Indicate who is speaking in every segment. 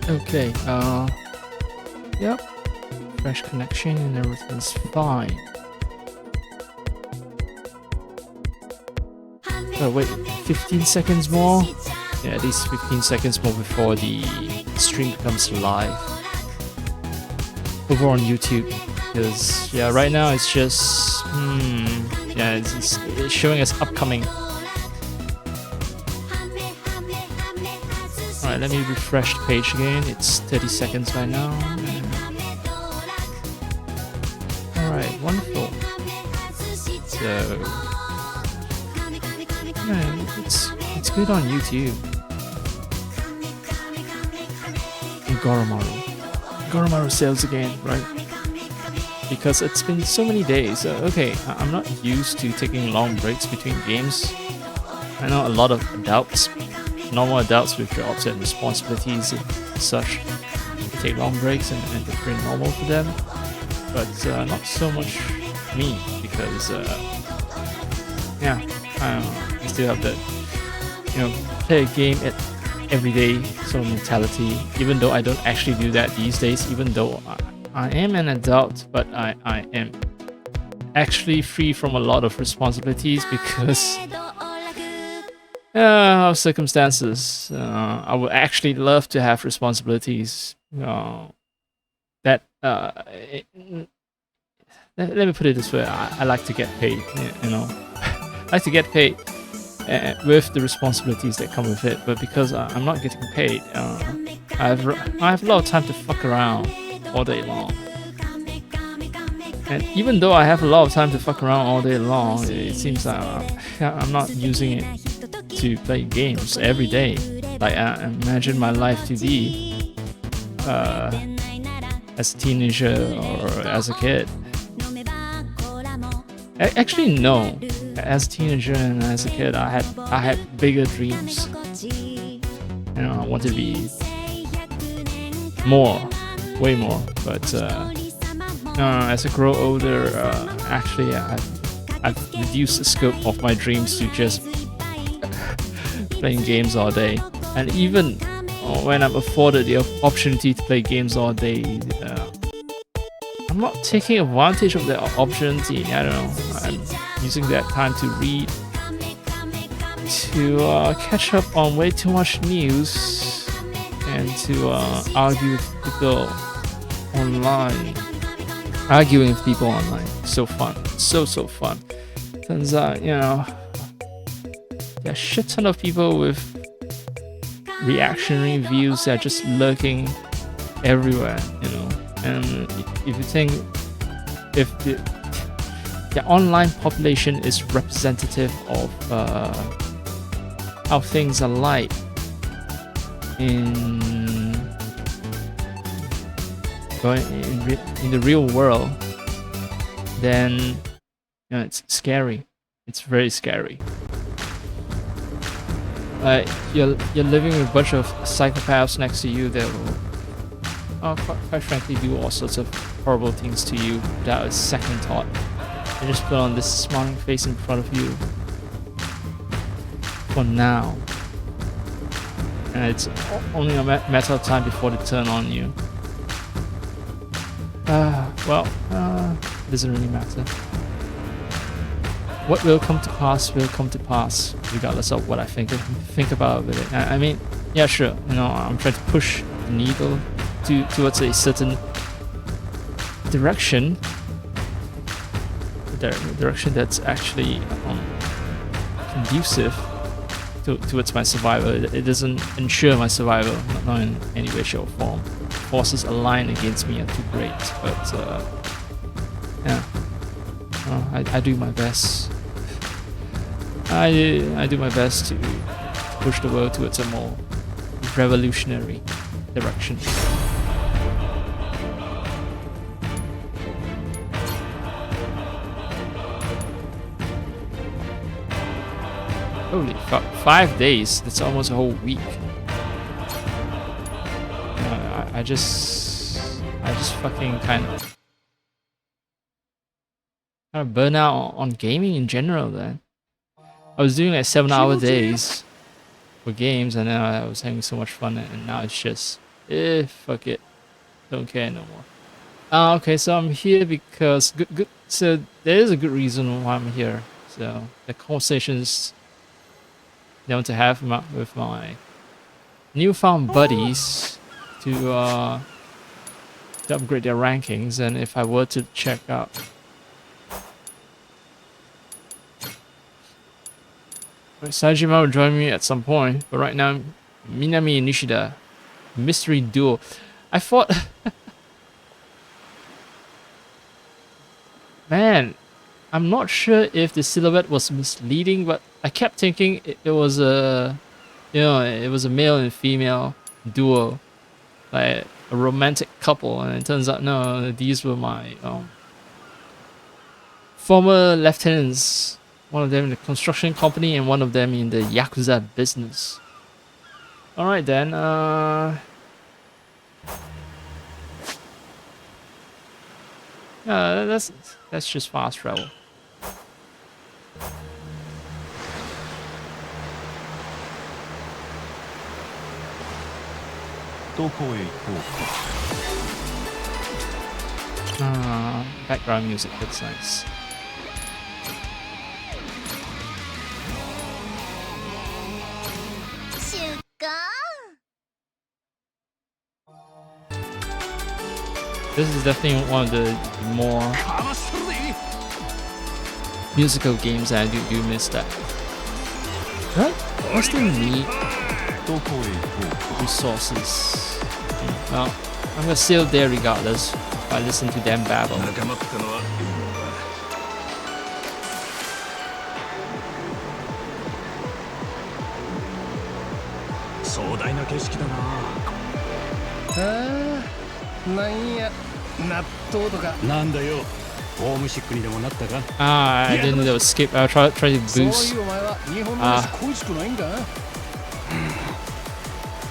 Speaker 1: Okay, yep, fresh connection and everything's fine. Oh wait, 15 seconds more? Yeah, at least 15 seconds more before the stream becomes live over on YouTube. Because, yeah, right now it's just, yeah, it's showing as upcoming. Alright, let me refresh the page again. It's 30 seconds right now. Alright, wonderful. So, yeah, it's good on YouTube. And Goromaru sales again, right? Because it's been so many days. Okay, I'm not used to taking long breaks between games. I know a lot of adults, normal adults with jobs and responsibilities and such, take long breaks and it's pretty normal for them. But not so much me, because yeah, I still have that, play a game every day sort of mentality. Even though I don't actually do that these days, even though I am an adult, but I am actually free from a lot of responsibilities because of circumstances. I would actually love to have responsibilities. That let me put it this way: I like to get paid. I like to get paid with the responsibilities that come with it. But because I'm not getting paid, I have a lot of time to fuck around all day long. And even though I have a lot of time to fuck around all day long, it seems like I'm not using it to play games every day. Like I imagine my life to be as a teenager or as a kid. Actually, no. As a teenager and as a kid, I had bigger dreams. I wanted to be more, way more. But as I grow older, actually, I've reduced the scope of my dreams to just playing games all day. And even when I'm afforded the opportunity to play games all day, I'm not taking advantage of the opportunity. I don't know. I'm using that time to read, to catch up on way too much news, and to argue with people online. Arguing with people online, so fun, so fun. Turns out, there's a shit ton of people with reactionary views that are just lurking everywhere, And if you think if the online population is representative of how things are like in the real world, then it's scary. It's very scary. You're living with a bunch of psychopaths next to you that will, quite frankly, do all sorts of horrible things to you without a second thought. They just put on this smiling face in front of you for now, and it's only a matter of time before they turn on you. It doesn't really matter. What will come to pass will come to pass, regardless of what I think about it. I mean, yeah, sure. I'm trying to push the needle towards a certain direction. The direction that's actually conducive towards my survival. It doesn't ensure my survival, not in any way, shape, or form. Forces align against me are too great, but yeah, I do my best. I do my best to push the world towards a more revolutionary direction. Holy fuck, 5 days, that's almost a whole week. I just fucking kind of burn out on gaming in general then. I was doing like 7-hour days for games, and then I was having so much fun, and now it's just Fuck it. Don't care no more. Okay, so I'm here because good. So there is a good reason why I'm here. So the conversations I want to have with my newfound buddies to upgrade their rankings, and if I were to check out. Sajima will join me at some point, but right now, Minami Nishida, mystery duo. I thought, man, I'm not sure if the silhouette was misleading, but I kept thinking it was it was a male and female duo, like a romantic couple, and it turns out no, these were my former lieutenants. One of them in the construction company and one of them in the Yakuza business. Alright then, that's just fast travel. Background music looks nice. This is definitely one of the more musical games that I do miss that. What? What's the need? Resources. Well, I'm gonna still there regardless if I listen to them babble.
Speaker 2: 壮大な景色だな。なんや、納豆とか。なんだよ。ホームシックにでもなったか。
Speaker 1: I didn't know there was skip. I'll try to boost.
Speaker 2: そういうお前は日本の飯恋しくないんか。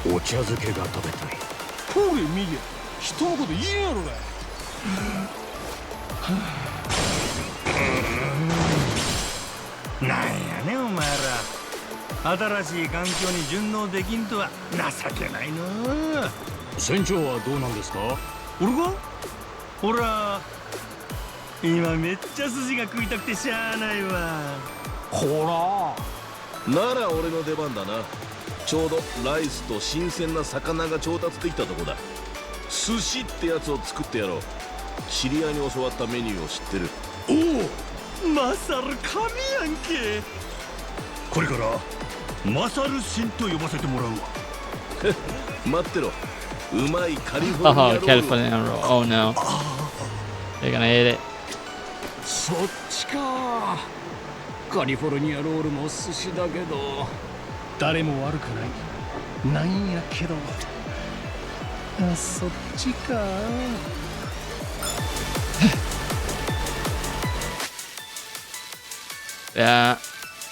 Speaker 2: お茶漬けが食べたい。ほれミリア、人のこと言えやろが。なんやねお前ら。 新しい環境に順応できんとは情けないな。船長はどうなんですか？俺が？ほら、今めっちゃ寿司が食いたくてしゃあないわ。ほら。なら俺の出番だな。ちょうどライスと新鮮な魚が調達できたとこだ。寿司ってやつを作ってやろう。知り合いに教わったメニューを知ってる。おお、マサル神やんけ。これから。 マサル神と呼ばせてもらうわ。待ってろ。うまいカリフォルニアロール。Oh,
Speaker 1: California roll. Oh no. They're gonna hate it.
Speaker 2: そっちか。カリフォルニアロールも寿司だけど、誰も悪くない。なんやけど。そっちか。
Speaker 1: Yeah,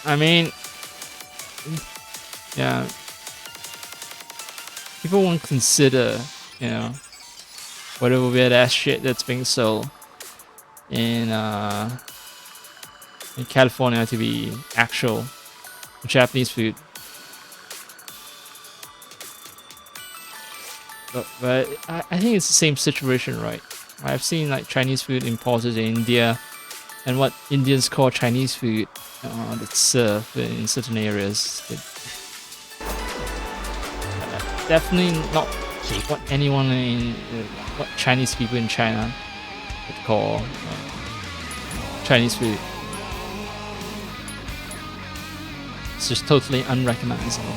Speaker 1: I mean. Yeah, people won't consider, you know, whatever weird ass shit that's being sold in California to be actual Japanese food. But I think it's the same situation, right? I've seen like Chinese food imported in India, and what Indians call Chinese food that's served in certain areas. Definitely not what anyone in what Chinese people in China would call Chinese food. It's just totally unrecognizable.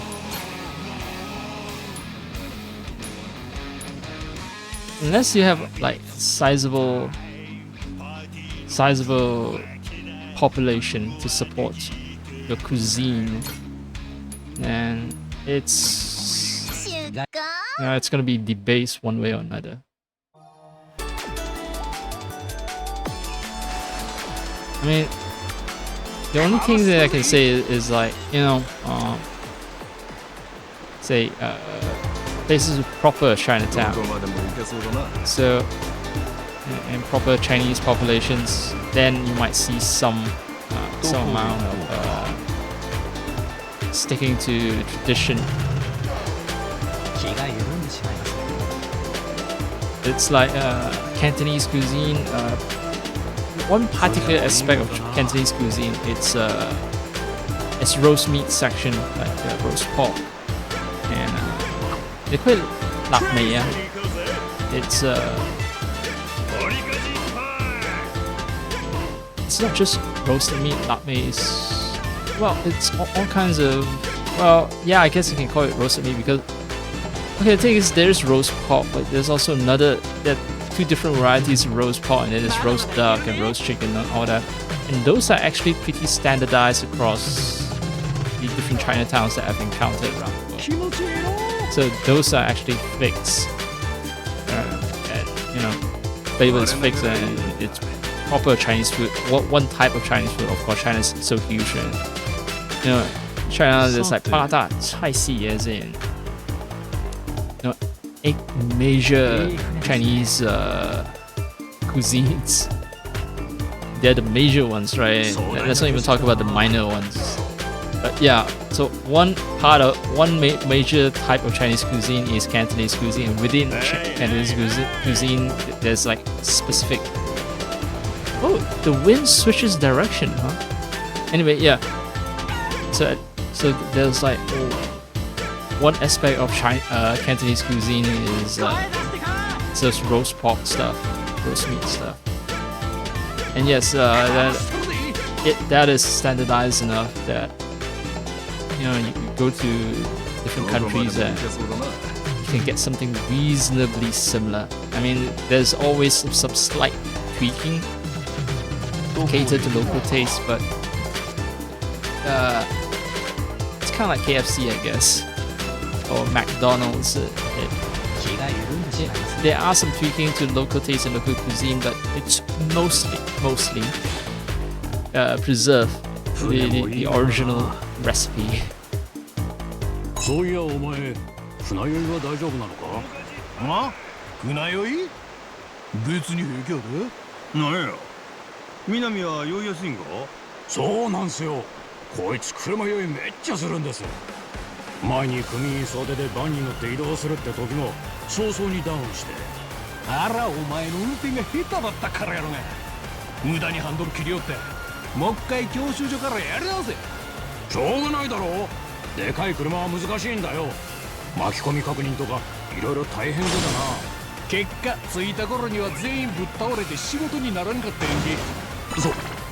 Speaker 1: Unless you have like sizable population to support your cuisine, and it's gonna be debased one way or another. I mean, the only thing that I can say is like, you know, say places with proper Chinatown, so and proper Chinese populations, then you might see some amount of sticking to tradition. It's like Cantonese cuisine. One particular aspect of Cantonese cuisine, it's roast meat section, like roast pork, and they call it lap mei. It's not just roasted meat. Lap mei is, well, it's all kinds of, well, yeah, I guess you can call it roasted meat because, okay, the thing is there's roast pork, but there's also there are two different varieties of roast pork, and then there's roast duck and roast chicken and all that. And those are actually pretty standardized across the different Chinatowns that I've encountered around the world. So those are actually fixed. Flavor is fixed, and it's proper Chinese food. One type of Chinese food, of course. China is so huge, and China there's like 八大菜系 as in 8 major Chinese cuisines. They're the major ones, right? Let's not even talk about the minor ones. But yeah, so one major type of Chinese cuisine is Cantonese cuisine, and within Cantonese cuisine, there's like specific. Oh, the wind switches direction, huh? Anyway, yeah. So there's like one aspect of Cantonese cuisine is just roast pork stuff, roast meat stuff, and yes, that is standardized enough that you go to different countries and you can get something reasonably similar. I mean, there's always some slight tweaking catered to local taste, but it's kind of like KFC, I guess, or McDonald's. There are some tweaking to local taste and local cuisine, but it's mostly preserve the original recipe.
Speaker 2: そういやお前、船酔いは大丈夫なのか？あ？船酔い？別に平気やで。なんや？南は酔いやすいんか？そうなんすよ。こいつ車酔いめっちゃするんです。前に組員袖でバンに乗って移動するって時も早々にダウンして。あらお前の運転が下手だったからやろが。無駄にハンドル切りよって。もう一回教習所からやり直せ。しょうがないだろう。でかい車は難しいんだよ。巻き込み確認とかいろいろ大変だな。結果着いた頃には全員ぶっ倒れて仕事にならんかったやんけ。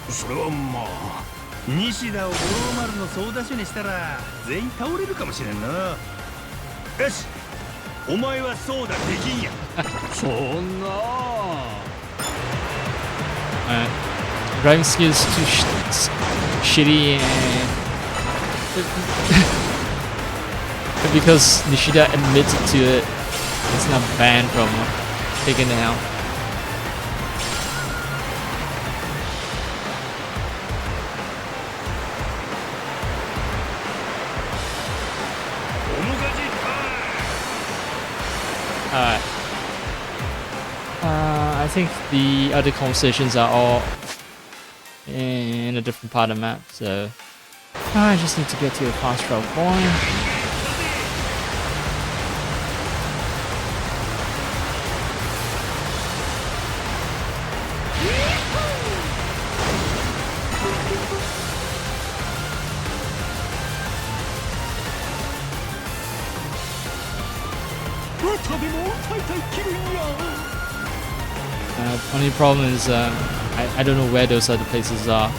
Speaker 2: それはまあ西田を五郎丸の操舵手にしたら全員倒れるかもしれんな。よしお前はそうだできんや。そんな
Speaker 1: Driving skills too shitty, and because Nishida admitted to it, it's not banned from taking it out. Alright. I think the other conversations are all in a different part of the map, so I just need to get to a fast travel point. Only problem is I don't know where those other places are,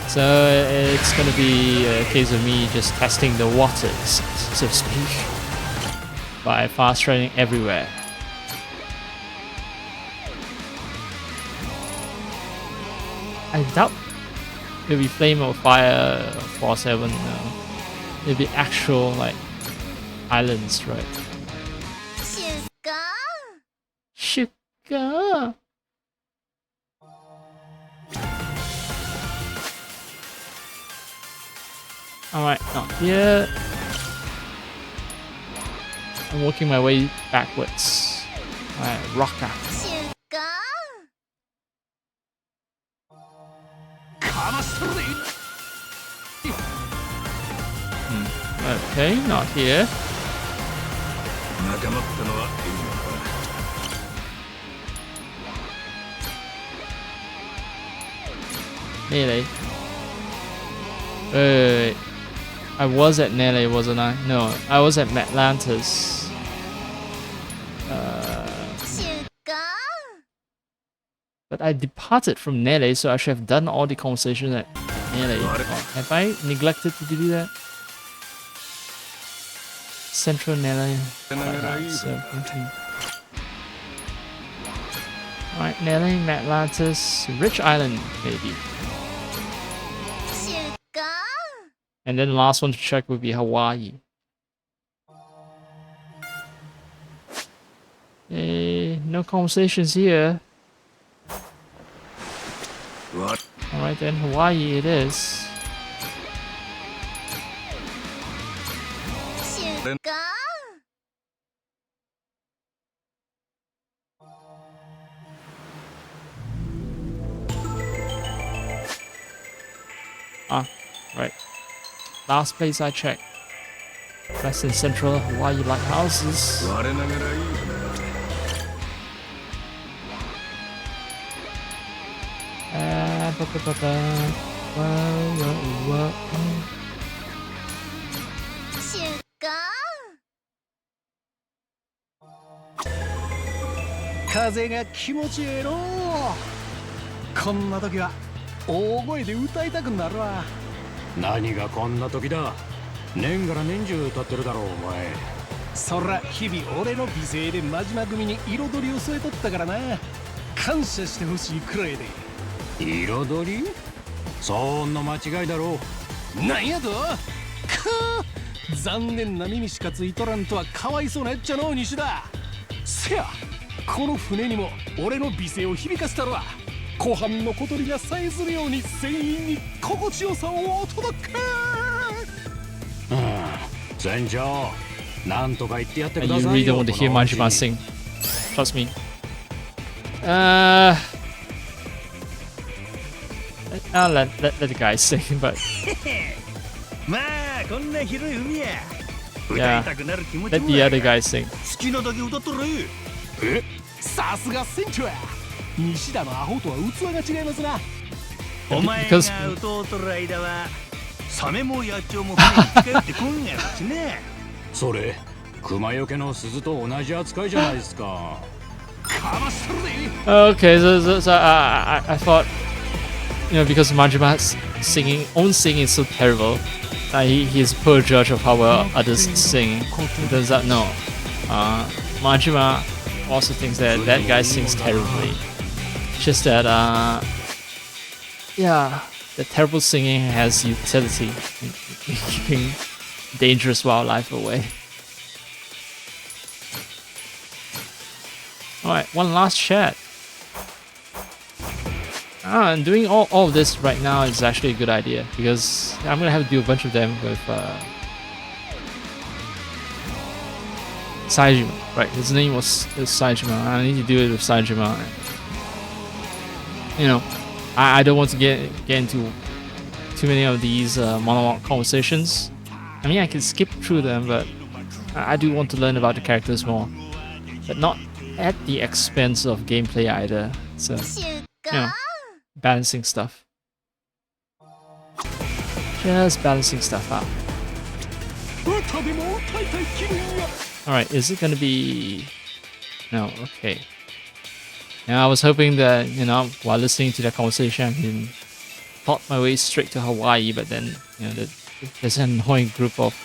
Speaker 1: so it's gonna be a case of me just testing the waters, so to speak, by fast traveling everywhere. I doubt it'll be Flame or Fire or Frost Heaven. No. It'll be actual like islands, right? Sugar. Alright, not here. I'm working my way backwards. Alright, Rocka. Okay, not here. Nele. Wait. I was at Nele, wasn't I? No, I was at Atlantis. But I departed from Nele, so I should have done all the conversations at Nele. Have I neglected to do that? Central Nele. Alright, Nele, Atlantis, Rich Island, maybe. And then the last one to check would be Hawaii. No conversations here.
Speaker 2: What?
Speaker 1: Alright then, Hawaii it is. Ah, right. Last place I checked. West and Central Hawaii lighthouses.
Speaker 2: Nani ga konna toki da? 年がら年中歌ってるだろうお前。
Speaker 3: そら日々俺の美声で真島組に彩りを添えとったからな。感謝してほしいくらいで。
Speaker 2: 彩り？そんな間違いだろ
Speaker 3: う。なんやと？残念な耳しかついとらんとはかわいそうなやっちゃの西田。せや、この船にも俺の美声を響かせたるわ。湖畔の小鳥がさえずるように全員に心地よさをお届け。
Speaker 2: 船長、なんとか言ってやってく
Speaker 1: You
Speaker 2: ださい
Speaker 1: really
Speaker 2: よ。
Speaker 1: don't want to hear Majima sing. Trust me. I'll let the guys sing, but
Speaker 2: まあこんな広い海や。
Speaker 1: yeah,
Speaker 2: 歌いたくなる気持ち
Speaker 1: let
Speaker 2: も
Speaker 1: the
Speaker 2: や
Speaker 1: other guys sing.
Speaker 2: 好きなだけ歌っとる。
Speaker 3: え、さすが船長や。西田のアホとは器が違いますな。
Speaker 2: お前が歌うとる間はサメも野鳥も船に近寄ってこんやろしね。それ熊よけの鈴と同じ扱いじゃないですか。かましとるで。
Speaker 1: Okay, so I thought, you know, because Majima's own singing is so terrible, he's a poor judge of how well others sing. Turns out no. Majima also thinks that that guy sings terribly. Just that, yeah, the terrible singing has utility in keeping dangerous wildlife away. Alright, one last chat. And doing all of this right now is actually a good idea because I'm gonna have to do a bunch of them with Saejima. Right, his name was Saejima. I need to do it with Saejima. You know, I don't want to get into too many of these monologue conversations. I mean, I can skip through them, but I do want to learn about the characters more, but not at the expense of gameplay either. So, you know, balancing stuff. Just balancing stuff out. Alright, is it gonna be... No, okay. Now I was hoping that, you know, while listening to that conversation I can plot my way straight to Hawaii, but then, you know, there's an annoying group of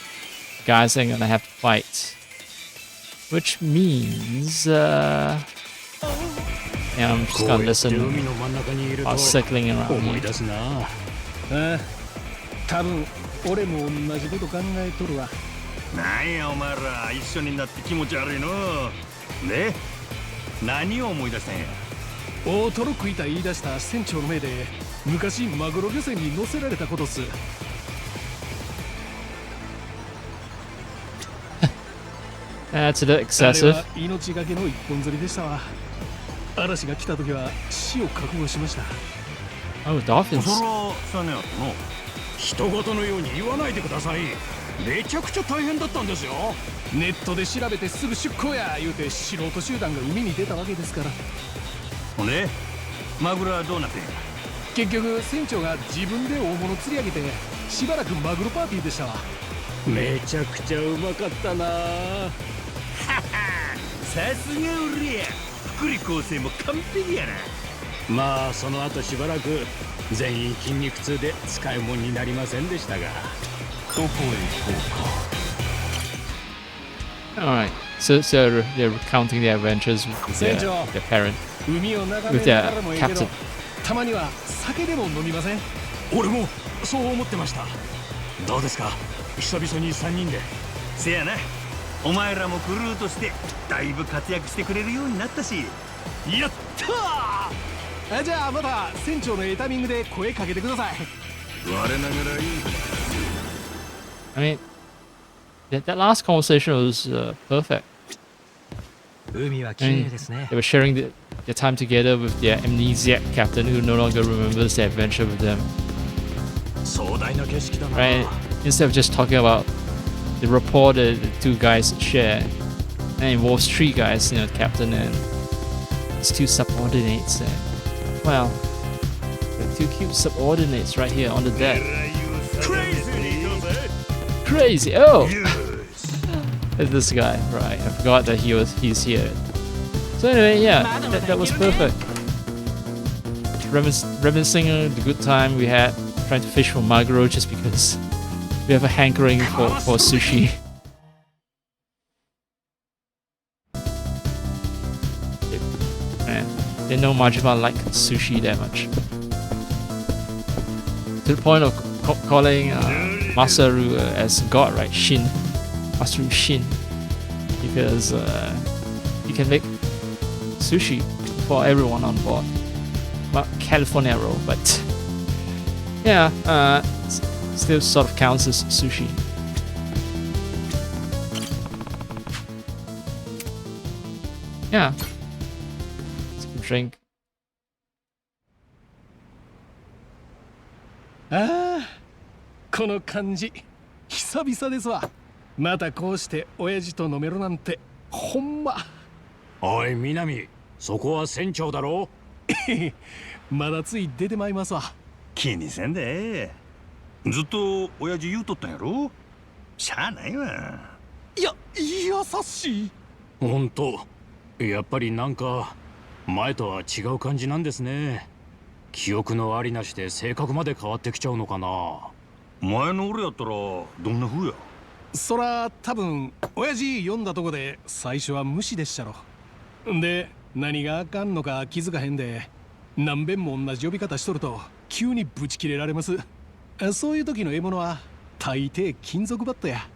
Speaker 1: guys I'm gonna have to fight. Which means, yeah, I'm just gonna listen while circling around here.
Speaker 3: 多分俺も同じこと考えとるわ。
Speaker 2: なんやお前ら一緒になって気持ち悪いの。で、何を思い出したんや。
Speaker 3: 大トロ食いた言い出した船長の命で昔マグロ漁船に乗せられたことっす。
Speaker 1: That's a bit excessive.
Speaker 3: あれは命がけの一本釣りでしたわ。嵐が来た時は死を覚悟しました。
Speaker 1: Oh, dolphins.
Speaker 2: そらそうねやったの。人事のように言わないでください。めちゃくちゃ大変だったんですよ。
Speaker 3: ネットで調べてすぐ出港や言うて素人集団が海に出たわけですから。
Speaker 2: ほんでマグロはどうなってんや。
Speaker 3: 結局船長が自分で大物釣り上げてしばらくマグロパーティーでしたわ。めちゃくちゃうまかったな。
Speaker 2: さすが俺や。福利厚生も完璧やな。
Speaker 3: まあその後しばらく全員筋肉痛で使い物になりませんでしたが。どこへ行こうか。
Speaker 1: Alright, so they're recounting their adventures with their parent,
Speaker 3: 海を眺
Speaker 1: with
Speaker 3: めな
Speaker 1: their
Speaker 3: がらもいいけど
Speaker 1: captain.
Speaker 3: たまには酒でも飲みません？俺もそう思ってました。どうですか、久々に3人で。
Speaker 2: せやな。お前らもクルーとしてだいぶ活躍してくれるようになったし。
Speaker 3: やったー。じゃあまた船長のエタミングで声かけてください。
Speaker 2: 我ながらいい。
Speaker 1: I mean, that last conversation was perfect.
Speaker 3: 海は
Speaker 1: I
Speaker 3: 綺麗
Speaker 1: mean,
Speaker 3: ですね。
Speaker 1: they were sharing their time together with their amnesiac captain who no longer remembers their adventure with them.
Speaker 3: 壮大な景色だな。
Speaker 1: Right? Instead of just talking about the rapport that the two guys share, and it involves three guys, you know, the captain and his two subordinates. And, well, the two cute subordinates right here on the deck. Crazy! Oh! It's this guy, right? I forgot that he's here. So anyway, yeah, that was perfect. Reminiscing on the good time we had trying to fish for maguro just because we have a hankering for sushi. Man, didn't know Majima liked sushi that much. To the point of calling Masaru as God, right? Shin. Masaru Shin. Because he can make sushi for everyone on board. Well, Californero, but yeah, still sort of counts as sushi. Yeah. Let's have a drink.
Speaker 3: ああ、この感じ久々ですわ。またこうして親父と飲めるなんてほんま。
Speaker 4: おい南、そこは船長だろ。
Speaker 3: まだつい出てまいますわ。
Speaker 2: 気にせんで。ずっと親父言うとったんやろ。しゃあないわ。
Speaker 3: 優しい。
Speaker 4: ほんと、やっぱりなんか前とは違う感じなんですね。記憶のありなしで性格まで変わってきちゃうのかな。
Speaker 2: 前の俺やったらどんな風や。
Speaker 3: そら多分親父読んだとこで最初は無視でっしゃろ。んで何があかんのか気づかへんで何遍も同じ呼び方しとると急にブチ切れられます。そういう時の獲物は大抵金属バットや。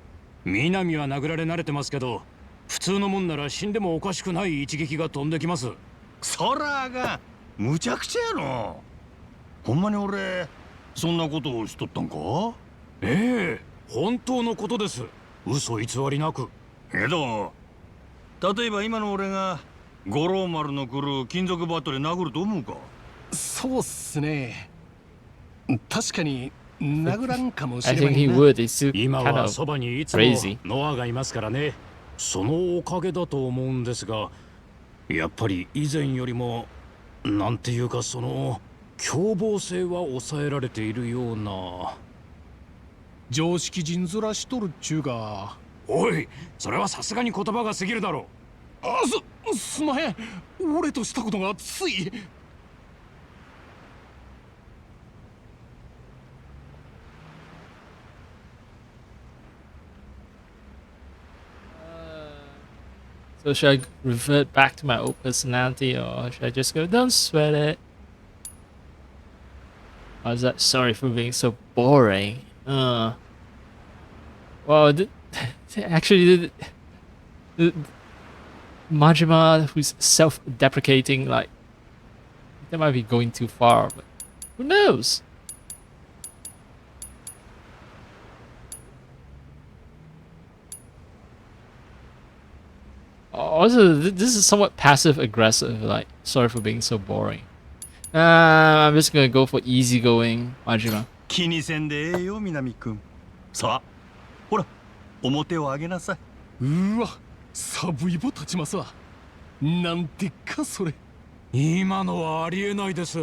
Speaker 4: 南は殴られ慣れてますけど、普通のもんなら死んでもおかしくない一撃が飛んできます。
Speaker 2: そらがむちゃくちゃやの。ほんまに俺そんなことをしとったんか。
Speaker 4: ええ、本当のことです。嘘偽りなく。
Speaker 2: けど例えば今の俺が五郎丸の来る金属バットで殴ると思うか。
Speaker 3: そうっすね。確かに殴らんかもし
Speaker 1: I
Speaker 3: れま
Speaker 1: think
Speaker 3: せ
Speaker 1: he
Speaker 3: んな。
Speaker 1: would. He's
Speaker 4: 今
Speaker 1: kind
Speaker 4: は
Speaker 1: of
Speaker 4: そばにいつも
Speaker 1: crazy.
Speaker 4: ノアがいますからね。そのおかげだと思うんですが、やっぱり以前よりもなんていうかその凶暴性は抑えられているような。
Speaker 3: 常識人ずらしとるっちゅうか。
Speaker 4: おい、それはさすがに言葉が過ぎるだろ
Speaker 3: すまへん。俺としたことがつい。
Speaker 1: So should I revert back to my old personality, or should I just go, don't sweat it? Or is that sorry for being so boring? Well, actually, the Majima, who's self-deprecating, like, that might be going too far, but who knows? Also, this is somewhat passive-aggressive, like, sorry for being so boring. I'm just gonna go for easygoing Majima.
Speaker 2: 気にせんでええよ南くん。さあほら表を上げなさい。
Speaker 3: うわ、サブイボ立ちますわ。なんてかそれ。
Speaker 4: 今のはありえないです。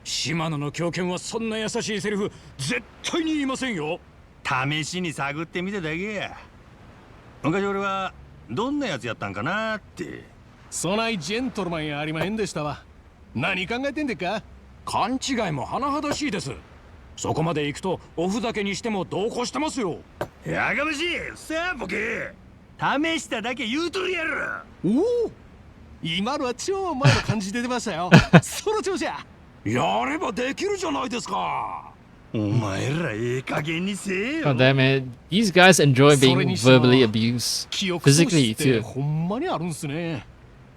Speaker 4: 島野の狂犬はそんな優しいセリフ絶対に言いませんよ。
Speaker 2: 試しに探ってみただけや。昔俺はどんなやつやったんかなって。
Speaker 3: そないジェントルマンやありまへんでしたわ。何考えてんでっか。
Speaker 4: 勘違いも甚だしいです。そこまで行くとおふざけにしても同行してますよ。
Speaker 2: やかましい。さあボケ、試しただけ言うとるやろ。
Speaker 3: おお、今のは超前の感じ出てましたよ。その調子や。
Speaker 4: やればできるじゃないですか。
Speaker 2: お前らええ加減にせえよ。
Speaker 1: God damn it. These guys enjoy
Speaker 3: それ
Speaker 1: being
Speaker 3: にしても
Speaker 1: verbally abused
Speaker 3: 記憶喪
Speaker 1: physically
Speaker 3: 失って
Speaker 1: too.
Speaker 3: ほんまにあるんすね。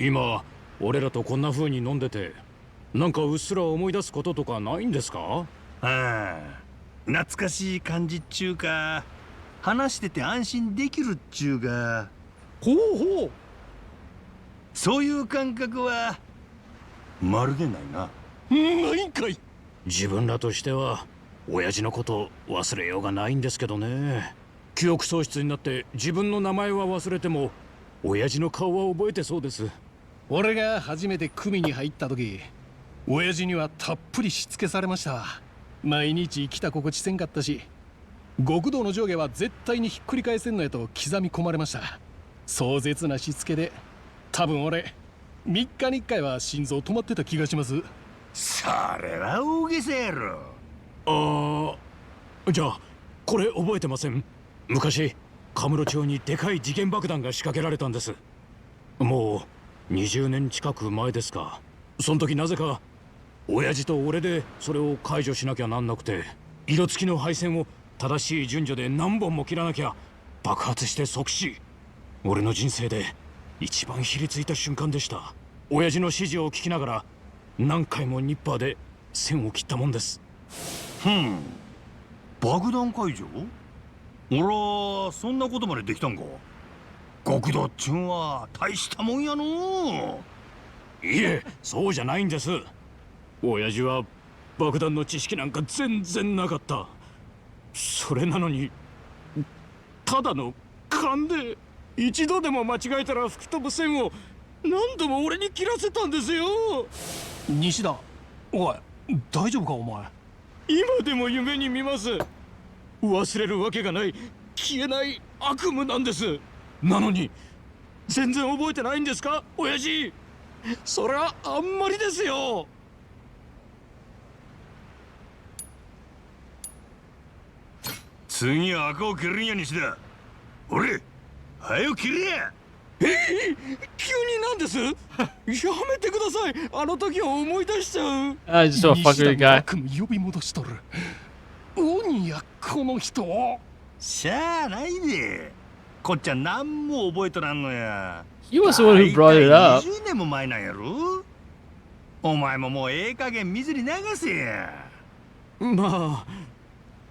Speaker 4: 今俺らとこんな風に飲んでて、なんかうっすら思い出すこととかないんですか？
Speaker 2: ああ、懐かしい感じっちゅうか、話してて安心できるっちゅうか、
Speaker 3: ほうほう。
Speaker 2: そういう感覚はまるでないな。
Speaker 3: ないんかい。
Speaker 4: 自分らとしては親父のこと忘れようがないんですけどね。記憶喪失になって自分の名前は忘れても親父の顔は覚えてそうです。
Speaker 3: 俺が初めて組に入った時、親父にはたっぷりしつけされましたわ。毎日来た心地せんかったし、極道の上下は絶対にひっくり返せんのやと刻み込まれました。壮絶なしつけで多分俺3日に1回は心臓止まってた気がします。
Speaker 2: それは大げさやろ。
Speaker 4: じゃあこれ覚えてません？昔カムロ町にでかい事件爆弾が仕掛けられたんです。もう20年近く前ですか。その時なぜか親父と俺でそれを解除しなきゃなんなくて、色付きの配線を正しい順序で何本も切らなきゃ爆発して即死。俺の人生で一番ひりついた瞬間でした。親父の指示を聞きながら何回もニッパーで線を切ったもんです。
Speaker 2: 爆弾解除？俺はそんなことまでできたんか。極道っちゅうんは大したもんやの。
Speaker 4: いえ、そうじゃないんです。親父は爆弾の知識なんか全然なかった。それなのにただの勘で一度でも間違えたら吹き飛ぶ線を何度も俺に切らせたんですよ。
Speaker 3: 西田、おい大丈夫かお前。
Speaker 4: 今でも夢に見ます。忘れるわけがない消えない悪夢なんです。なのに全然覚えてないんですか親父。それはあんまりですよ。
Speaker 2: 次は赤を切るんや西田。俺早よ切れや。
Speaker 4: 急になんです？やめてください。あの時を思い出しちゃう。
Speaker 1: Just a fuckery
Speaker 3: 西田の
Speaker 1: guy.
Speaker 3: 悪夢呼び戻しとる。鬼やこの人。
Speaker 2: しゃあないで。こっちは何も覚えとらんのや。
Speaker 1: He was the one who brought it up.
Speaker 2: 20年も前なんやろ。お前ももうええ加減水に流せや。
Speaker 4: まあ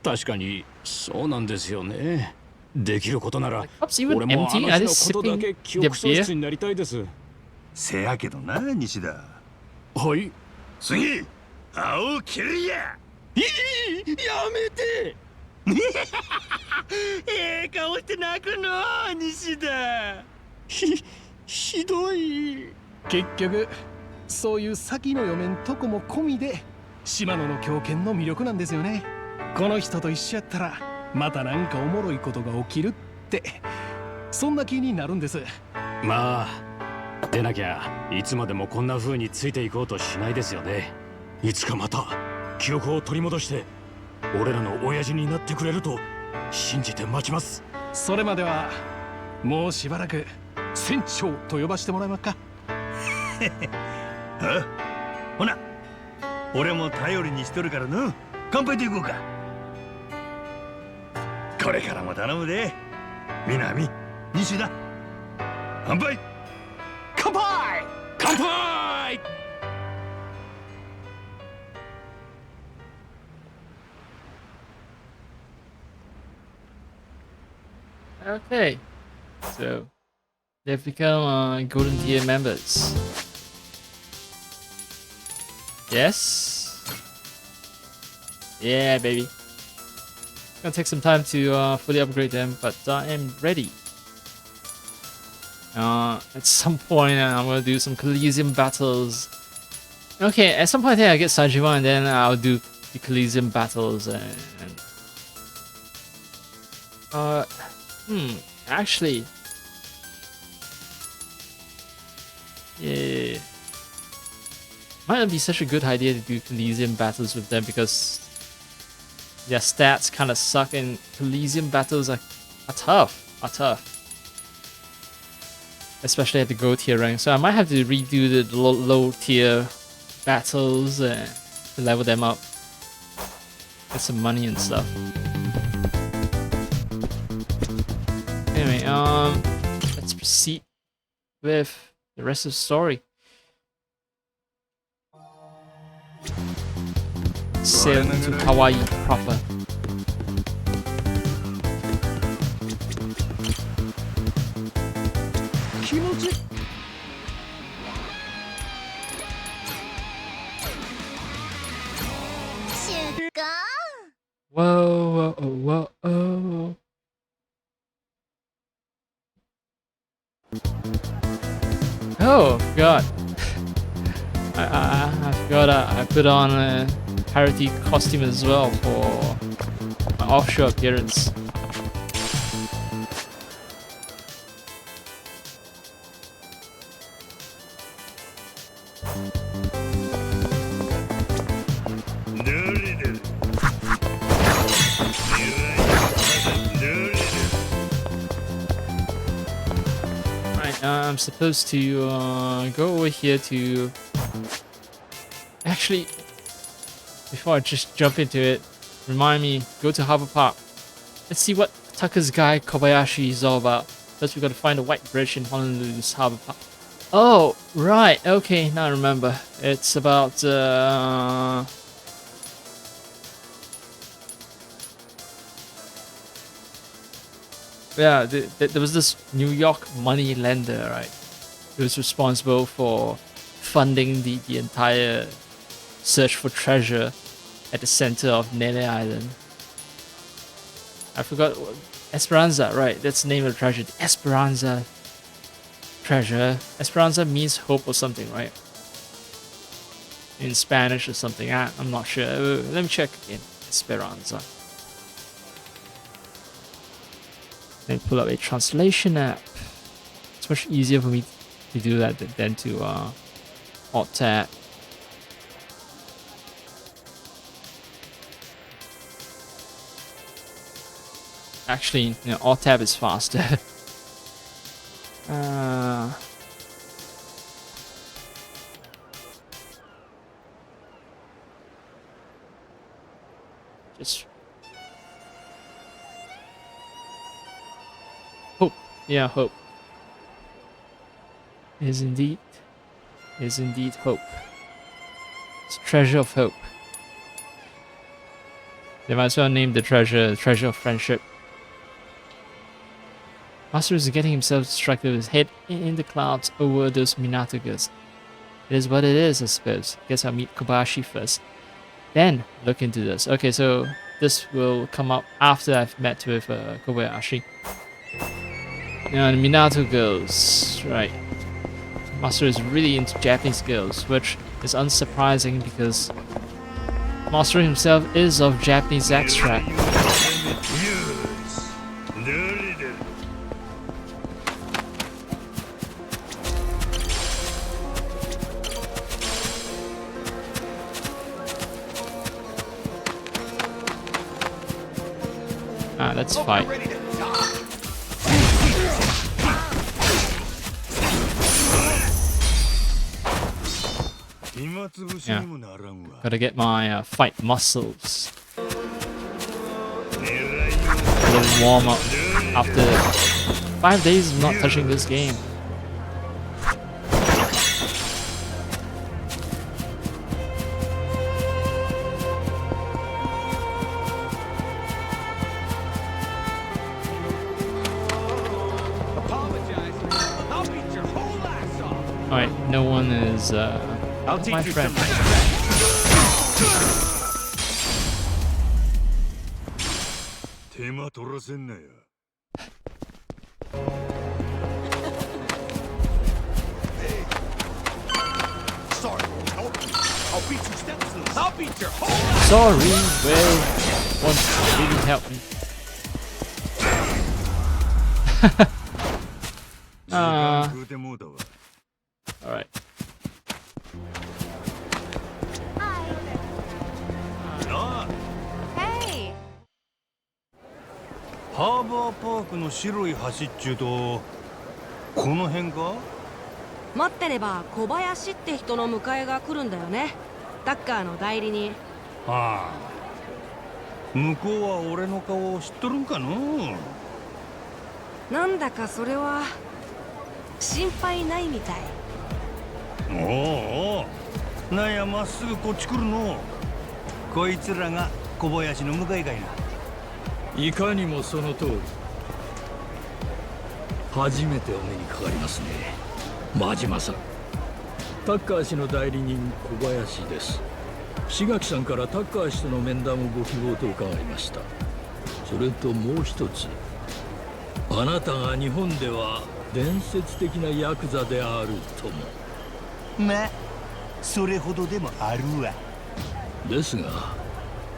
Speaker 4: 確かにそうなんですよね。できることなら
Speaker 1: Cups even
Speaker 4: 俺もあ
Speaker 1: empty?
Speaker 4: の
Speaker 1: I
Speaker 4: 日
Speaker 1: just
Speaker 4: のことだ
Speaker 1: sipping
Speaker 4: け記
Speaker 1: the
Speaker 4: 憶喪
Speaker 1: beer.
Speaker 4: 失になりたいです。
Speaker 2: せやけどな西田。
Speaker 4: はい。
Speaker 2: 次青を切るや。
Speaker 4: やめて。
Speaker 2: ええ顔して泣くの西田。
Speaker 4: ひどい。
Speaker 3: 結局そういう先の読めんとこも込みで島野の狂犬の魅力なんですよね。この人と一緒やったらまたなんかおもろいことが起きるって、そんな気になるんです。
Speaker 4: まあでなきゃいつまでもこんな風についていこうとしないですよね。いつかまた記憶を取り戻して俺らの親父になってくれると信じて待ちます。
Speaker 3: それまではもうしばらく船長と呼ばしてもらえますか。
Speaker 2: あ、ほな俺も頼りにしとるからな。乾杯といこうか。これからも頼むで南西田。乾杯。
Speaker 3: 乾杯。
Speaker 4: 乾杯。
Speaker 1: Okay, so they've become Golden Tier members. Yes. Yeah, baby. Gonna take some time to fully upgrade them, but I am ready. At some point, I'm gonna do some Coliseum battles Okay, at some point I think I'll get Sanjiwa and then I'll do the Coliseum battles and actually, yeah, might not be such a good idea to do Coliseum battles with them because their stats kind of suck and Coliseum battles are tough, especially at the gold tier rank. So I might have to redo the low tier battles to level them up, get some money and stuff. Anyway, let's proceed with the rest of the story. Sail to Hawaii proper. Whoa, whoa, whoa. Oh, I forgot. I forgot I put on a parody costume as well for my offshore appearance. I'm supposed to go over here to... Actually, before I just jump into it, remind me, go to Harbor Park. Let's see what Tucker's guy Kobayashi is all about. First we gotta find a white bridge in Honolulu's Harbor Park. Oh, right, okay, now I remember. It's about... Yeah, there was this New York money lender, right? Who was responsible for funding the entire search for treasure at the center of Nele Island. I forgot Esperanza, right? That's the name of the treasure. The Esperanza treasure. Esperanza means hope or something, right? In Spanish or something. I'm not sure. Let me check again. Esperanza. Let me pull up a translation app. It's much easier for me to do that than to alt tab. Actually, you know, alt tab is faster. Just hope. Yeah, hope. Is indeed hope. It's treasure of hope. They might as well name the treasure of friendship. Master is getting himself distracted with his head in the clouds over those Minato girls. It is what it is, I suppose. Guess I'll meet Kobayashi first. Then look into this. Okay, so this will come up after I've met with Kobayashi. Now the Minato girls, right. Master is really into Japanese girls, which is unsurprising because Master himself is of Japanese extract. Let's fight. Yeah, gotta get my fight muscles. A little warm up after 5 days of not touching this game. Alright, no one is my friend. Sorry, Will. Won't really help me. Alright.
Speaker 5: Hey.
Speaker 2: ハーバーパークの白い橋っちゅうとこの辺か？
Speaker 6: 待ってれば小林って人の迎えが来るんだよね。タッカーの代理人。
Speaker 2: ああ、向こうは俺の顔を知っとるんかの？
Speaker 6: なんだかそれは心配ないみたい。
Speaker 2: おうおう、なんやまっすぐこっち来るの？こいつらが小林の迎えかいな。
Speaker 7: いかにもその通り。初めてお目にかかりますね、真島さん。タッカー氏の代理人小林です。志垣さんからタッカー氏との面談をご希望と伺いました。それともう一つ、あなたが日本では伝説的なヤクザであるとも。
Speaker 2: まあそれほどでもあるわ。
Speaker 7: ですが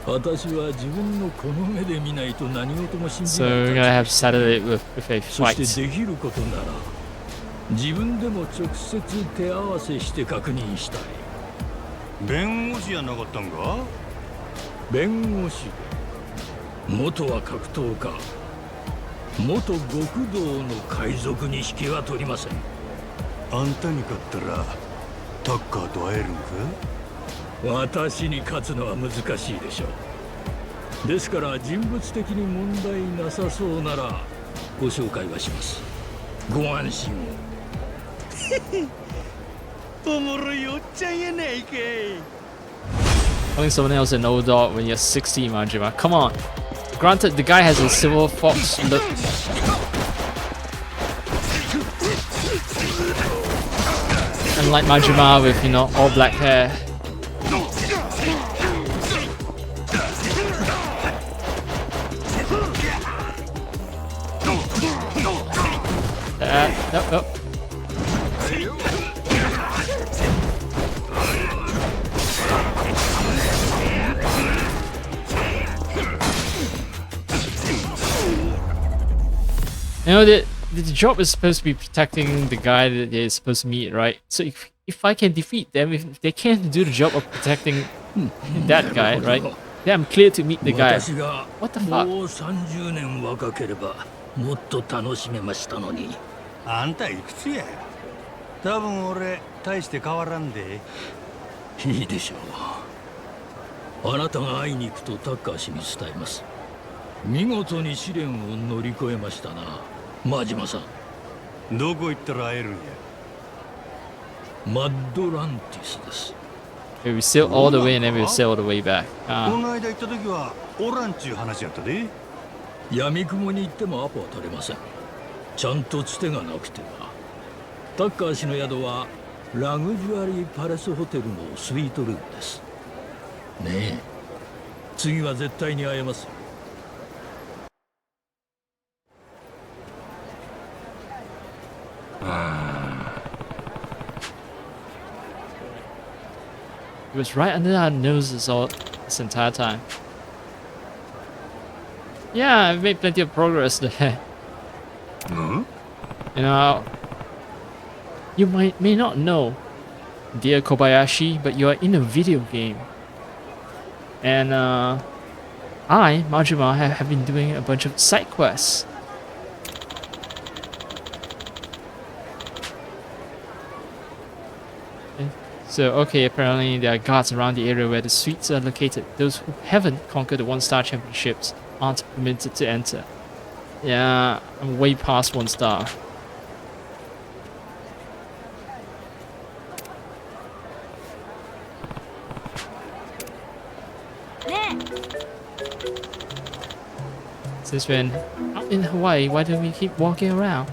Speaker 7: 私は自分のこの目で見ないと何事も信じ
Speaker 1: So
Speaker 7: ない
Speaker 1: we're
Speaker 7: 立
Speaker 1: gonna
Speaker 7: 場
Speaker 1: have Saturday with a
Speaker 7: そ
Speaker 1: fight.
Speaker 7: してできることなら自分でも直接手合わせして確認したい。
Speaker 2: 弁護士やなかったんか？
Speaker 7: 弁護士で元は格闘家、元極道の海賊に引きは取りません。
Speaker 2: あんたに勝ったらタッカーと会えるんか？
Speaker 7: 私に勝つのは難しいでしょう。ですから人物的に問題なさそうならご紹介はします。ご安心を。
Speaker 2: おもろいおっちゃんやないかい。
Speaker 1: Calling someone else an old dog when you're 60, Majima. Come on. Granted, the guy has a silver fox look. Unlike Majima with, you know, all black hair. Nope. You know, the job is supposed to be protecting the guy that they're supposed to meet, right? So if I can defeat them, if they can't do the job of protecting that guy, right? Then I'm clear to meet the guy.
Speaker 7: 私が
Speaker 1: What the fuck?
Speaker 7: もう30年若ければもっと楽しめましたのに。
Speaker 2: あんたいくつや？多分俺大して変わらんで。
Speaker 7: いいでしょう。あなたが会いに行くとタッカー氏に伝えます。見事に試練を乗り越えましたな、真島さん。
Speaker 2: どこ行ったら会えるんや？
Speaker 7: マッドランティスです。
Speaker 1: We sail all the way and then we sail all the way back.
Speaker 2: この間行った時はおらんちゅう話やったで。
Speaker 7: 闇雲に行ってもアポは取れません。ちゃんとつてがなくては。タッカー氏の宿はラグジュアリーパレスホテルのスイートルームです。ねえ、次は絶対に会えますよ。
Speaker 1: It was right under our noses all this entire time. Yeah, I've made plenty of progress there. You know, you may not know, dear Kobayashi, but you are in a video game. And I, Majima, have been doing a bunch of side quests. So, okay, apparently there are guards around the area where the suites are located. Those who haven't conquered the one-star championships aren't permitted to enter. Yeah, I'm way past 1 star. Since when out in Hawaii, why don't we keep walking around?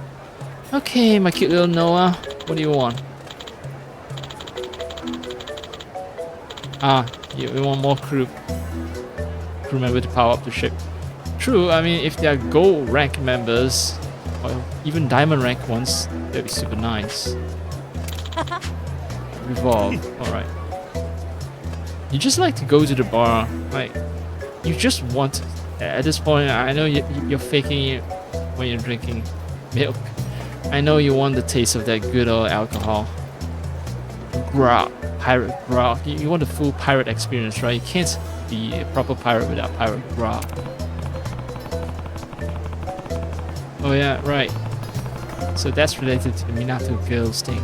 Speaker 1: Okay, my cute little Noah, what do you want? Ah, you want more crew member to power up the ship. True, I mean, if they are gold rank members, or even diamond rank ones, that'd be super nice. Revolve, alright. You just like to go to the bar, like you just want. At this point, I know you're faking it when you're drinking milk. I know you want the taste of that good old alcohol. Grog, pirate grog. You want the full pirate experience, right? You can't be a proper pirate without pirate grog. Oh yeah, right. So that's related to the Minato girls thing.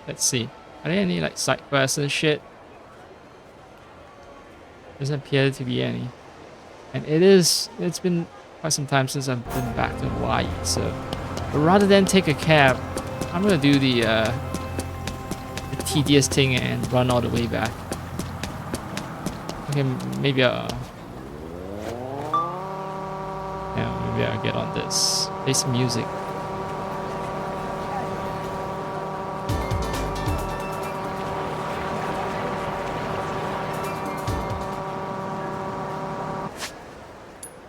Speaker 1: Let's see. Are there any like side quests and shit? Doesn't appear to be any. And it's been quite some time since I've been back to Hawaii, so but rather than take a cab, I'm gonna do the tedious thing and run all the way back. Okay, maybe I'll get on this. Play some music.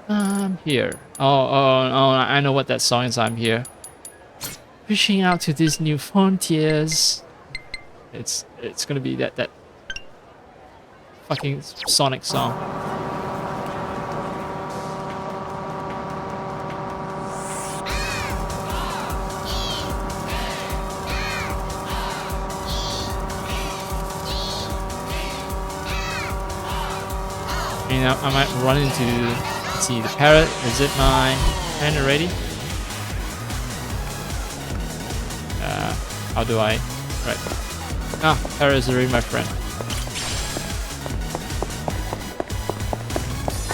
Speaker 1: I'm here. Oh, I know what that song is. I'm here. Reaching out to these new frontiers. It's gonna be that fucking Sonic song. You know, I might run into, let's see, the parrot. Is it my friend already? How do I? Right. Ah, parrot is already my friend.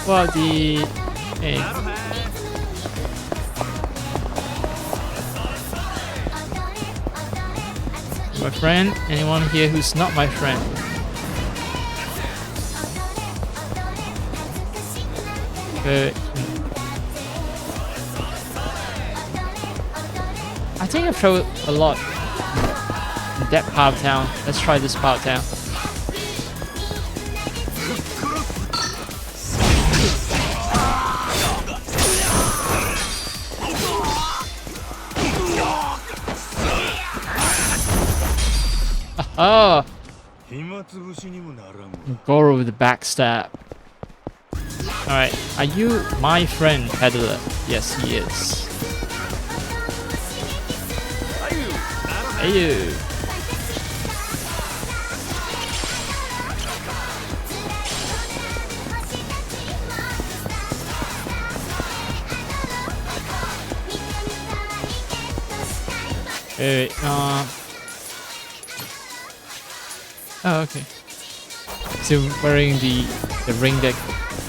Speaker 1: Well, hey. My friend? Anyone here who's not my friend? I think I've traveled a lot in that part of town. Let's try this part of town. Oh! Goro with the backstab. Alright, are you my friend, peddler? Yes, he is. Hey you! Hey, oh, okay. So wearing the ring deck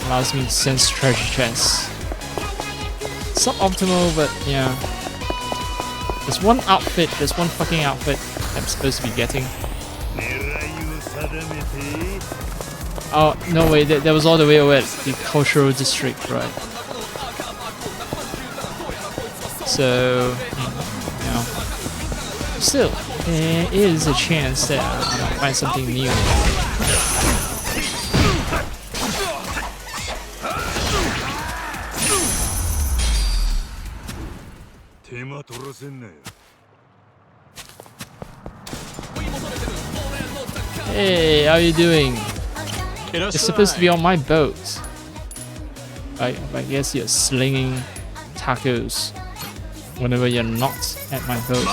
Speaker 1: allows me to sense treasure chests. Suboptimal, but yeah. There's one fucking outfit I'm supposed to be getting. Oh, no way, that was all the way over at the cultural district, right? So, you know, still, there is a chance that I might find something new. Hey, how you doing? It's supposed to be on my boat. I guess you're slinging tacos whenever you're not at my boat.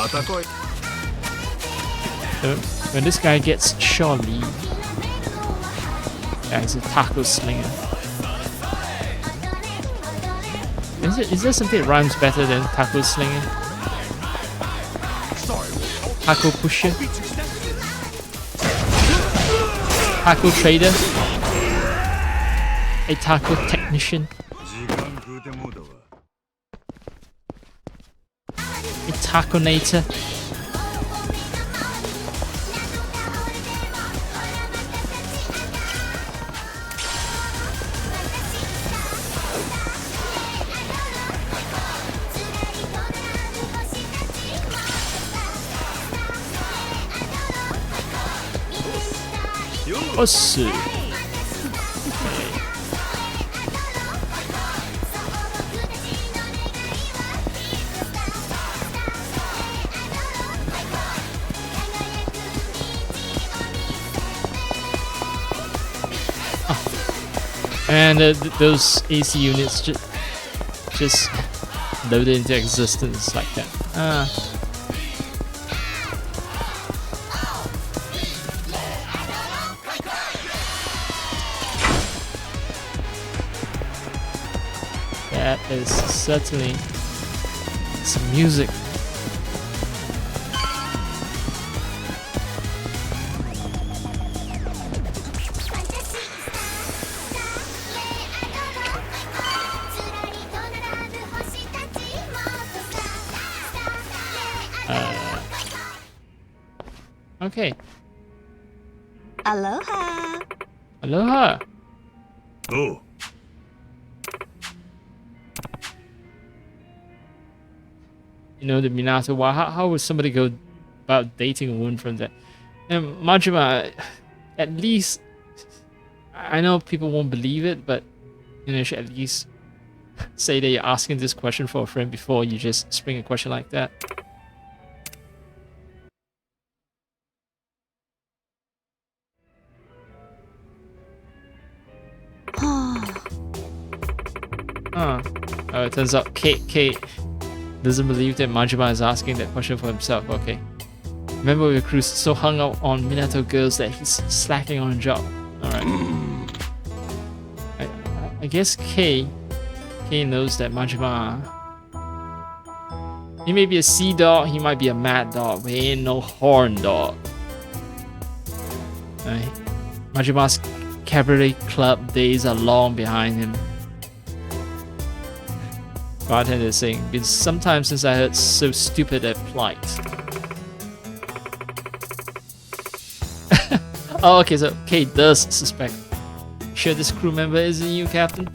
Speaker 1: So when this guy gets surely, yeah, he's a taco slinger. Is there something that rhymes better than taco slinger? Taco pusher? Taco trader? A taco technician? A taconator? Osu. And those AC units just loaded into existence like that. That is certainly some music. Okay.
Speaker 6: Aloha.
Speaker 1: Aloha.
Speaker 2: Oh.
Speaker 1: You know, the Minato War. How would somebody go about dating a woman from that? And Majima, at least, I know people won't believe it, but you know, you should at least say that you're asking this question for a friend before you just spring a question like that. Oh, it turns out Kate doesn't believe that Majima is asking that question for himself. Okay. Remember your crew's so hung up on Minato girls that he's slacking on a job. Alright. I guess Kei knows that Majima... He may be a sea dog, he might be a mad dog, but he ain't no horn dog. Right. Majima's cabaret club days are long behind him. Bartender is saying, been some time since I heard so stupid a plight. Oh, okay, so Kate does suspect. Sure this crew member isn't you, Captain?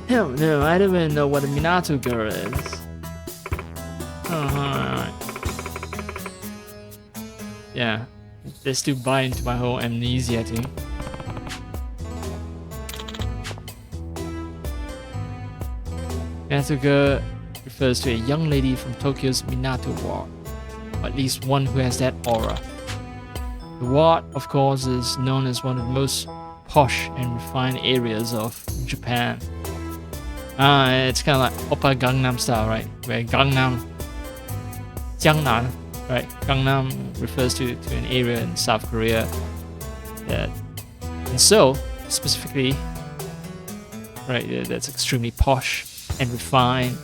Speaker 1: Hell no, I don't even know what a Minato girl is. Alright. Yeah, they still buy into my whole amnesia thing. Minato girl refers to a young lady from Tokyo's Minato Ward, or at least one who has that aura. The ward, of course, is known as one of the most posh and refined areas of Japan. It's kind of like Oppa Gangnam style, right? Where Gangnam, Jiangnan, right? Gangnam refers to an area in South Korea. And so, specifically, right, that's extremely posh and refined.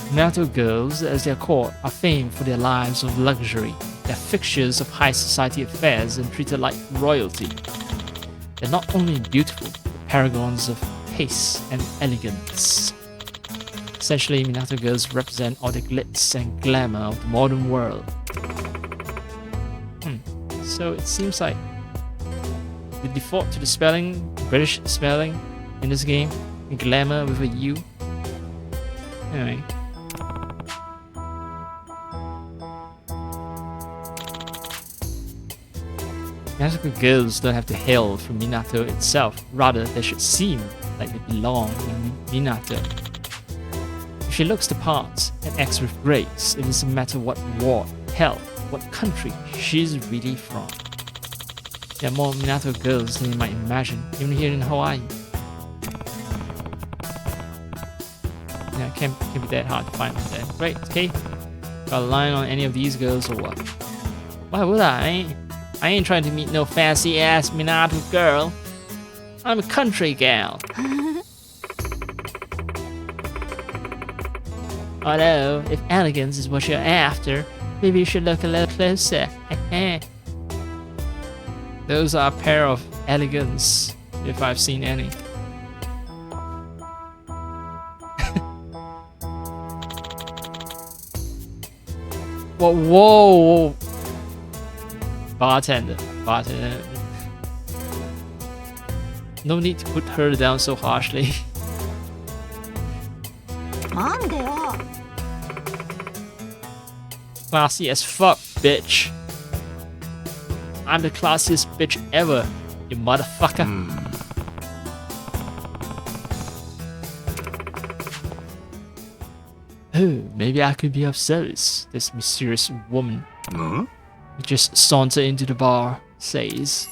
Speaker 1: Minato girls, as they're called, are famed for their lives of luxury. They're fixtures of high society affairs and treated like royalty. They're not only beautiful, but paragons of taste and elegance. Essentially, Minato girls represent all the glitz and glamour of the modern world. So it seems like the default to the spelling, British spelling in this game, glamour with a U. Anyway. Magical girls don't have to hail from Minato itself, rather they should seem like they belong in Minato. If she looks the part and acts with grace, it doesn't matter what ward, hell, what country she's really from. There are more Minato girls than you might imagine, even here in Hawaii. Yeah, it can't be that hard to find them there. Great, okay. Got a line on any of these girls or what? Why would I? I ain't trying to meet no fancy ass Minato girl. I'm a country gal. Although, if elegance is what you're after, maybe you should look a little closer. Those are a pair of elegance, if I've seen any. Whoa. Bartender. No need to put her down so harshly. Classy as fuck, bitch. I'm the classiest bitch ever, you motherfucker. Oh, maybe I could be of service, this mysterious woman.
Speaker 2: Huh?
Speaker 1: Just saunter into the bar, says.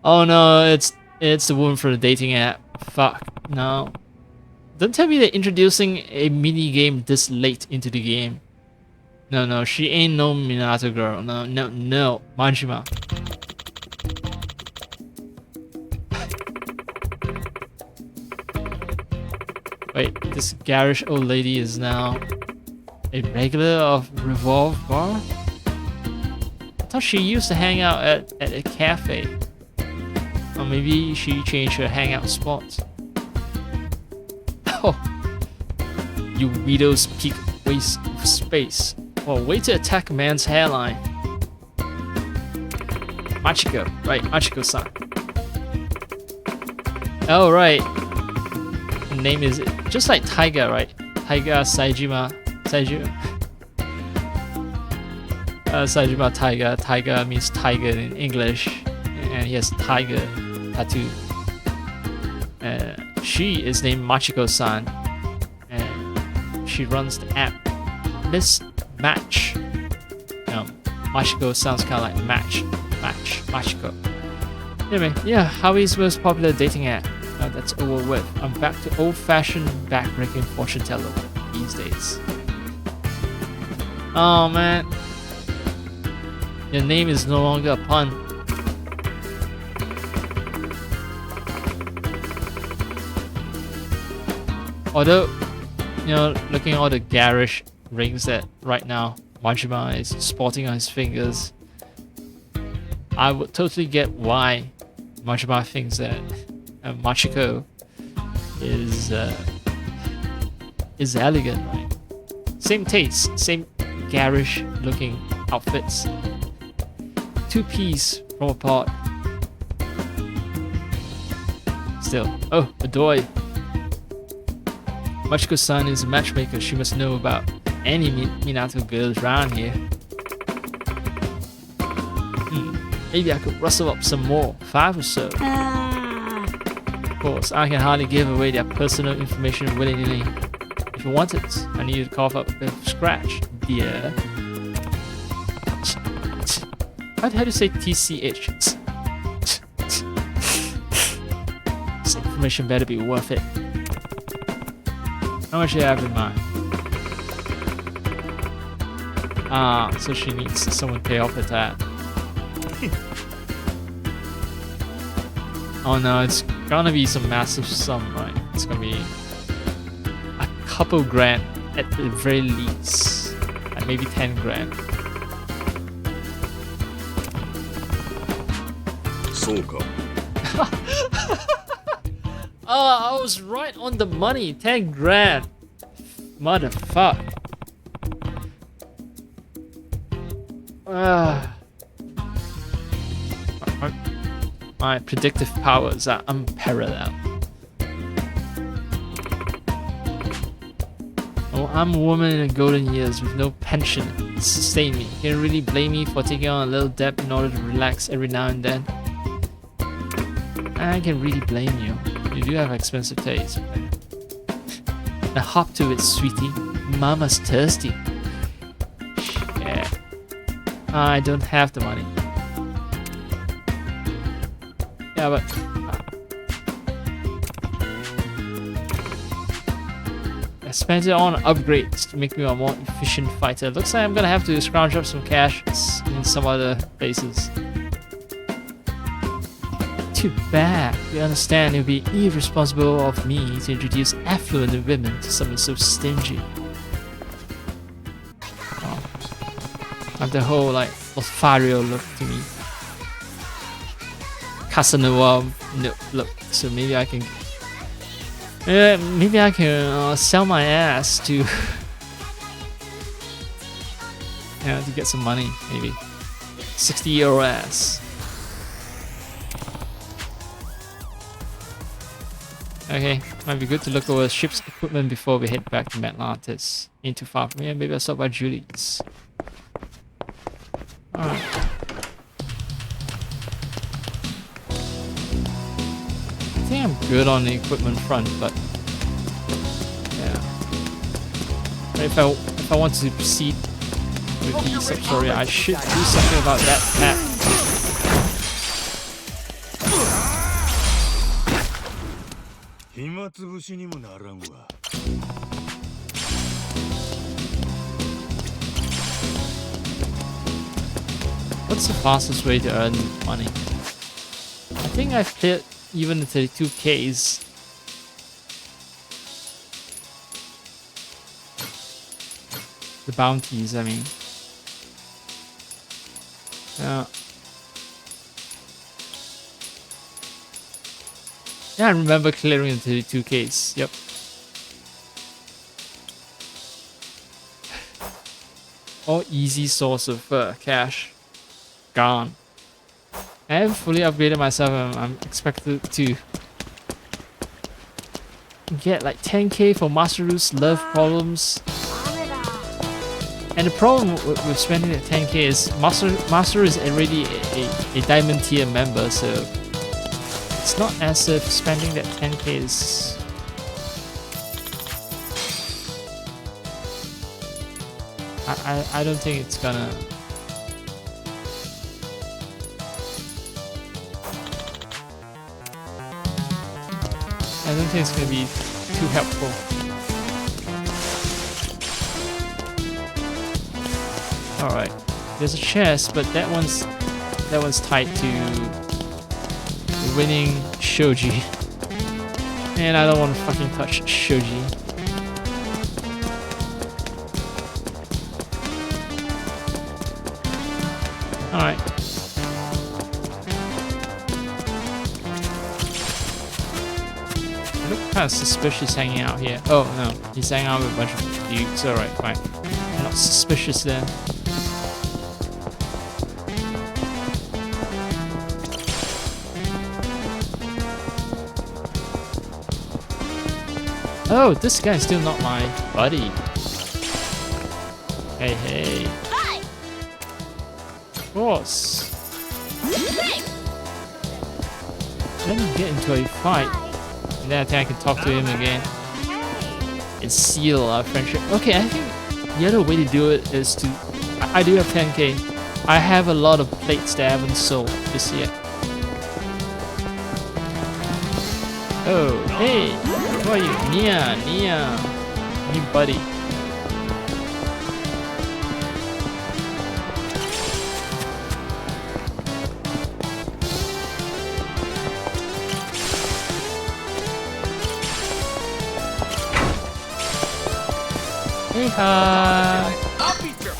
Speaker 1: Oh no, it's the woman for the dating app. Fuck, no. Don't tell me they're introducing a mini game this late into the game. No, she ain't no Minato girl. No, Majima. Wait, this garish old lady is now a regular of Revolve Bar? I thought she used to hang out at a cafe. Or maybe she changed her hangout spots. Oh, you widow's peak waste of space. Well, way to attack a man's hairline. Machiko, right, Machiko-san. Oh, right. Her name is just like Taiga, right? Taiga Saejima. Saejima Taiga. Taiga means tiger in English. And he has tiger tattoo. She is named Machiko-san. And she runs the app Miss Match. Machiko sounds kind of like Machiko. Anyway, yeah, Howie's most popular dating app. Now that's over with. I'm back to old-fashioned backbreaking fortune teller these days. Oh man, your name is no longer a pun. Although, you know, looking at all the garish rings that right now Majima is sporting on his fingers, I would totally get why Majima thinks that Machiko is elegant, right? Same taste, same garish looking outfits. Two-piece from a pot. Still, oh, Adoy. Machiko-san is a matchmaker. She must know about any Minato girls around here. Maybe I could rustle up some more, 5 or so. Of course, I can hardly give away their personal information willy-nilly. If you want it, I need you to cough up a bit of scratch, dear. How do you say TCH? This information better be worth it. How much do you have in mind? Ah, so she needs someone to pay off the tab. Oh no, it's gonna be some massive sum, right? It's gonna be a couple grand at the very least. And maybe 10 grand. Oh, I was right on the money. 10 grand. Motherfuck. My predictive powers are unparalleled. Oh, I'm a woman in the golden years with no pension to sustain me. Can you really blame me for taking on a little debt in order to relax every now and then? I can really blame you. You do have expensive taste. Now hop to it, sweetie. Mama's thirsty. Yeah. I don't have the money. Yeah, but I spent it on upgrades to make me a more efficient fighter. Looks like I'm gonna have to scrounge up some cash in some other places. Too bad. You understand it would be irresponsible of me to introduce affluent women to someone so stingy. Oh. I have the whole like Lothario look to me. Casanova look. So maybe I can sell my ass to yeah, to get some money, maybe 60-year-old ass. Okay, might be good to look over ship's equipment before we head back to Atlantis. Ain't too far from here. Maybe I'll stop by Julie's. Alright. I think I'm good on the equipment front, but yeah. But if I want to proceed with the sub-story. I should do something about that map. What's the fastest way to earn money? I think I've cleared even the 32Ks. The bounties, I mean. Yeah, I remember clearing the 32Ks. Yep. All easy source of cash. Gone. I haven't fully upgraded myself. I'm expected to get like 10K for Masaru's love problems. And the problem with spending that 10K is Masaru is already a diamond tier member, so it's not as if spending that 10K is... I don't think it's gonna... I don't think it's gonna be too helpful. Alright, there's a chest, but that one's tied to winning Shoji. And I don't want to fucking touch Shoji. Alright. I look kind of suspicious hanging out here. Oh no, he's hanging out with a bunch of dudes. Alright, fine. I'm not suspicious then. Oh, this guy's still not my buddy. Hey, hey. Hi. Of course. Let me get into a fight. And then I think I can talk to him again. And seal our friendship. Okay, I think the other way to do it is to... I do have 10K. I have a lot of plates that I haven't sold this year. Oh, hey. Who are you? Nia. New buddy. Hey, hi. I'll beat your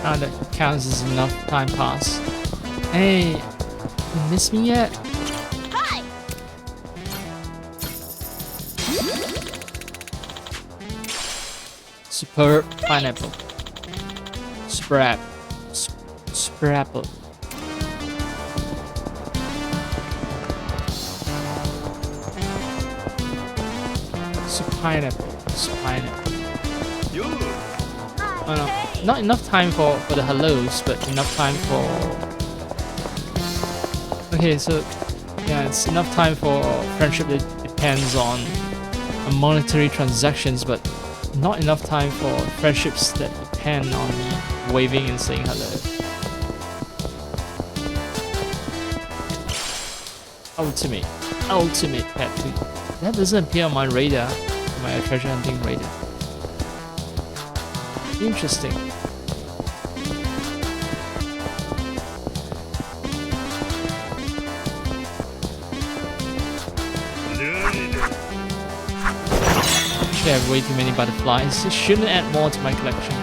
Speaker 1: Ah, that counts as enough time pass. Hey, you miss me yet? Hi. Superb pineapple. Sprapple. Pineapple. Oh no, not enough time for the hellos, but enough time for... Okay, so yeah, it's enough time for friendship that depends on monetary transactions, but not enough time for friendships that depend on me waving and saying hello. Ultimate pet food. That doesn't appear on my radar. My treasure hunting radar. Interesting. Actually, I have way too many butterflies. It shouldn't add more to my collection.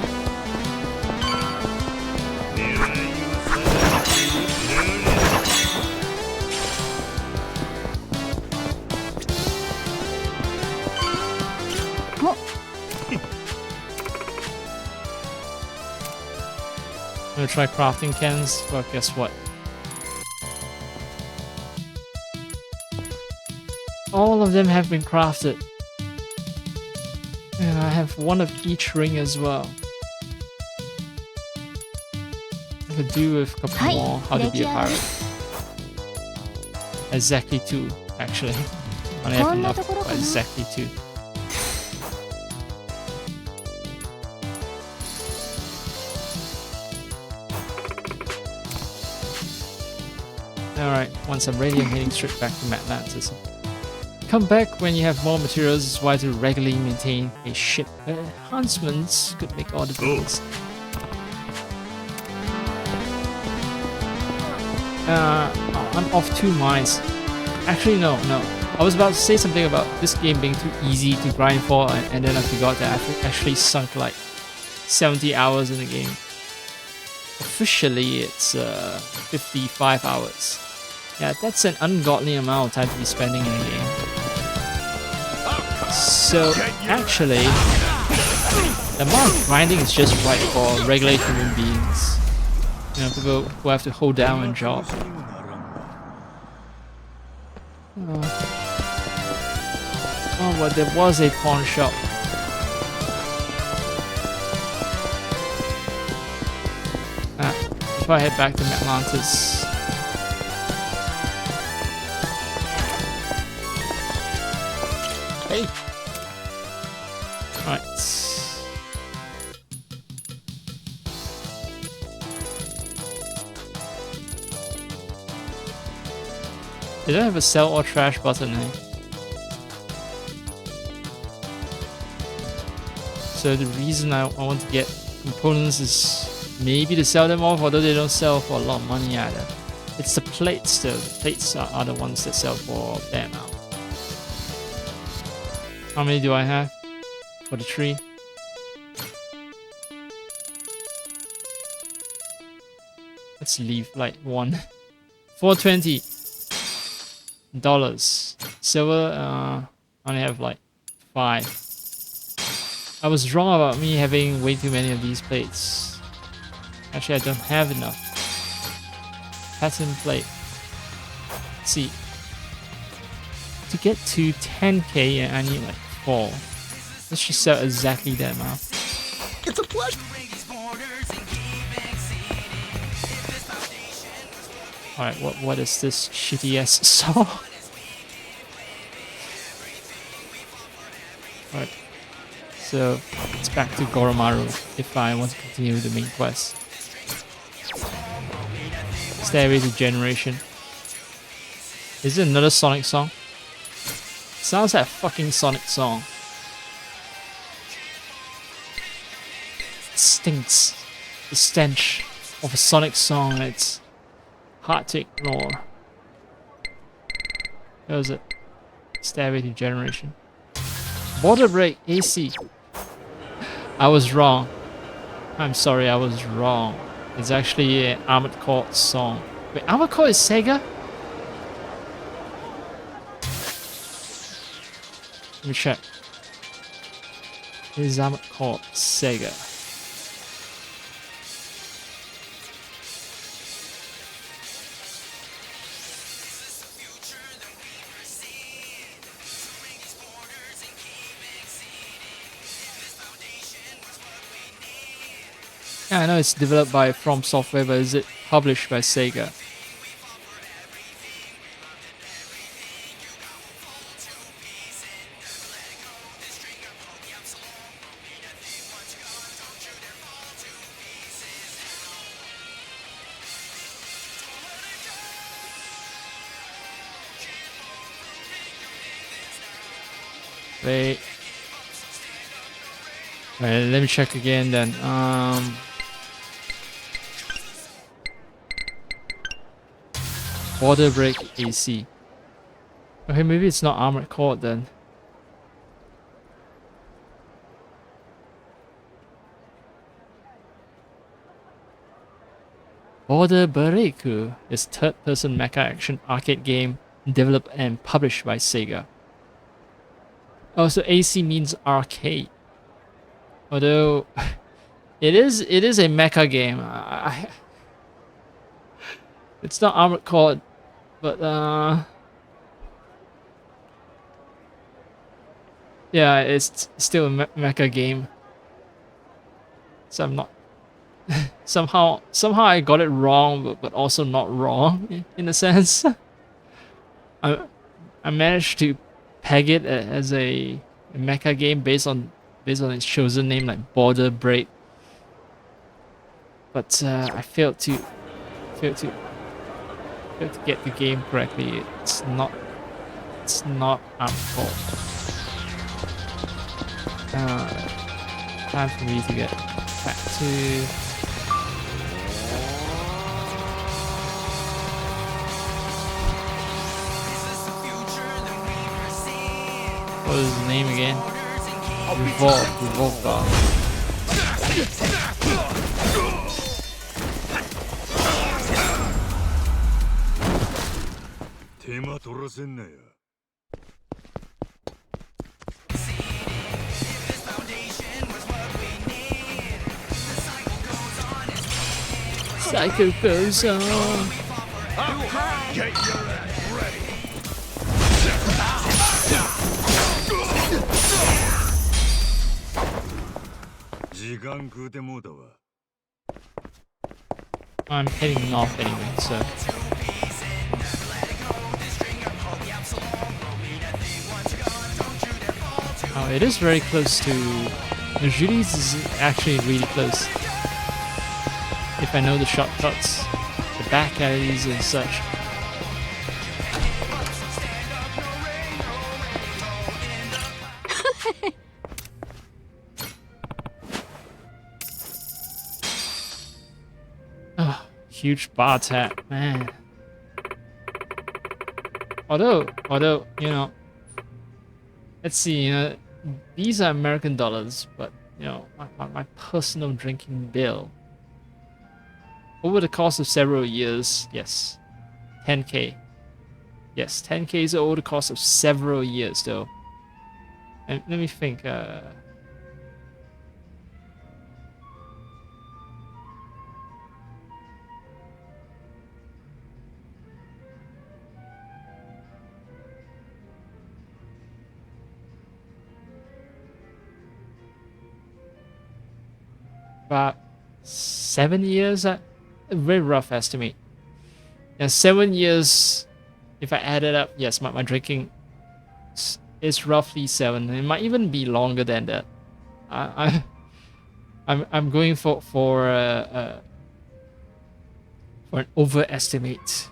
Speaker 1: I'm gonna try crafting cans, but guess what? All of them have been crafted. And I have one of each ring as well. I could do with a couple more How to Be a Pirate. Exactly 2, actually. I only have enough for exactly 2. Alright, once I'm ready, I'm heading straight back to Atlantis. Come back when you have more materials. It's why to regularly maintain a ship. Enhancements could make all the difference. I'm off 2 minds. Actually, no. I was about to say something about this game being too easy to grind for, and then I forgot that I've actually sunk like 70 hours in the game. Officially, it's 55 hours. Yeah, that's an ungodly amount of time to be spending in a game. So, actually, the amount of grinding is just right for regular human beings. You know, people who have to hold down a job. Oh, but there was a pawn shop. Before I head back to Atlantis.
Speaker 3: Hey.
Speaker 1: Alright. They don't have a sell or trash button, eh? So the reason I want to get components is maybe to sell them off, although they don't sell for a lot of money either. It's the plates though. The plates are the ones that sell for a fair amount. How many do I have for the tree? Let's leave like 1. $420. Silver, I only have like 5. I was wrong about me having way too many of these plates. Actually, I don't have enough. Pattern plate. Let's see. To get to 10k, I need like 4. Let's just sell exactly that amount.
Speaker 3: It's a pleasure.
Speaker 1: Alright, what is this shitty ass song? Alright. So it's back to Goromaru if I want to continue the main quest. Stairway to Generation. Is it another Sonic song? Sounds like a fucking Sonic song. It stinks. The stench of a Sonic song that's hard to ignore. Where was it? Stairway to Generation. Border Break AC. I was wrong. I'm sorry, I was wrong. It's actually an Armored Core song. Wait, Armored Core is Sega? Let me check. Is Armored Core Sega? Yeah, I know it's developed by From Software, but is it published by Sega? Wait. Alright, let me check again then. Border Break AC. Okay, maybe it's not Armored Core then. Border Break is third-person mecha action arcade game developed and published by Sega. Oh, so AC means arcade. Although it is a mecha game. It's not Armored Core, but Yeah, it's still a mecha game. So I'm not somehow I got it wrong, but also not wrong in a sense. I managed to peg it as a mecha game based on its chosen name, like Border Break. But I failed to get the game correctly. It's not our fault. Time for me to get back to. What is his name again? Revolve God.
Speaker 2: 手間取らせんなよ。
Speaker 1: Cycle goes on.
Speaker 2: Get your ass ready.
Speaker 1: I'm heading north anyway, so. Oh, it is very close to. The Judy's is actually really close. If I know the shortcuts, the back alleys and such. Oh, huge bar tat, man. Although, you know, let's see, these are American dollars, but, you know, my personal drinking bill. Over the course of several years, yes, 10K. Yes, 10K is over the course of several years, though. And let me think, about 7 years, a very rough estimate. Yeah, 7 years, if I add it up, yes, my drinking is roughly 7. It might even be longer than that. I'm going for an overestimate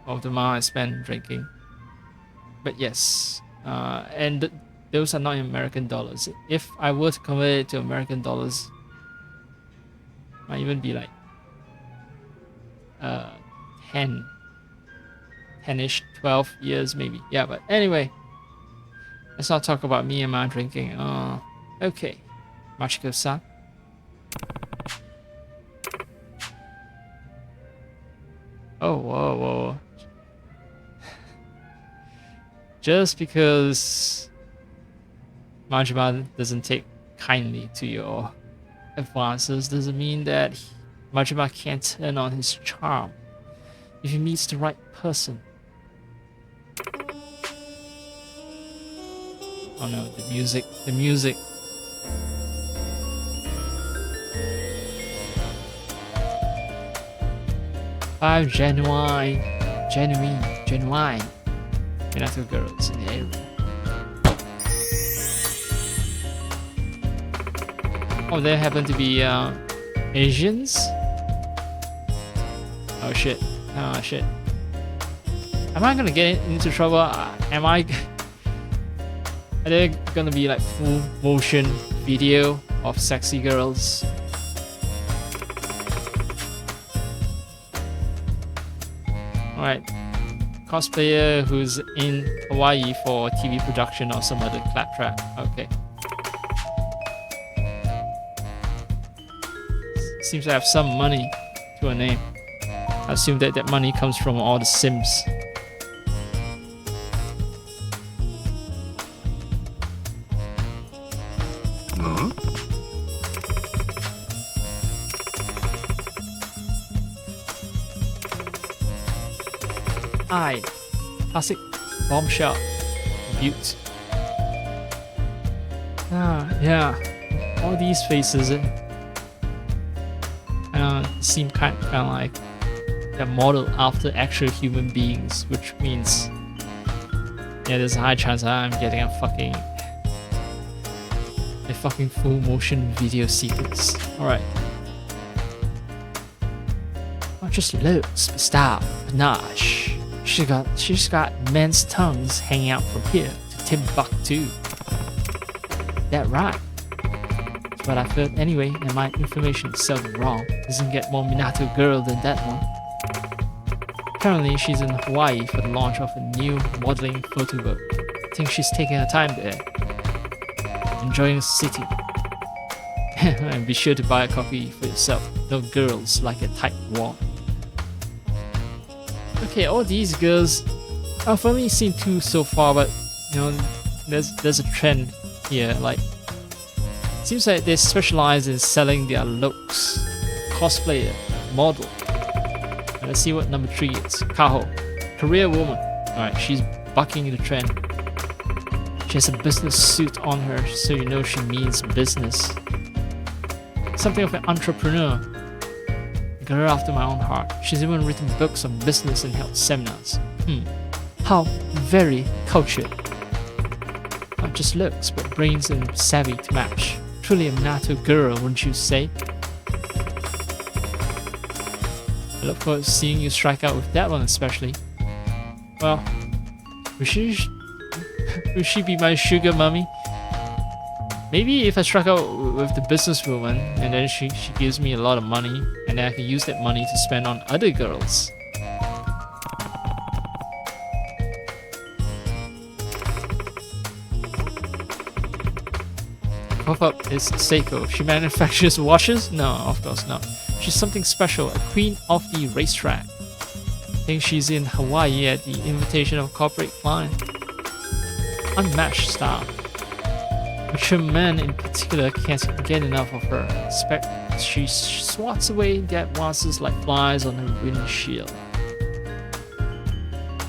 Speaker 1: of the amount I spend drinking. But yes, and those are not in American dollars. If I were to convert it to American dollars, it might even be like 10-ish, 12 years maybe. Yeah, but anyway, let's not talk about me and my drinking. Okay, Machiko-san. Oh, whoa. Just because Majima doesn't take kindly to your advances doesn't mean that Majima can't turn on his charm if he meets the right person. Oh no, the music. 5 genuine Minato girls in the area. Oh, there happen to be Asians? Oh shit. Am I gonna get into trouble? Are there gonna be like full motion video of sexy girls? Alright. Cosplayer who's in Hawaii for TV production or some other claptrap. Okay. Seems to have some money to her name. I assume that money comes from all the Sims.
Speaker 2: Huh?
Speaker 1: Classic bombshell. Butte. Yeah. All these faces seem kind of like they're modeled after actual human beings, which means yeah, there's a high chance that I'm getting a fucking full motion video sequence. Alright. Not just looks, but style, panache. She's got men's tongues hanging out from here to Timbuktu. That right? That's what I felt anyway, and my information is seldom wrong. Doesn't get more Minato girl than that one. Currently, she's in Hawaii for the launch of a new modeling photo book. I think she's taking her time there, enjoying the city. And be sure to buy a copy for yourself. No girls like a tight wall. Okay, all these girls, I've only seen 2 so far, but you know, there's a trend here. Like, seems like they specialize in selling their looks. Cosplayer, model. Let's see what number 3 is. Kaho, career woman. Alright, she's bucking the trend. She has a business suit on her, so you know she means business. Something of an entrepreneur. A girl after my own heart. She's even written books on business and held seminars. How very cultured. Not just looks, but brains and savvy to match. Truly a Minato girl, wouldn't you say? I look forward to seeing you strike out with that one especially. Well, will she be my sugar mummy? Maybe if I struck out with the businesswoman and then she gives me a lot of money and then I can use that money to spend on other girls. Pop-up is Seiko. She manufactures watches? No, of course not. She's something special, a queen of the racetrack. I think she's in Hawaii at the invitation of a corporate client. Unmatched style. Mature men in particular can't get enough of her. She swats away the advances like flies on her windshield.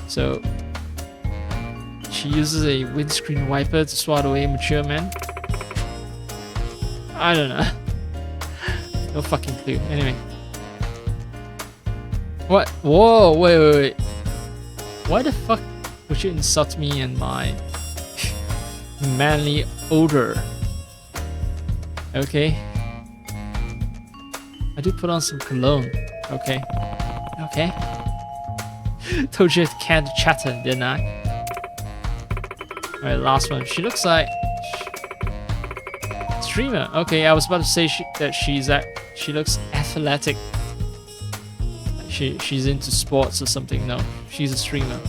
Speaker 1: So she uses a windscreen wiper to swat away mature men? I don't know. No fucking clue. Anyway. What? Whoa, wait. Why the fuck would you insult me and my manly odor? Okay. I do put on some cologne. Okay. Told you to can chatter, didn't I? Alright, last one. She looks like streamer. Okay, I was about to say she looks athletic. She's into sports or something. No, she's a streamer.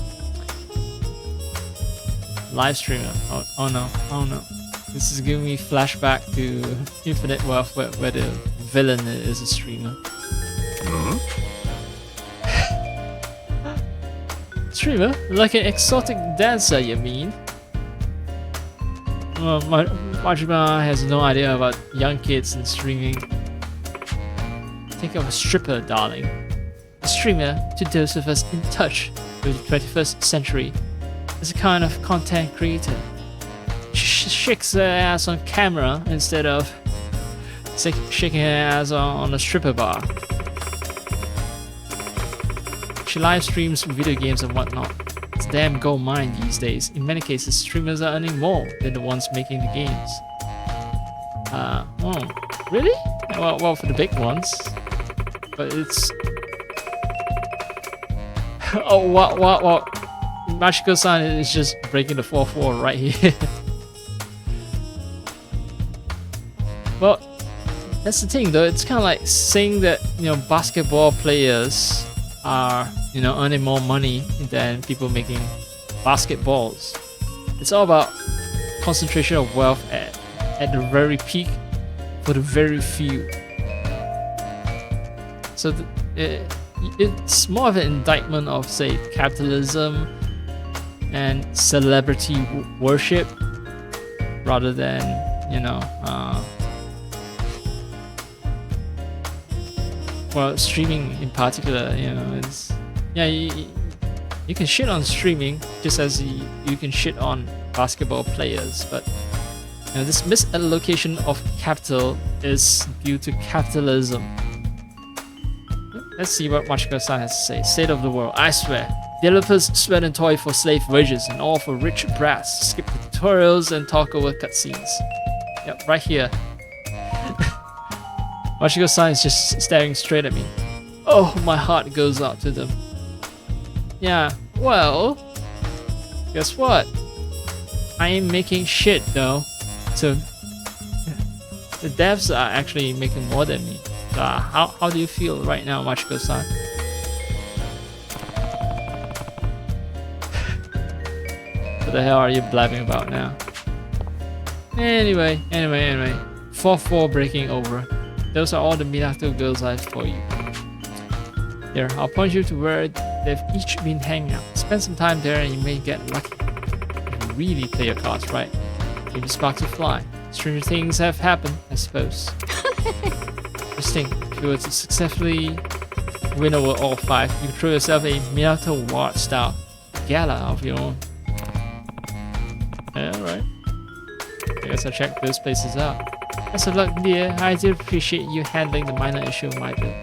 Speaker 1: Live streamer. Oh no. This is giving me flashback to Infinite Wealth where the villain is a streamer. Streamer? Like an exotic dancer, you mean? Well, Majima has no idea about young kids and streaming. Think of a stripper, darling. A streamer, to those of us in touch with the 21st century, is a kind of content creator. She shakes her ass on camera instead of shaking her ass on a stripper bar. She live streams video games and whatnot. It's a damn gold mine these days. In many cases, streamers are earning more than the ones making the games. Really? Well, for the big ones. But it's... Oh, what? Machiko-san is just breaking the fourth wall right here. Well, that's the thing though. It's kind of like saying that, basketball players are, earning more money than people making basketballs. It's all about concentration of wealth at the very peak for the very few. So it's more of an indictment of, say, capitalism and celebrity worship rather than, well, streaming in particular, it's... Yeah, you can shit on streaming just as you can shit on basketball players, but Now, this misallocation of capital is due to capitalism. Let's see what Machiko-san has to say. State of the world. I swear. Developers sweat and toil for slave wages and all for rich brats. Skip the tutorials and talk over cutscenes. Yep, right here. Machiko-san is just staring straight at me. Oh, my heart goes out to them. Yeah, well, guess what? I ain't making shit though. So the devs are actually making more than me. How do you feel right now, Machiko-san? What the hell are you blabbing about now? Anyway. 4-4 breaking over. Those are all the Minato girls' lives for you. Here, I'll point you to where they've each been hanging out. Spend some time there and you may get lucky. If you really play your cards right, maybe sparks will fly. Stranger things have happened, I suppose. Just think, if you were to successfully win over all 5, you could throw yourself a Minato Ward style gala of your own. Yeah, alright. I guess I'll check those places out. Best of luck, dear. I do appreciate you handling the minor issue of my build.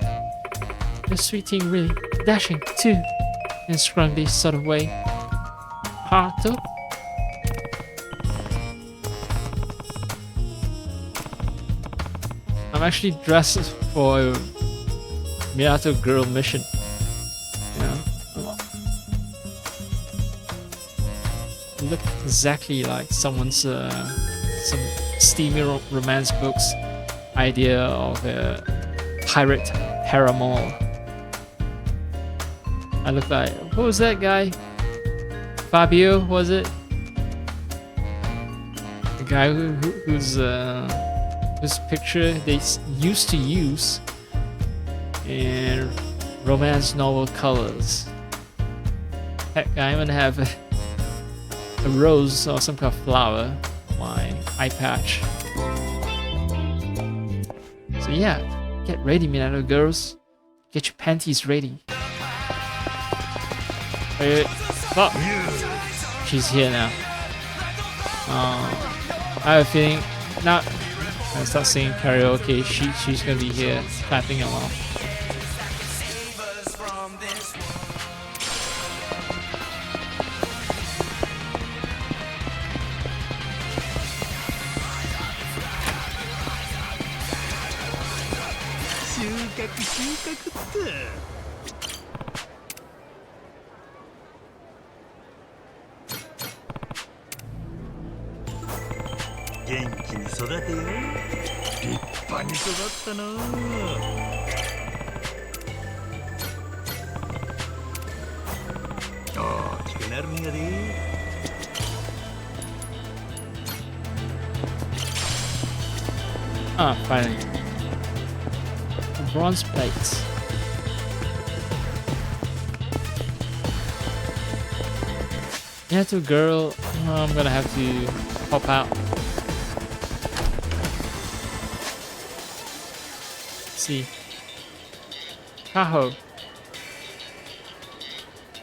Speaker 1: You're a sweet thing, really. Dashing, too. In a scrumbly sort of way. Hato? I'm actually dressed for a Minato girl mission. You know? Look exactly like someone's some steamy romance books idea of a pirate paramour. I look like, what was that guy? Fabio, was it? The guy whose picture they used to use in romance novel colors. Heck, I'm gonna have a rose or some kind of flower on my eye patch. So yeah, get ready, Minato girls. Get your panties ready. Wait. Oh, she's here now. I have a feeling now I start singing karaoke, she's gonna be here clapping along. Ah, finally. Bronze plates. Minato girl, I'm gonna have to pop out. Let's see. Kaho.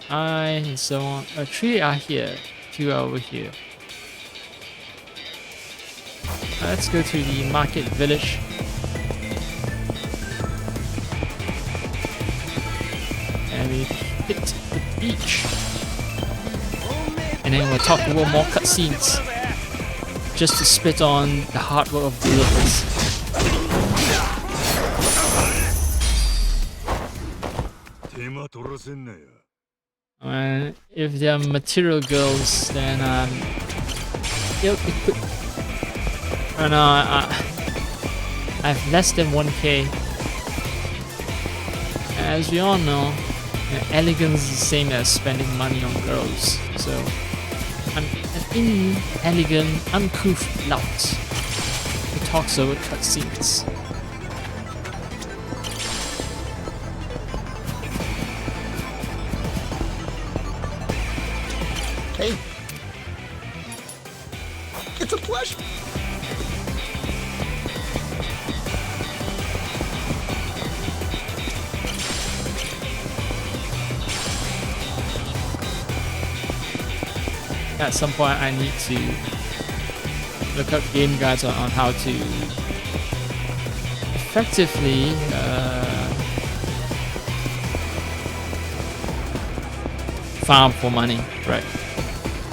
Speaker 1: And so on. 3 are here, 2 are over here. Let's go to the market village. And we hit the beach. And then we'll talk a little more cutscenes. Just to spit on the hard work of developers. And if they're material girls, then and I have less than 1k. As we all know, elegance is the same as spending money on girls. So I'm an inelegant, uncouth lout who talks over cutscenes.
Speaker 5: Hey, it's a pleasure.
Speaker 1: At some point I need to look up game guides on how to effectively farm for money, right?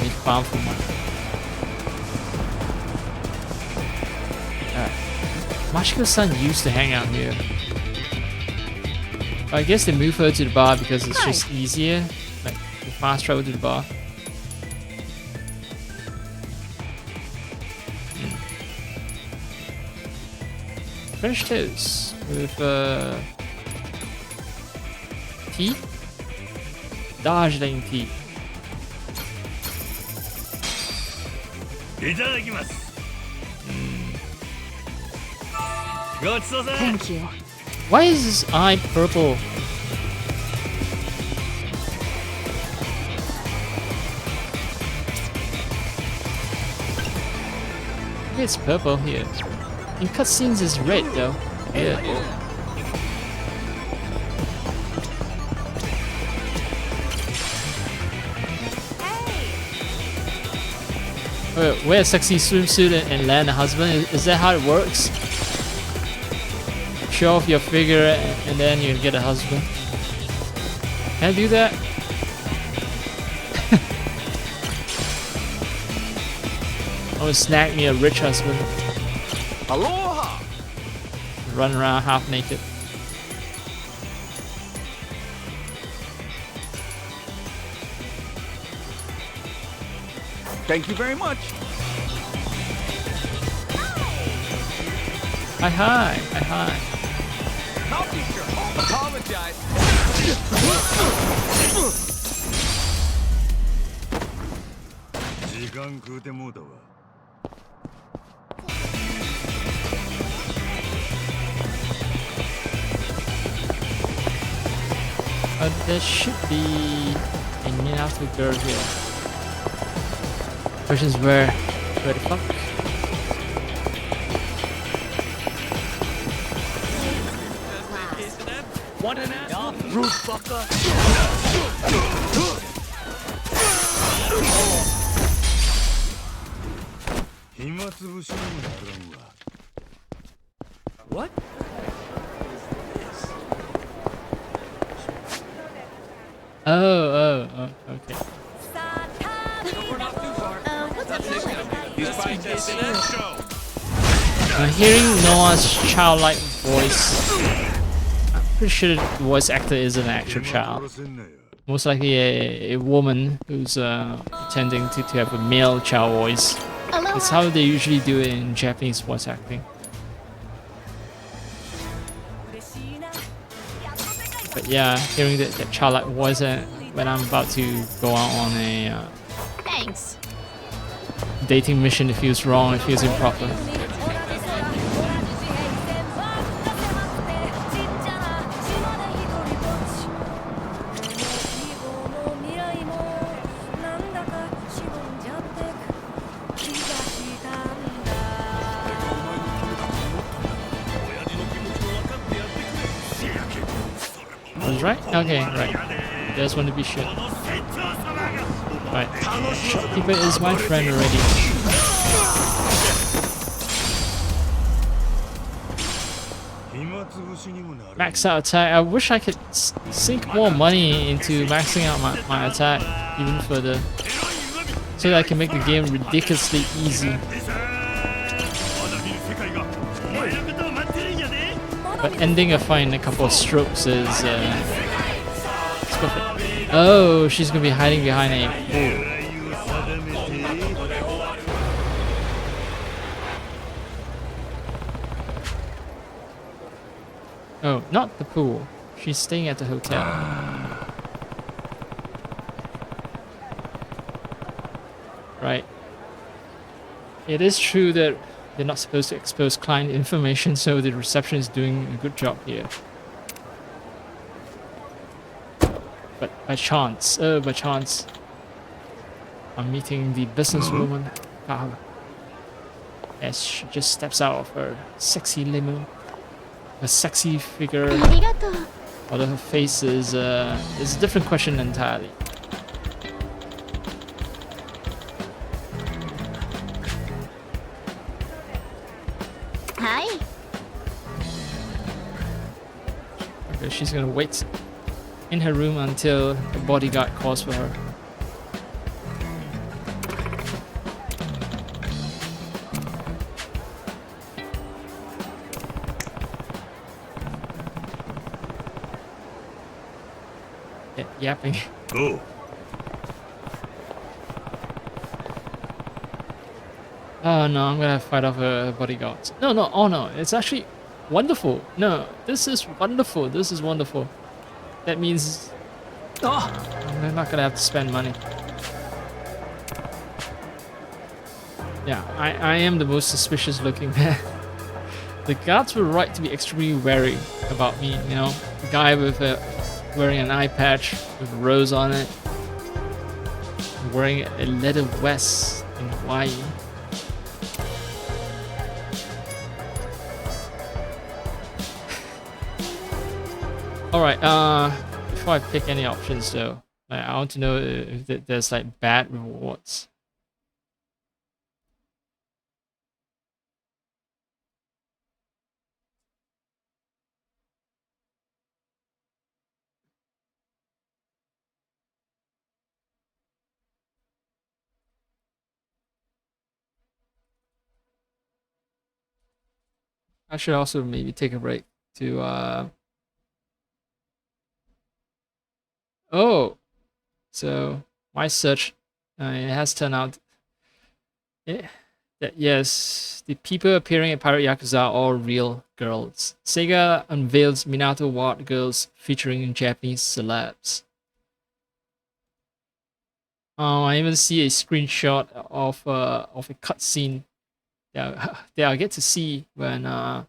Speaker 1: You farm for money. Mashiko-san used to hang out here. I guess they moved her to the bar because it's just easier, like to fast travel to the bar. French toast with tea? Darjeeling tea.
Speaker 2: いただきます。ごちそうさん。
Speaker 6: Thank you.
Speaker 1: Why is his eye purple? It's purple here. In cutscenes it's red though. Yeah. Wear a sexy swimsuit and land a husband? Is that how it works? Show off your figure and then you get a husband. Can I do that? I would snag me a rich husband.
Speaker 3: Aloha!
Speaker 1: Run around half naked.
Speaker 3: Thank you very much.
Speaker 1: Hi hi, hi hi.
Speaker 3: I'll be sure. Apologize.
Speaker 2: 時間食うてもうたわ。
Speaker 1: There should be a Minato girl here. Question is where the fuck?
Speaker 3: Want an ass? Rude fucker.
Speaker 2: 暇つぶしにもならんわ。
Speaker 3: What?
Speaker 1: Oh, okay. Hearing Noah's childlike voice, I'm pretty sure the voice actor is an actual child. Most likely a woman who's pretending to have a male child voice. That's how they usually do it in Japanese voice acting. But yeah, hearing that childlike voice when I'm about to go out on a
Speaker 5: Thanks.
Speaker 1: dating mission, it feels wrong, it feels improper. I was right? Okay, right. Just want to be sure. Right. Shopkeeper is my friend already. Max out attack. I wish I could sink more money into maxing out my attack even further, so that I can make the game ridiculously easy. But ending a fight in a couple of strokes is it's perfect. Oh, she's gonna be hiding behind a pool. Oh, not the pool. She's staying at the hotel. Right. It is true that they're not supposed to expose client information, so the reception is doing a good job here. But by chance, I'm meeting the businesswoman, as she just steps out of her sexy limo. A sexy figure, although her face is a different question entirely.
Speaker 5: はい。
Speaker 1: Okay, she's gonna wait in her room until the bodyguard calls for her. Yapping.
Speaker 2: Go.
Speaker 1: Oh no, I'm gonna fight off a bodyguard. No, no, oh no, it's actually wonderful. No, this is wonderful. This is wonderful. That means I'm not gonna have to spend money. Yeah, I am the most suspicious looking man. The guards were right to be extremely wary about me, you know? The guy with wearing an eye patch with a rose on it, wearing a leather vest in Hawaii. Alright, before I pick any options though, I want to know if there's like bad rewards. I should also maybe take a break to oh, so my search it has turned out that yes, the people appearing in Pirate Yakuza are all real girls. Sega unveils Minato Ward girls featuring Japanese celebs. I even see a screenshot of a cutscene that I get to see when I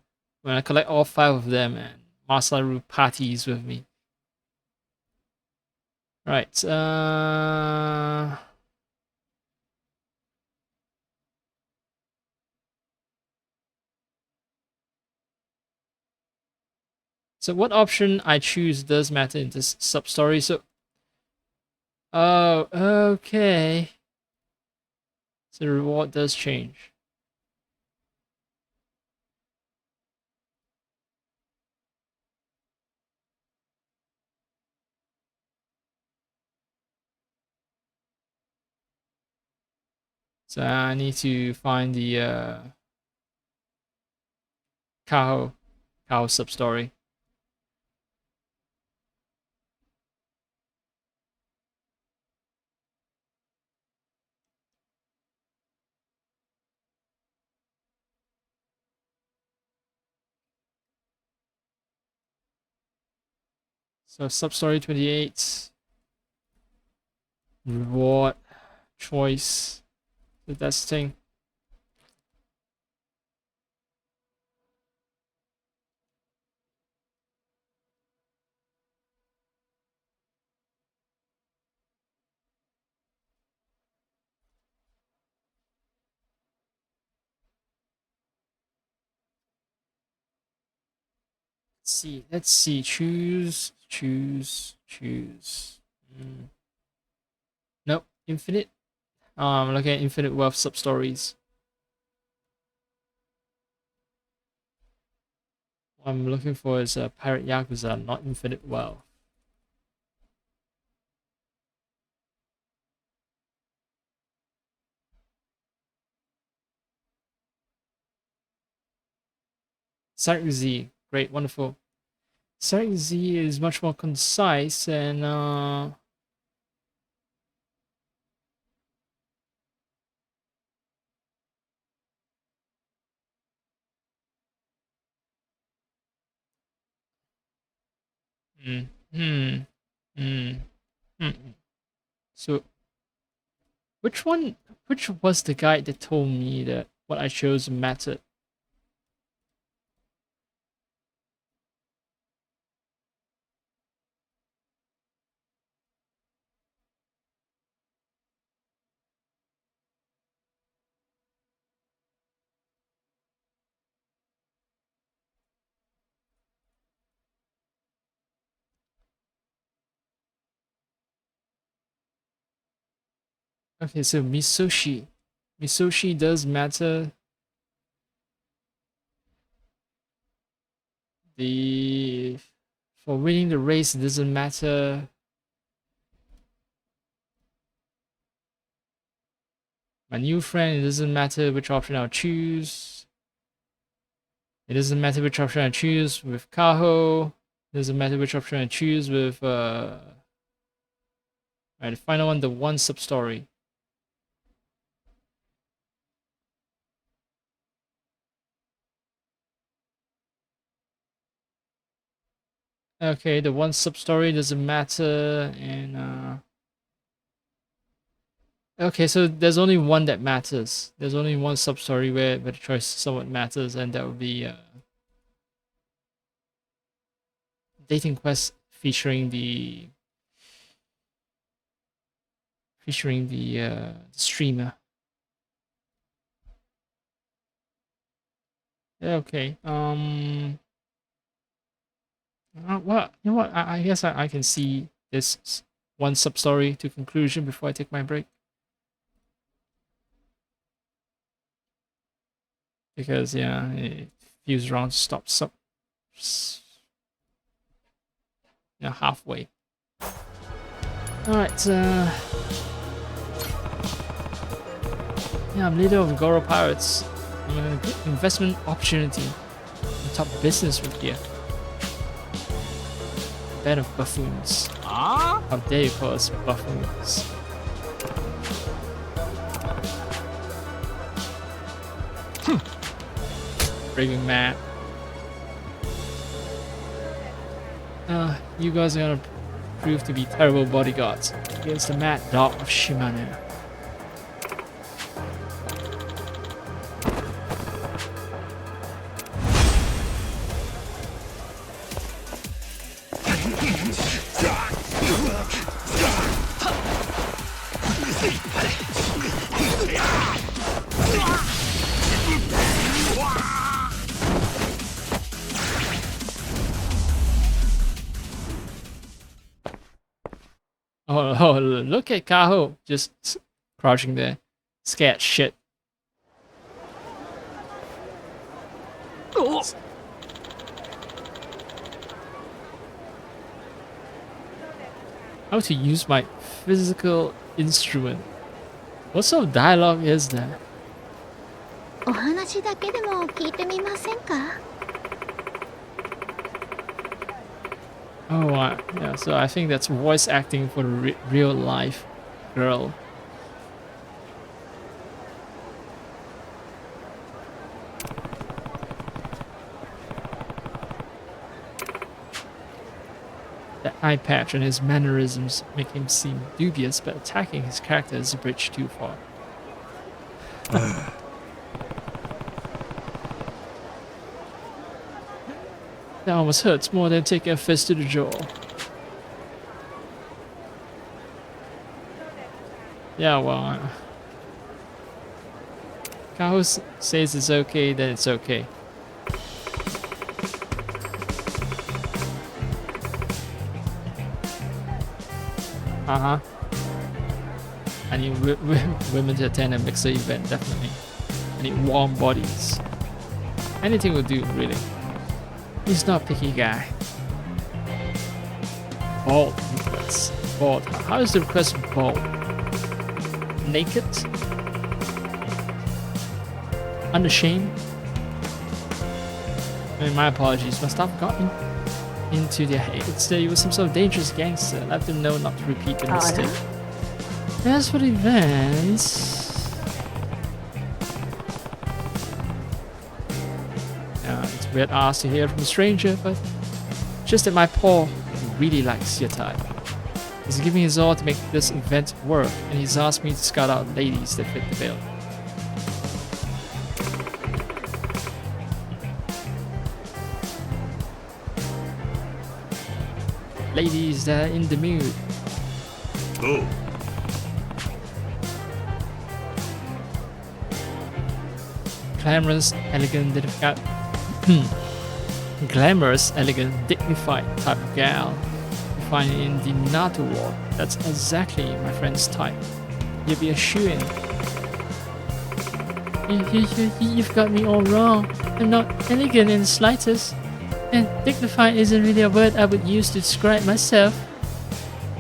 Speaker 1: collect all 5 of them and Masaru parties with me. Right. So what option I choose does matter in this sub story. So, oh, okay. So the reward does change. So I need to find the Kao sub story. So sub story 28. Reward choice. So that's the thing. Let's see. Choose. Nope. Infinite. I'm looking at Infinite Wealth sub stories. What I'm looking for is a Pirate Yakuza, not Infinite Wealth. Sark Z. Great, wonderful. Sark Z is much more concise and mm, hmm, hmm, hmm. So which was the guide that told me that what I chose mattered? Okay, so Misoshi. Misoshi does matter. The for winning the race, it doesn't matter. My new friend, it doesn't matter which option I'll choose. It doesn't matter which option I choose with Kaho. It doesn't matter which option I choose with Alright, the final one, the one sub story. Okay, the one sub story doesn't matter, and okay, so there's only one that matters. There's only one sub story where the choice somewhat matters, and that would be dating quest featuring the streamer. Yeah, okay. Well, you know what? I guess I can see this one sub story to conclusion before I take my break. Because yeah, it feels wrong to stop halfway. Alright, yeah, I'm leader of Goro Pirates. I'm a good investment opportunity. I'm top business with here. Band of buffoons.
Speaker 2: Ah?
Speaker 1: How dare you call us buffoons? Raving mad. You guys are gonna prove to be terrible bodyguards against the mad dog of Shimano. Oh, look at Kaho just crouching there, scared shit. How to use my physical instrument? What sort of dialogue is that?
Speaker 5: お話だけでも聞いてみませんか?
Speaker 1: Oh, yeah, so I think that's voice acting for the real life girl. The eye patch and his mannerisms make him seem dubious, but attacking his character is a bridge too far. That almost hurts more than taking a fist to the jaw. Yeah, well, Kaho says it's okay, then it's okay. Uh-huh. I need women to attend a mixer event, definitely. I need warm bodies. Anything will do, really. He's not a picky guy. Bald request. Bald. How is the request bald? Naked? Unashamed? I mean, my apologies. Must have gotten into their heads that he was some sort of dangerous gangster. Let them know not to repeat the mistake. As for the events... it's weird ass to hear from a stranger, but just that my Paul really likes your type. He's giving his all to make this event work, and he's asked me to scout out ladies that fit the bill. Ladies that are in the mood.
Speaker 2: Oh.
Speaker 1: Glamorous, elegant, glamorous, elegant, dignified type of gal you find in the NATO war. That's exactly my friend's type. You'll be a shoo-in. You've got me all wrong. I'm not elegant in the slightest. And dignified isn't really a word I would use to describe myself.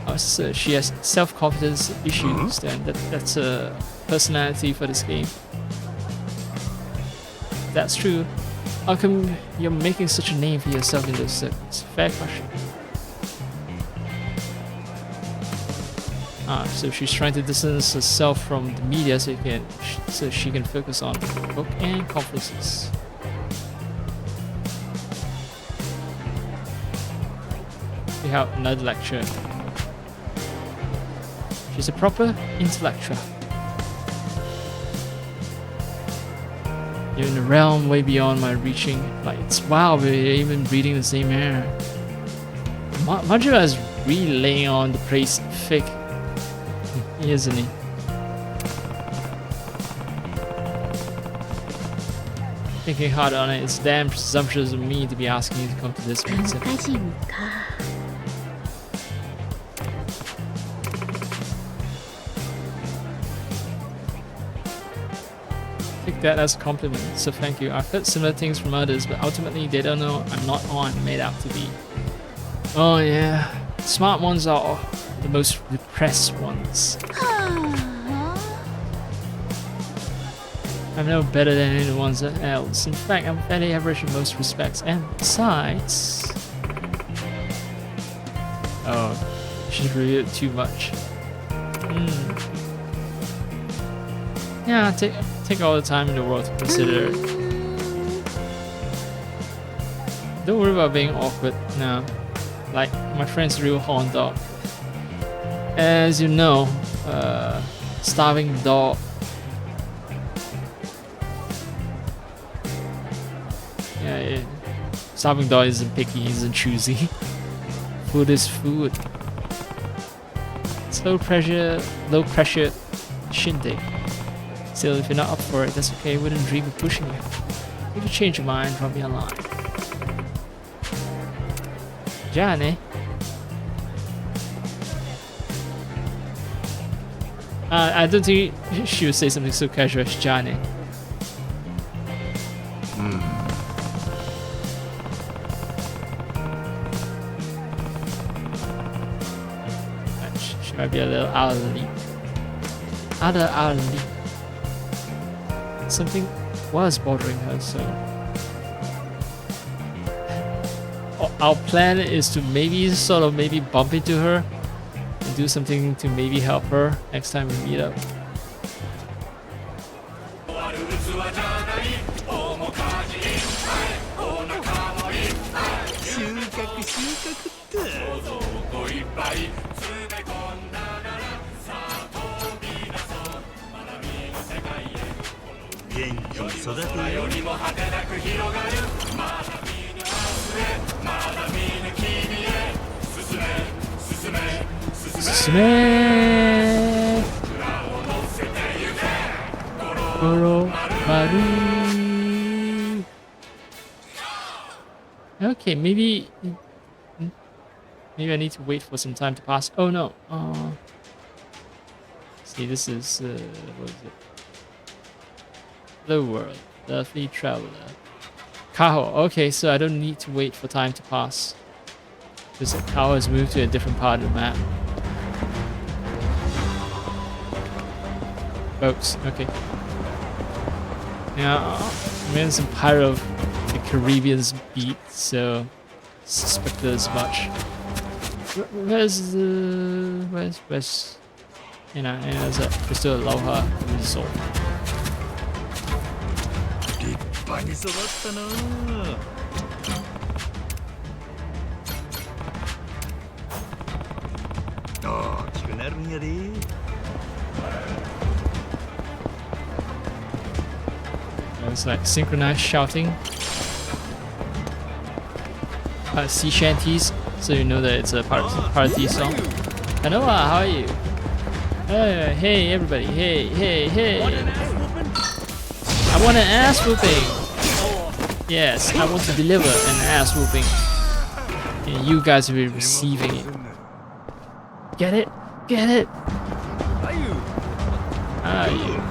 Speaker 1: Oh, so she has self-confidence issues, then that's a personality for this game. That's true. How come you're making such a name for yourself in those circles? Fair question. So she's trying to distance herself from the media so she can focus on book and conferences. We have another lecture. She's a proper intellectual. You're in a realm way beyond my reaching. Like, it's wow, we're even breathing the same air. Majima is really laying on the praise thick, isn't he? Thinking hard on it, it's damn presumptuous of me to be asking you to come to this meeting.
Speaker 5: 歌人か。
Speaker 1: Take that as a compliment, so thank you. I've heard similar things from others, but ultimately they don't know I'm not on made out to be. Oh yeah, smart ones are the most repressed ones. I'm no better than anyone else. In fact, I'm fairly average in most respects. And besides... Oh, she's revealed too much. Yeah, take all the time in the world to consider it. Don't worry about being awkward. No. Like, my friend's real horn dog. As you know, starving dog. Yeah, starving dog isn't picky, he isn't choosy. Food is food. It's low pressure shindig. Still, if you're not up for it, that's okay. I wouldn't dream of pushing you. If you change your mind, drop me a line. Johnny. I don't think she would say something so casual as Johnny. She might be a little out of the league. Out of the league. Something was bothering her, so our plan is to maybe bump into her and do something to maybe help her next time we meet up. Goromaru. Okay, maybe I need to wait for some time to pass. Oh no. See, this is what is it? The world, lovely traveler. Kaho. Okay, so I don't need to wait for time to pass. Because Kaho has moved to a different part of the map. Folks, okay. Now, I'm in some Pirate of the Caribbean's beat, so suspect as much. Where's you know, and there's a Crystal Aloha Resort.
Speaker 2: 立派に育ったな。大きくなるんやで。
Speaker 1: It's like synchronized shouting. Sea shanties, so you know that it's a party song. Kanoa, how are you? Hey everybody, hey. I want an ass whooping. Yes, I want to deliver an ass whooping. And you guys will be receiving it. Get it? Get it? How are you?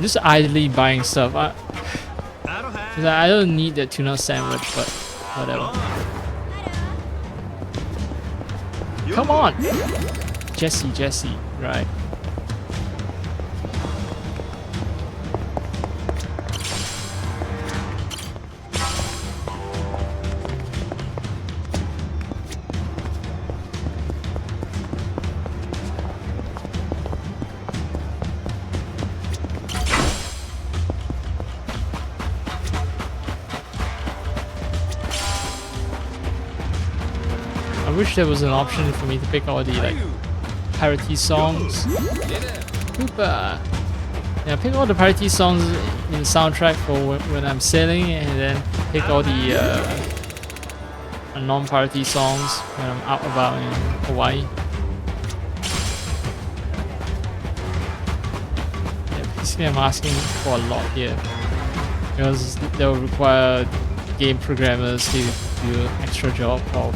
Speaker 1: just idly buying stuff. 'Cause I don't need the tuna sandwich, but whatever. Come on! Jesse, right. I wish there was an option for me to pick all the like parody songs. Super. Yeah, pick all the parody songs in the soundtrack for when I'm sailing, and then pick all the non-parody songs when I'm out about in Hawaii. Yeah, basically I'm asking for a lot here because that will require game programmers to do an extra job of.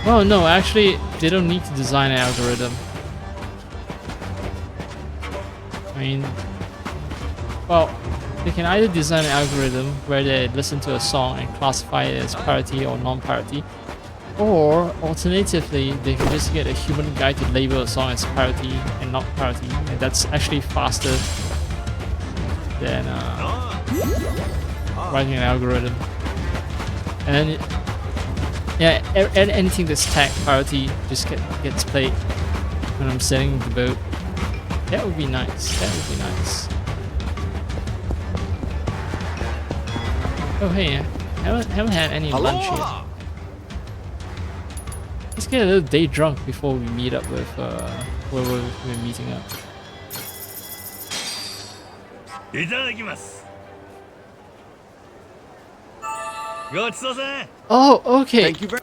Speaker 1: Well, no, actually, they don't need to design an algorithm. I mean, well, they can either design an algorithm where they listen to a song and classify it as parody or non-parody, or alternatively, they can just get a human guy to label a song as parody and not parody, and that's actually faster than writing an algorithm. And then yeah, anything that's tagged parody just gets played when I'm sailing the boat. That would be nice. That would be nice. Oh hey, I haven't had any lunch yet. Let's get a little day drunk before we meet up with where we're meeting up.
Speaker 2: いただきます。ごちそうさん。
Speaker 1: Oh, okay. Thank you very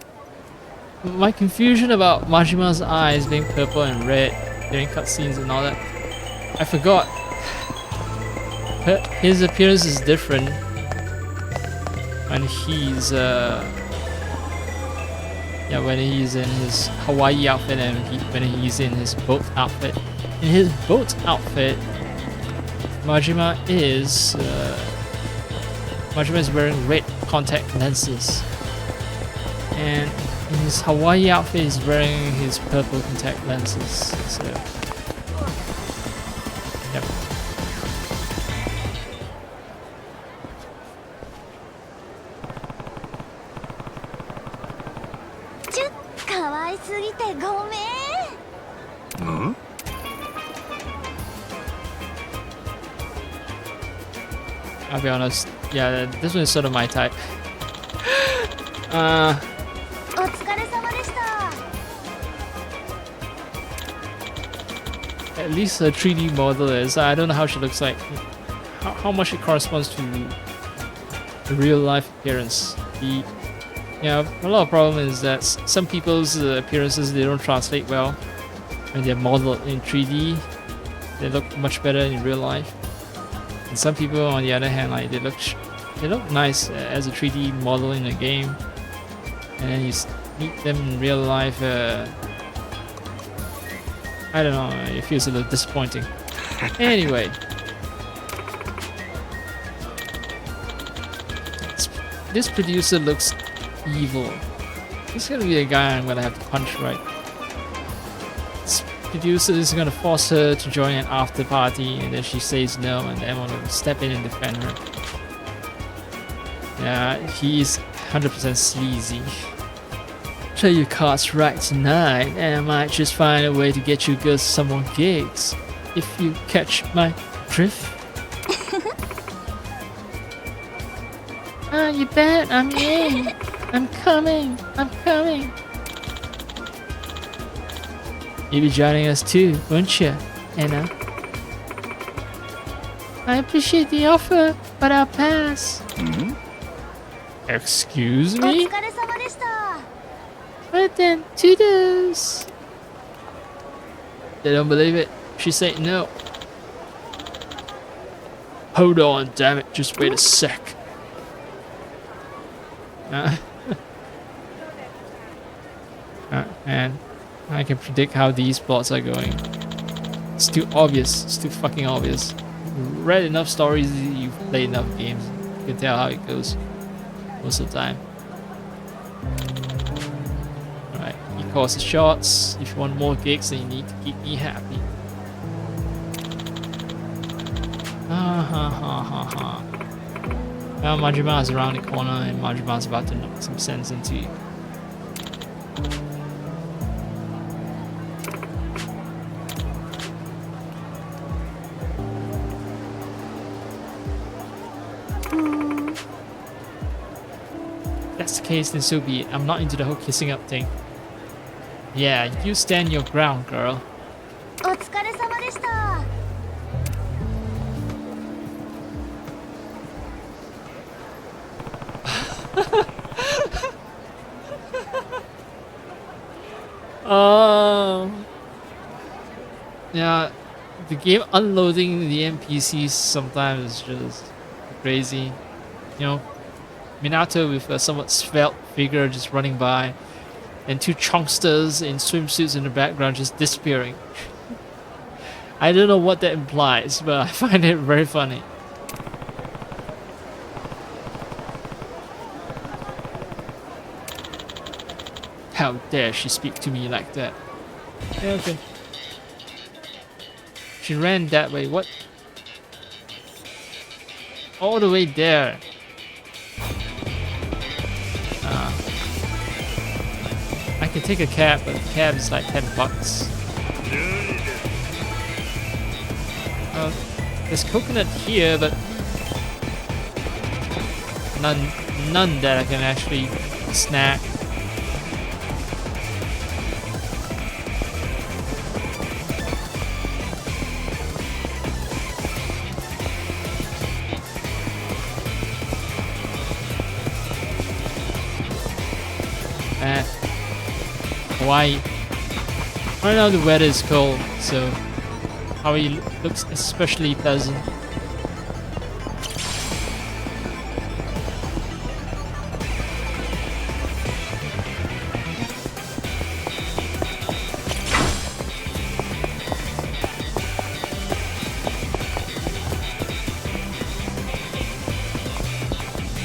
Speaker 1: My confusion about Majima's eyes being purple and red during cutscenes and all that. I forgot. His appearance is different when he's when he's in his Hawaii outfit and when he's in his boat outfit. In his boat outfit, Majima is wearing red contact lenses, and in his Hawaii outfit he's wearing his purple contact lenses. So, yep. I'll be honest, yeah, this one is sort of my type. At least her 3D model is. I don't know how she looks like. How much it corresponds to the real life appearance. A lot of problem is that some people's appearances, they don't translate well when they're modeled in 3D. They look much better in real life. And some people, on the other hand, like they look nice as a 3D model in a game, and then you meet them in real life. I don't know. It feels a little disappointing. Anyway, this producer looks evil. He's gonna be a guy I'm gonna have to punch, right? This producer is gonna force her to join an after party, and then she says no, and then I'm gonna step in and defend her. Yeah, he's 100% sleazy. Play your cards right tonight, and I might just find a way to get you girls some more gigs. If you catch my drift. You bet I'm in. I'm coming. You'll be joining us too, won't you, Anna? I appreciate the offer, but I'll pass. Mm-hmm. Excuse me? But then, toodles. They don't believe it. She said no. Hold on, damn it. Just wait a sec. And I can predict how these plots are going. It's too obvious. It's too fucking obvious. You've read enough stories, you've played enough games. You can tell how it goes most of the time. Alright, he calls the shots. If you want more gigs, then you need to keep me happy. Ha ha ha ha ha. Well, Majima is around the corner and Majima is about to knock some sense into you. If that's the case, then so be it. I'm not into the whole kissing up thing. Yeah, you stand your ground, girl.
Speaker 5: お疲れ様でした。 Yeah, the game unloading the NPCs sometimes is just crazy. You know, Minato with a somewhat svelte figure just running by, and two chunksters in swimsuits in the background just disappearing. I don't know what that implies, but I find it very funny. How dare she speak to me like that? Yeah, okay. She ran that way. What? All the way there. I can take a cab, but the cab is like $10. There's coconut here, but none that I can actually snack. Hawaii. Right now the weather is cold, so Hawaii looks especially pleasant.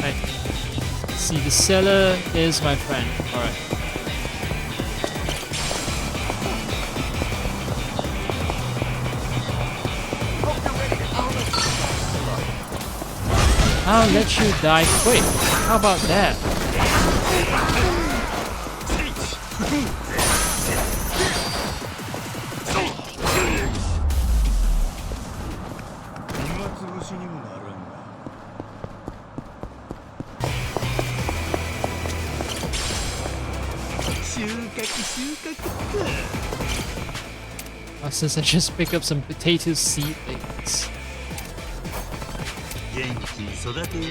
Speaker 5: Right. See, the cellar is my friend. Alright. I'll let you die quick. How about that? Since I just pick up some potato seedlings.
Speaker 2: 元気に育てよ。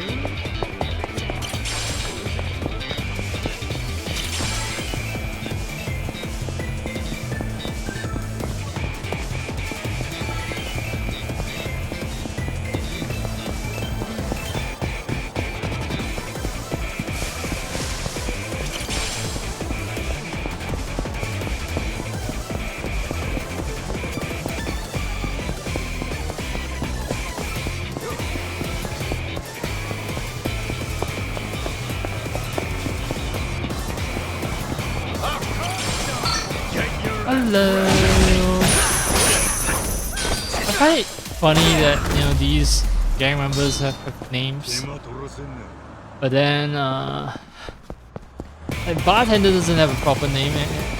Speaker 1: Hello. I find it funny that, you know, these gang members have names, but then like bartender doesn't have a proper name,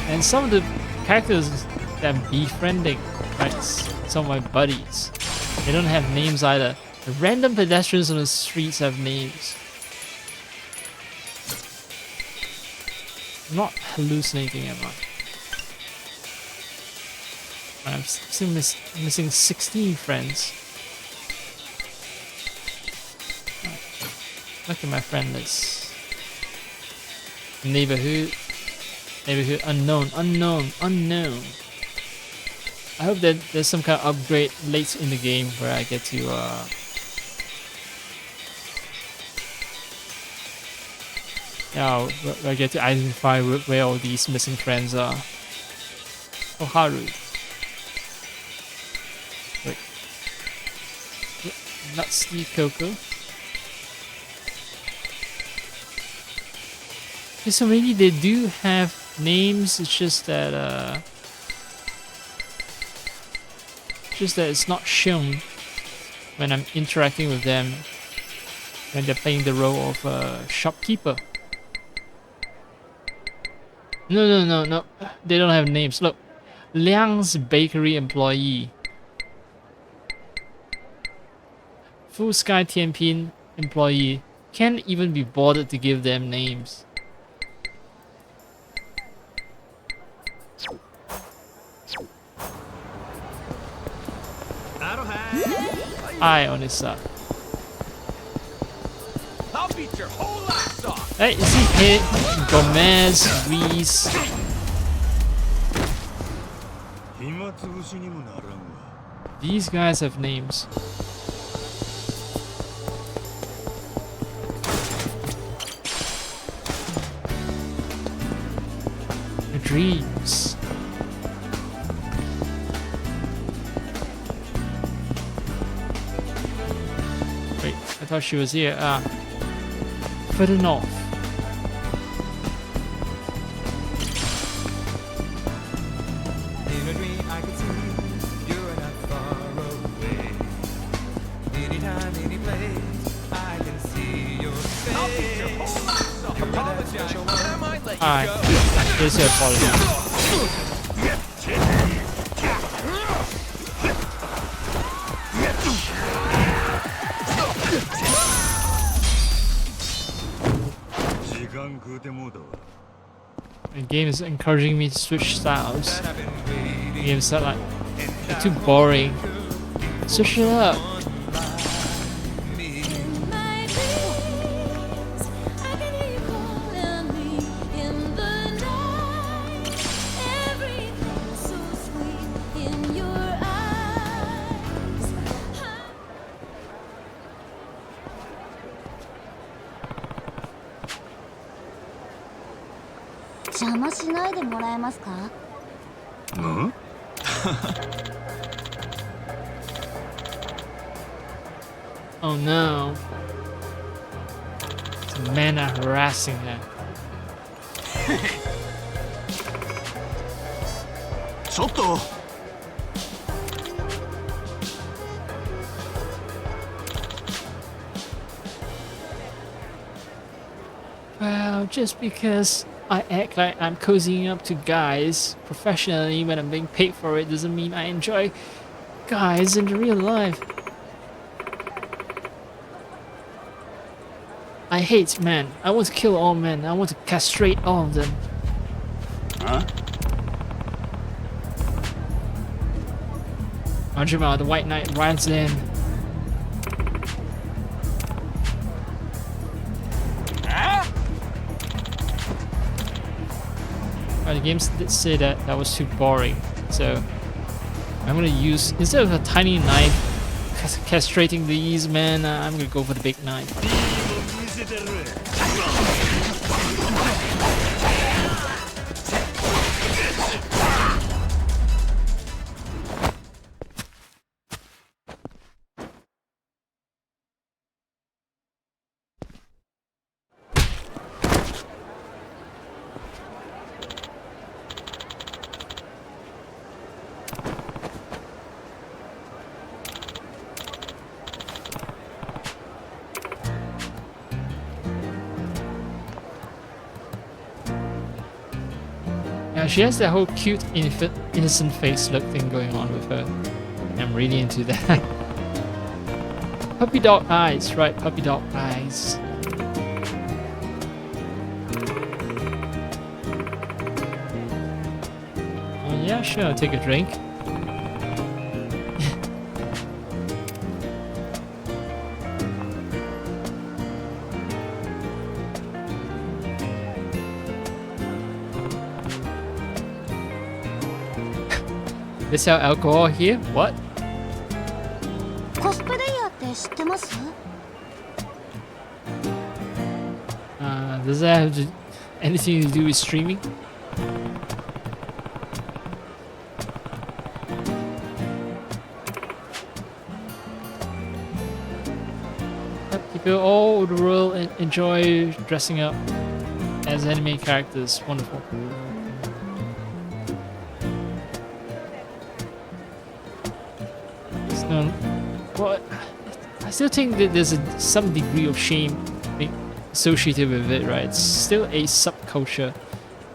Speaker 1: and some of the characters that I'm befriending, right, some of my buddies, they don't have names either. The random pedestrians on the streets have names. I'm not hallucinating, am I? I'm still missing 16 friends. Look at my friend list. Neighborhood unknown. I hope that there's some kind of upgrade late in the game where I get to where I get to identify where all these missing friends are. Oh, Haru.
Speaker 5: Not Steve Coco. Okay, so maybe they do have names, it's just that it's not shown when I'm interacting with them when they're playing the role of a shopkeeper. No. They don't have names. Look. Liang's bakery employee. Full Sky Tianpin employee. Can't even be bothered to give them names. Hi, Onisa.
Speaker 3: I'll beat your whole ass off.
Speaker 5: Hey, is he hit? Gomez, Reese.
Speaker 2: 暇つぶしにもならんわ。
Speaker 5: These guys have names. Dreams. Wait, I thought she was here. Further north.
Speaker 8: In a dream I can see you're not far away. Anytime, any place, I can see your face.
Speaker 3: I'll beat your whole ass off. Apologize, but I might let you
Speaker 5: Alright,
Speaker 3: go.
Speaker 5: here's your apology. The game is encouraging me to switch styles. The game is like they're too boring. Switch it up. Oh no. The men are harassing her.
Speaker 2: ちょっと
Speaker 5: Well, just because I act like I'm cozying up to guys professionally when I'm being paid for it doesn't mean I enjoy guys in real life. I hate men. I want to kill all men. I want to castrate all of them.
Speaker 2: Huh?
Speaker 5: Anjima, the White Knight, rides in. The games did say that was too boring, so I'm gonna use, instead of a tiny knife castrating these men, I'm gonna go for the big knife. Yeah, she has that whole cute, innocent face look thing going on with her. I'm really into that. Puppy dog eyes, right? Puppy dog eyes. Yeah, sure, I'll take a drink. They sell alcohol here? What? Does that have anything to do with streaming? People all over the world enjoy dressing up as anime characters. Wonderful. So, well, I still think that there's some degree of shame associated with it, right? It's still a subculture,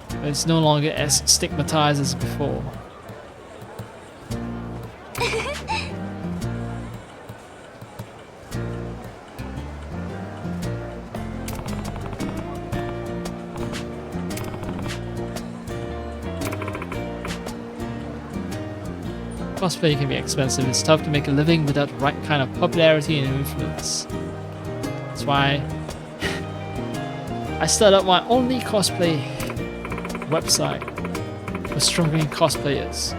Speaker 5: but it's no longer as stigmatized as before. Cosplay can be expensive. It's tough to make a living without the right kind of popularity and influence. That's why I started up my only cosplay website for struggling cosplayers.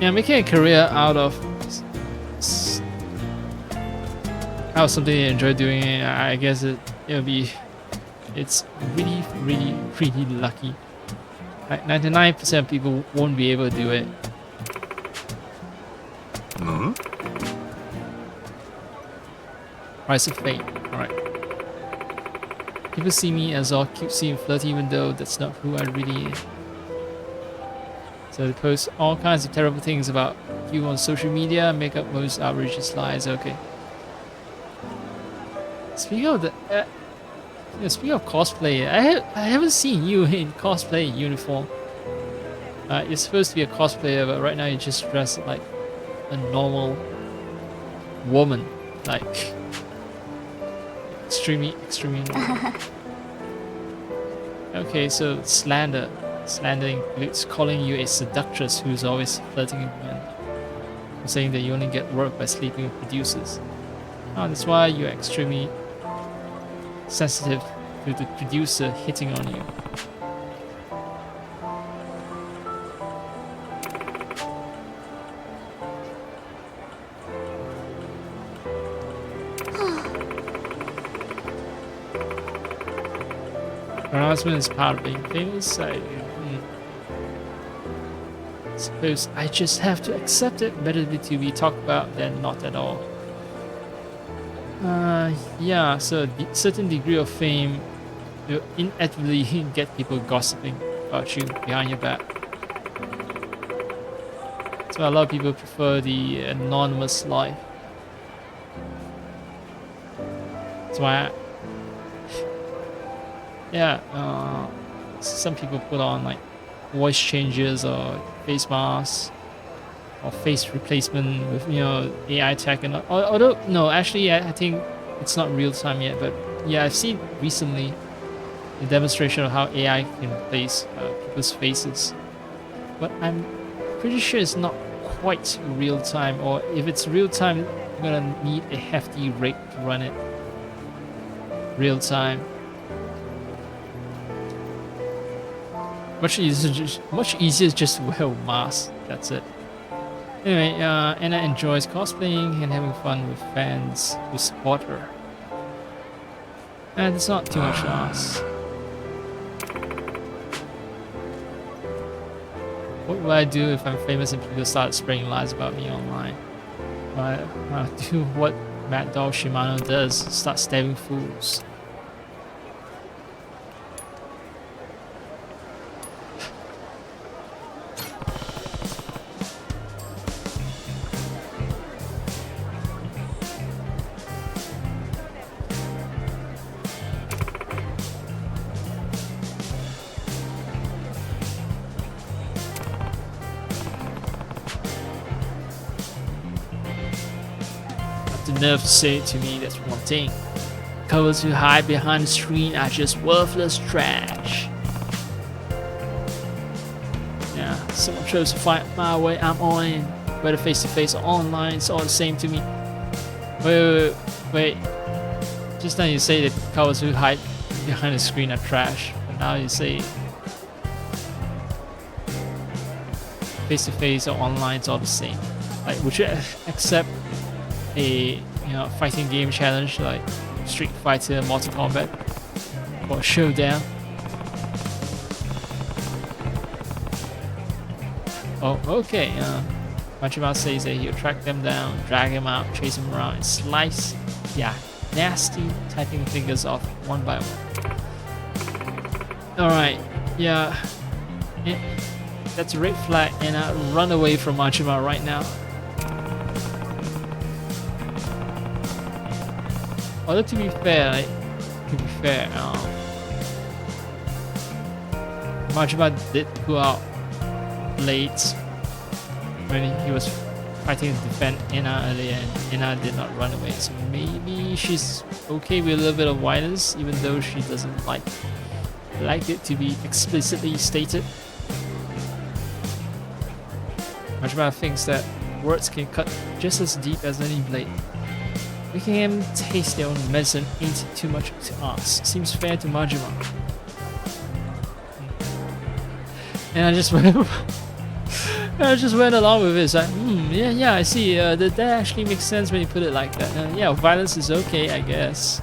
Speaker 5: Yeah, making a career out of something you enjoy doing, I guess it's really lucky. Like 99% of people won't be able to do it. Rise of Fate. Alright. People see me as all cutesy and flirty, even though that's not who I really am. So they post all kinds of terrible things about you on social media, make up most outrageous lies. Okay. Speaking of speaking of cosplay, I haven't seen you in cosplay uniform. You're supposed to be a cosplayer, but right now you just dress like a normal woman, like extremely normal. Okay, so slander includes calling you a seductress who's always flirting with men, or saying that you only get work by sleeping with producers. That's why you're extremely sensitive to the producer hitting on you. Harassment is part of being famous. I suppose I just have to accept it. Better to be talked about than not at all. Yeah, so a certain degree of fame will inevitably get people gossiping about you behind your back. So a lot of people prefer the anonymous life. That's why some people put on like voice changes or face masks or face replacement with AI tech, and although no, actually I think it's not real time yet, but yeah, I've seen recently a demonstration of how AI can replace people's faces, but I'm pretty sure it's not quite real time, or if it's real time, you're gonna need a hefty rig to run it real time. Much easier just to wear a mask. That's it. Anyway, Anna enjoys cosplaying and having fun with fans who support her. And it's not too much to ask. What would I do if I'm famous and people start spreading lies about me online? I'll do what Mad Dog Shimano does, start stabbing fools. The nerve to say it to me, that's one thing. Covers who hide behind the screen are just worthless trash. Yeah, someone chose to fight my way, I'm all in. Whether face to face or online, it's all the same to me. Wait. Just now you say that covers who hide behind the screen are trash, but now you say face to face or online, it's all the same. Like, would you accept a fighting game challenge like Street Fighter, Mortal Kombat, or Showdown, Oh, okay. Majima says that he'll track them down, drag him out, chase him around, and slice, yeah, nasty typing fingers off one by one. Alright, yeah. That's a red flag, and I run away from Majima right now. Although to be fair, Majima did pull out blades when he was fighting to defend Ina earlier, and Ina did not run away. So maybe she's okay with a little bit of violence, even though she doesn't like it to be explicitly stated. Majima thinks that words can cut just as deep as any blade. Making him taste their own medicine ain't too much to ask. Seems fair to Majima. And I just went along with it. It's like, yeah, I see. That actually makes sense when you put it like that. Yeah, violence is okay, I guess.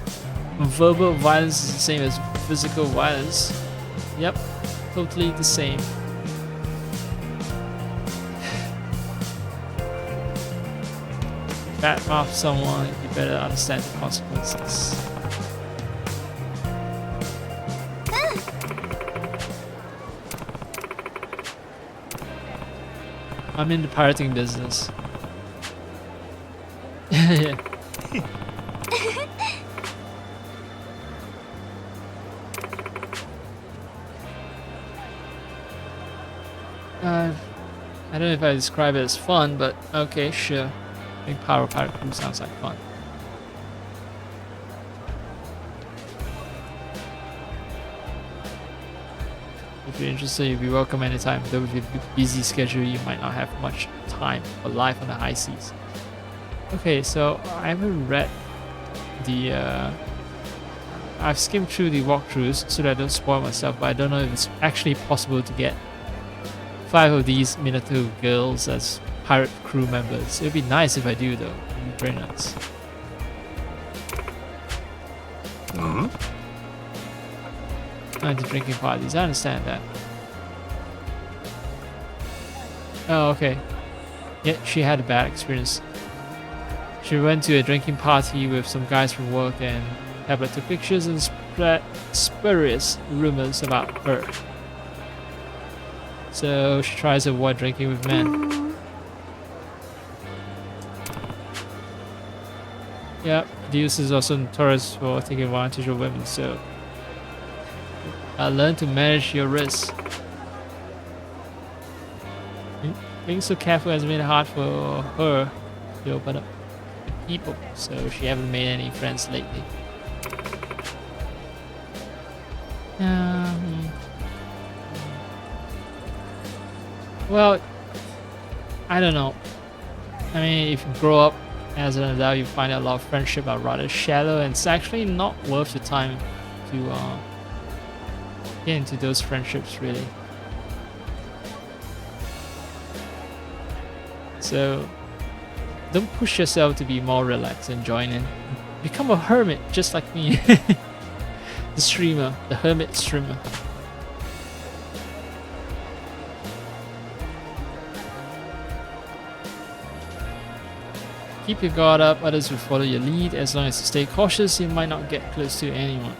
Speaker 5: Verbal violence is the same as physical violence. Yep, totally the same. Badmouth someone, you better understand the consequences. I'm in the pirating business. Yeah. I don't know if I describe it as fun, but okay, sure. I think Pirate Crew sounds like fun. If you're interested, you'll be welcome anytime. Though with your busy schedule, you might not have much time for life on the high seas. Okay, so I haven't read the... I've skimmed through the walkthroughs so that I don't spoil myself, but I don't know if it's actually possible to get 5 of these Minato girls as pirate crew members. It would be nice if I do, though. It would be very nice. Into drinking parties, I understand that. Oh, okay. Yeah, she had a bad experience. She went to a drinking party with some guys from work, and Tablet took pictures and spread spurious rumors about her. So she tries to avoid drinking with men. Yeah, Deus is also notorious for taking advantage of women, so learn to manage your risks. Being so careful has made it hard for her to open up to people, so she haven't made any friends lately. Well, I don't know. I mean, if you grow up as an adult, you find out a lot of friendship are rather shallow, and it's actually not worth the time to get into those friendships, really. So don't push yourself to be more relaxed and join in. Become a hermit just like me. The streamer, the hermit streamer. Keep your guard up, others will follow your lead. As long as you stay cautious, you might not get close to anyone.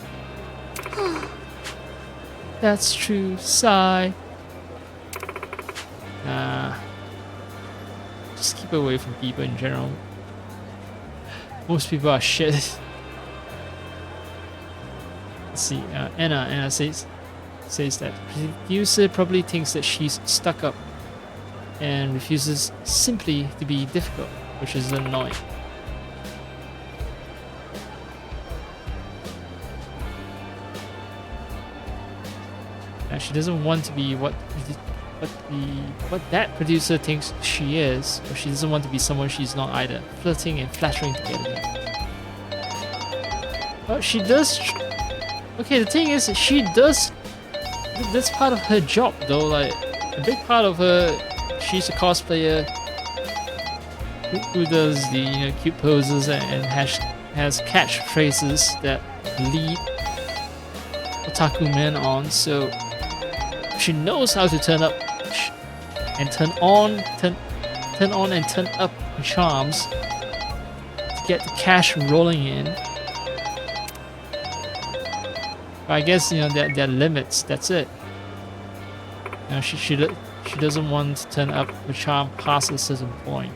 Speaker 5: That's true, sigh. Just keep away from people in general. Most people are shit. Let's see, Anna says that the producer probably thinks that she's stuck up and refuses simply to be difficult, which is annoying. And she doesn't want to be what that producer thinks she is, or she doesn't want to be someone she's not either, flirting and flattering together with. But she does. Okay, the thing is, she does. That's part of her job, though. Like a big part of her, she's a cosplayer who does the cute poses and has catchphrases that lead otaku men on. So she knows how to turn up and turn on and turn up her charms to get the cash rolling in. But I guess, you know, there are limits. That's it. You know, she doesn't want to turn up her charm past a certain point.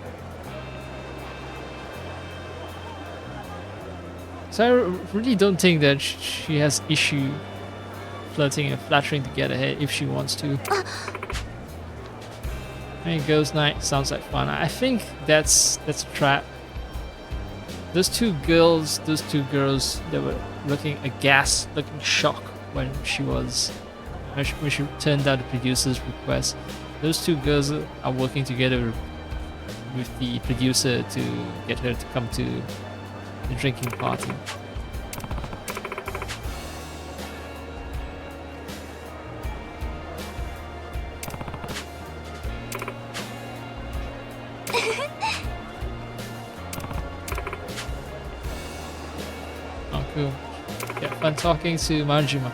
Speaker 5: So I really don't think that she has issue flirting and flattering to get ahead if she wants to. Hey, girls' night sounds like fun. I think that's a trap. Those two girls that were looking aghast, looking shocked when she turned down the producer's request. Those two girls are working together with the producer to get her to come to the drinking party. Oh, cool. Yeah, fun talking to Majima.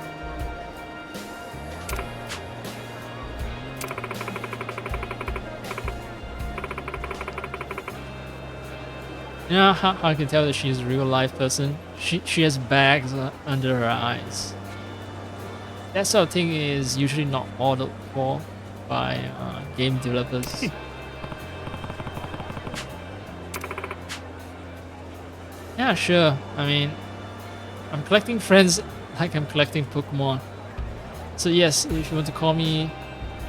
Speaker 5: You know how I can tell that she's a real life person? She has bags under her eyes. That sort of thing is usually not modeled for by game developers. Yeah, sure. I mean, I'm collecting friends like I'm collecting Pokemon. So yes, if you want to call me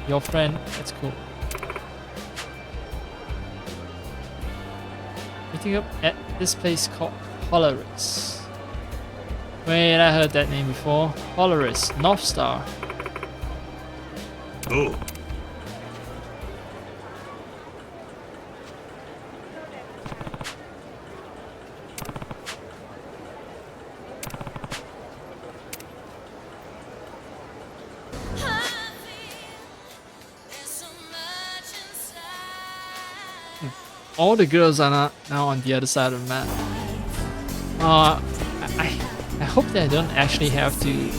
Speaker 5: your friend, that's cool. Meeting up at this place called Polaris. Wait, I heard that name before. Polaris, North Star.
Speaker 2: Oh.
Speaker 5: All the girls are now on the other side of the map. I hope that I don't actually have to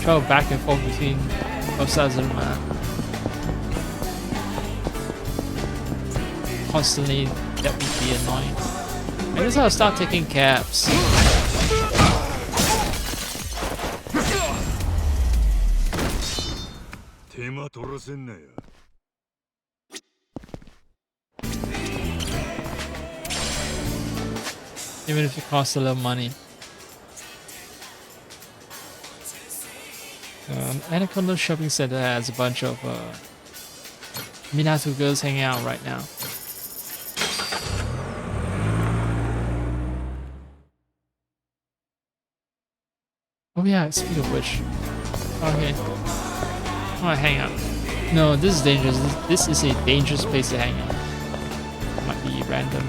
Speaker 5: travel back and forth between both sides of the map. Constantly, that would be annoying. I guess I'll start taking cabs. Even if it costs a little money. Anaconda Shopping Center has a bunch of Minato girls hanging out right now. Oh yeah, speaking of which. Okay. I wanna hang out. No, this is dangerous. This is a dangerous place to hang out. Might be random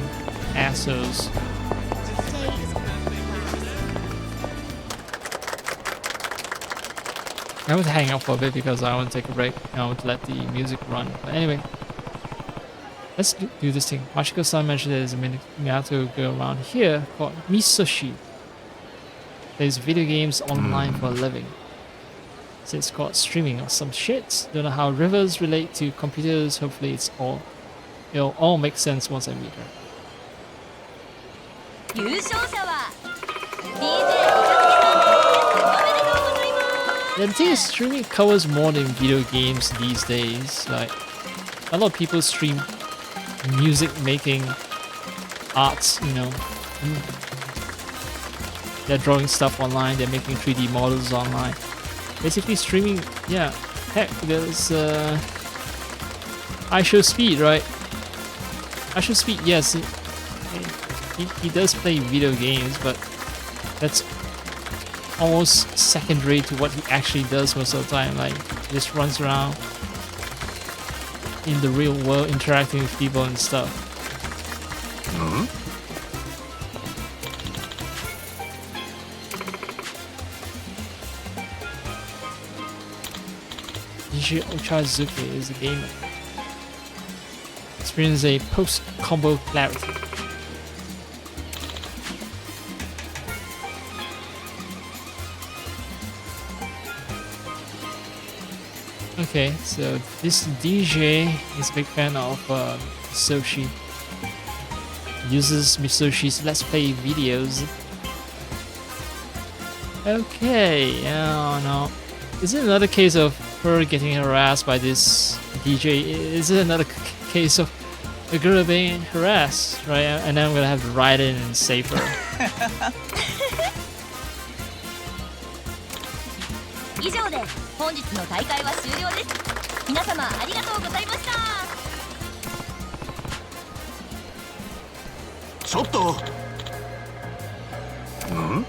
Speaker 5: assholes. I want to hang out for a bit because I want to take a break. I want to let the music run. But anyway, let's do this thing. Machiko-san mentioned there's a Minato girl around here called Misoshi. Plays video games online for a living. So it's called streaming or some shit. Don't know how rivers relate to computers. Hopefully it'll all make sense once I meet her. Yeah, the thing is, streaming covers more than video games these days. Like, a lot of people stream music making, arts, you know. They're drawing stuff online, they're making 3D models online. Basically streaming, yeah. Heck, there's iShowSpeed, right? iShowSpeed, yes. He does play video games, but that's almost secondary to what he actually does most of the time. Like, he just runs around in the real world interacting with people and stuff. Nishi Ochazuki is a gamer. Experience a post-combo clarity. Okay, so this DJ is a big fan of Misoshi. Uses Misoshi's Let's Play videos. Okay, oh no. Is it another case of her getting harassed by this DJ? Is it another case of a girl being harassed, right? And then I'm gonna have to ride in and save her.
Speaker 9: 以上で本日の大会は終了です。皆様ありがとうございました。
Speaker 2: ちょっと。ん？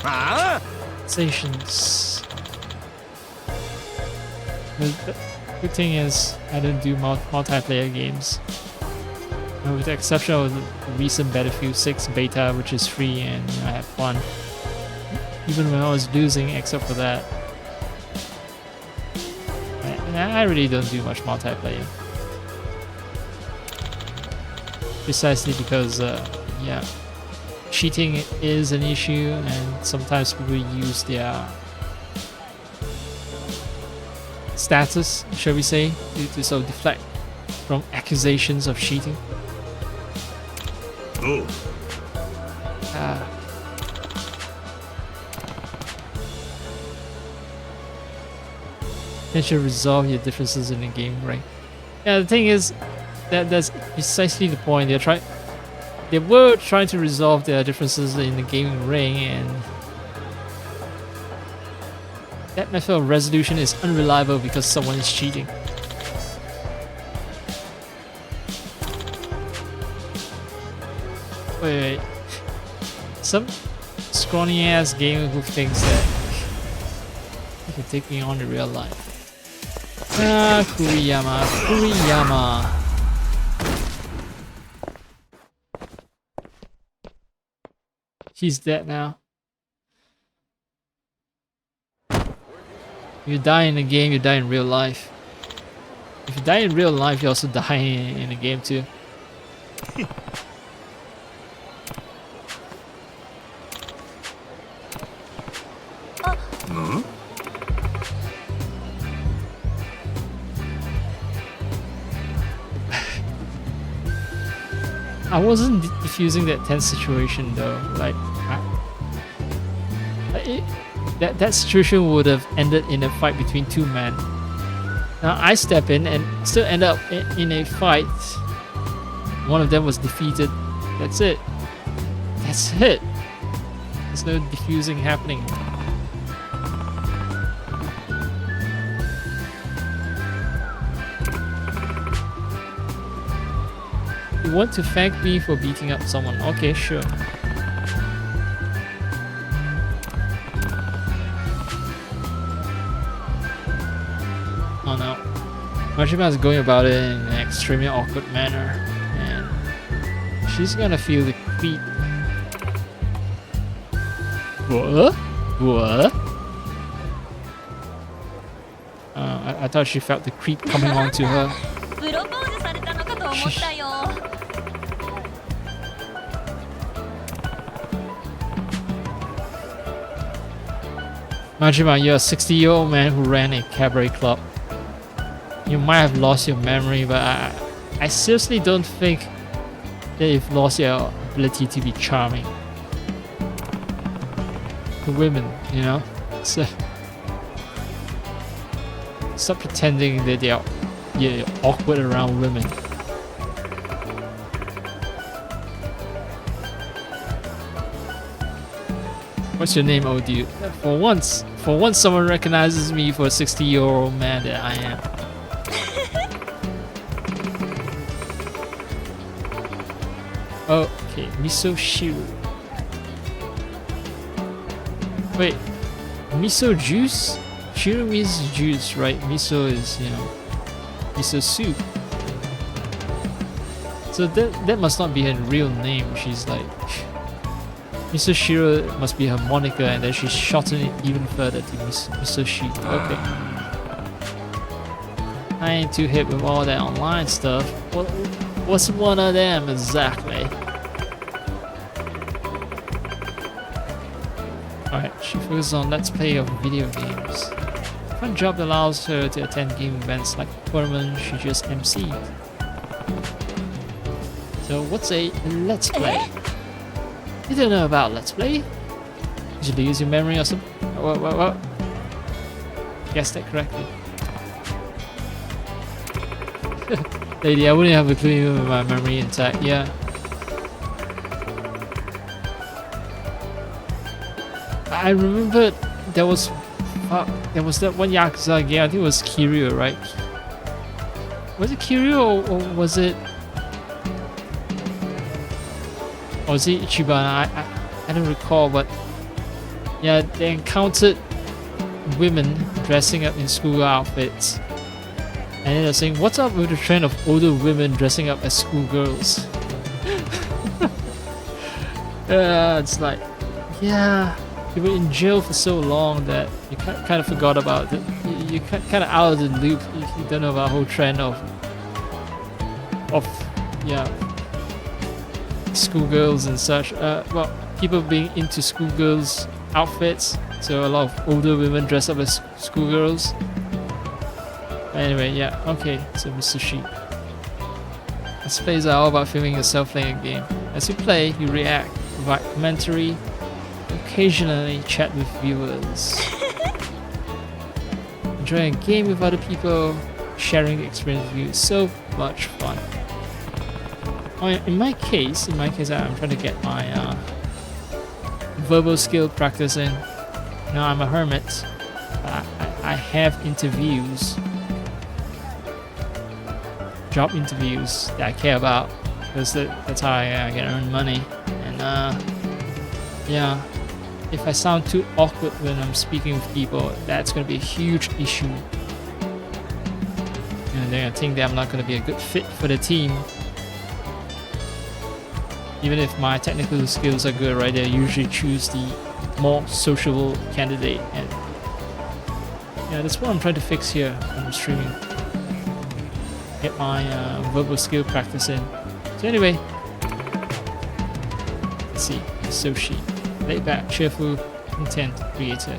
Speaker 2: ああ。
Speaker 5: Stations. The good thing is I don't do multiplayer games. With the exception of the recent Battlefield 6 beta, which is free and I had fun. Even when I was losing, except for that. I really don't do much multiplayer. Precisely because, yeah, cheating is an issue and sometimes people use their status, shall we say, to sort of deflect from accusations of cheating.
Speaker 2: Oh.
Speaker 5: You should resolve your differences in the game, right? Yeah, the thing is that's precisely the point. They were trying to resolve their differences in the gaming ring, and that method of resolution is unreliable because someone is cheating. Wait. Some scrawny ass gamer who thinks that he can take me on in real life. Ah, Kuriyama. He's dead now. You die in the game, you die in real life. If you die in real life, you also die in the game too. I wasn't defusing that tense situation though. Like, that situation would have ended in a fight between two men. Now I step in and still end up in a fight. One of them was defeated. That's it. That's it. There's no defusing happening. You want to thank me for beating up someone? Okay, sure. Oh no. Majima is going about it in an extremely awkward manner, and she's gonna feel the creep. What? What? I thought she felt the creep coming onto her.
Speaker 9: プロポーズされたのかと思ったよ。
Speaker 5: Majima, you're a 60-year-old man who ran a cabaret club. You might have lost your memory, but I seriously don't think that you've lost your ability to be charming. To women, you know? So, stop pretending that you're awkward around women. What's your name, old dude? For once someone recognizes me for a 60-year-old man that I am. Okay, Miso Shiru. Wait, miso juice? Shiru means juice, right? Miso is, you know, miso soup. So that must not be her real name. She's like... Miso Shiro must be her moniker, and then she shortened it even further to Miso Shi. Okay. I ain't too hip with all that online stuff. What's one of them exactly? Alright, she focuses on let's play of video games. Front job allows her to attend game events like the tournament she just emceed. So what's a let's play? You don't know about let's play? Did you lose your memory or something? What? Guessed that correctly. Lady, I wouldn't have a clue with my memory intact, yeah. I remember there was that one Yakuza game, I think it was Kiryu, right? Was it Kiryu or was it... Or was it Ichiban? I don't recall, but yeah, they encountered women dressing up in school outfits. And then they're saying, what's up with the trend of older women dressing up as schoolgirls? It's like, yeah, you were in jail for so long that you kind of forgot about it. You're kind of out of the loop. You don't know about the whole trend of yeah, schoolgirls and such. Well, people being into schoolgirls outfits. So a lot of older women dress up as schoolgirls. Anyway, yeah, okay, so Mr. Sheep. Let's plays are all about filming yourself playing a game. As you play, you react, provide commentary, occasionally chat with viewers. Enjoying a game with other people, sharing the experience with you is so much fun. In my case, I'm trying to get my verbal skill practice in. Now I'm a hermit. I have interviews. Job interviews that I care about because that's how I can earn money. And yeah, if I sound too awkward when I'm speaking with people, that's going to be a huge issue. And they're going to think that I'm not going to be a good fit for the team. Even if my technical skills are good, right? They usually choose the more sociable candidate. And yeah, that's what I'm trying to fix here when I'm streaming. Get my verbal skill practice in. So anyway, let's see. Soshi, laid back, cheerful, content creator.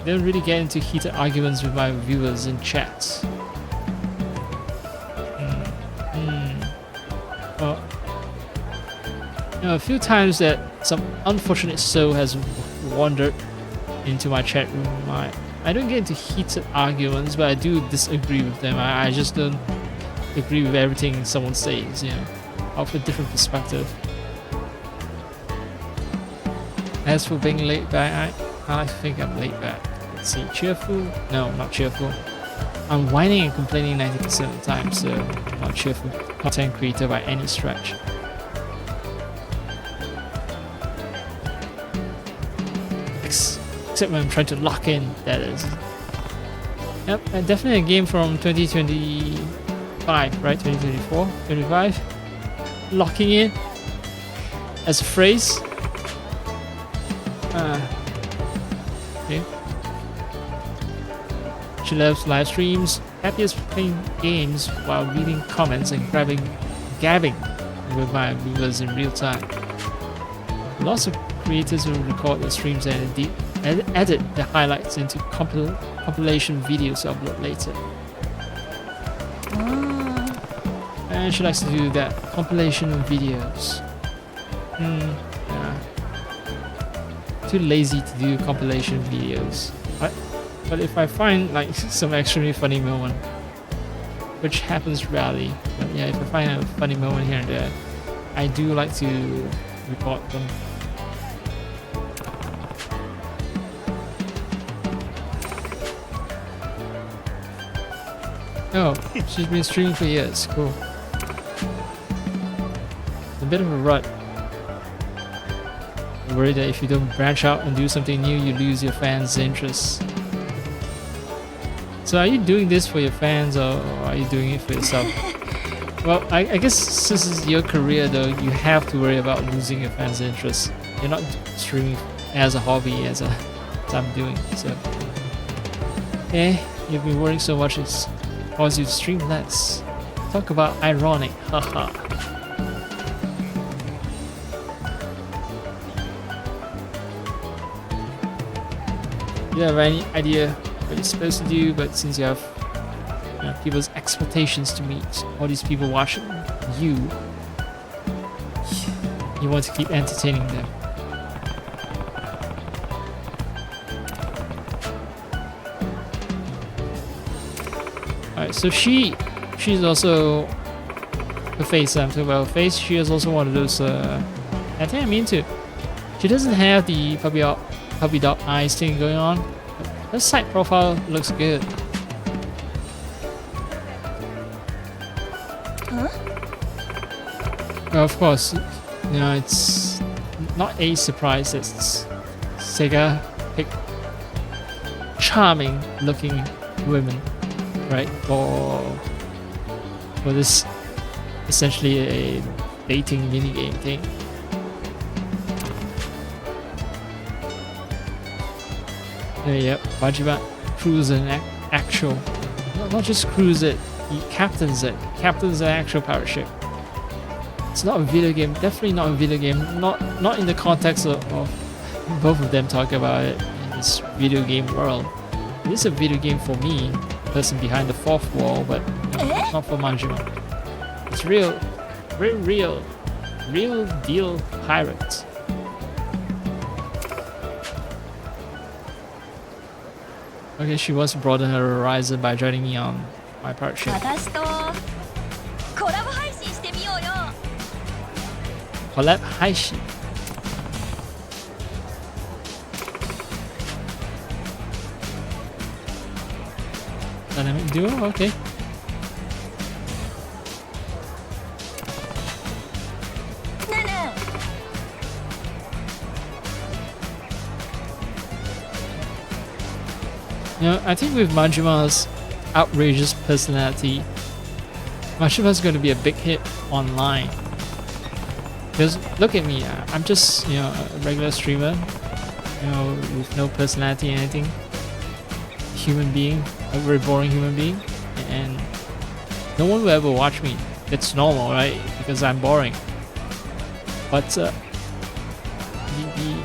Speaker 5: Don't really get into heated arguments with my viewers in chats. Well, you know, a few times that some unfortunate soul has wandered into my chat room. I don't get into heated arguments, but I do disagree with them. I just don't agree with everything someone says, you know. I offer a different perspective. As for being laid back, I think I'm laid back. Let's see, cheerful? No, not cheerful. I'm whining and complaining 90% of the time, so I'm not cheerful content creator by any stretch. Except when I'm trying to lock in, that is. Yep, and definitely a game from 2025, right? 2024? 25? Locking in as a phrase. Okay. She loves live streams, happiest playing games while reading comments and gabbing with my viewers in real time. Lots of creators who record their streams and indeed edit the highlights into compilation videos to upload later. And she likes to do that, compilation videos. Yeah. Too lazy to do compilation videos. But if I find like some extremely funny moment, which happens rarely, but yeah, if I find a funny moment here and there, I do like to report them. Oh, she's been streaming for years. Cool. A bit of a rut. I'm worried that if you don't branch out and do something new, you lose your fans' interest. So are you doing this for your fans or are you doing it for yourself? Well, I guess since it's your career though, you have to worry about losing your fans' interest. You're not streaming as a hobby as I'm doing. So, okay, you've been worrying so much. It's caused you to stream less. Talk about ironic, haha. you have any idea what you're supposed to do, but since you have people's expectations to meet, all these people watching you, you want to keep entertaining them. Alright, so she's also her face. I'm talking about her face. She is also one of those. I think I'm into. She doesn't have the puppy dog eyes thing going on. Her side profile looks good. Well, of course, you know, it's not a surprise that Sega picked charming looking women, right? For this essentially a dating minigame thing. Yep, Majima crews an actual, not just crews it, he captains it. Captains an actual pirate ship. It's not a video game, definitely not a video game, not in the context of both of them talking about it in this video game world. It is a video game for me, person behind the fourth wall, but not for Majima. It's real, very real deal pirate. Okay, she wants to broaden her horizon by joining me on my pirate ship.
Speaker 9: 私とコラボ配信してみようよ。
Speaker 5: Collab Haishi. Dynamic duo? Okay. You know, I think with Majima's outrageous personality, Majima's going to be a big hit online. Because look at me, I'm just, you know, a regular streamer, you know, with no personality or anything. Human being, a very boring human being, and no one will ever watch me. It's normal, right? Because I'm boring. But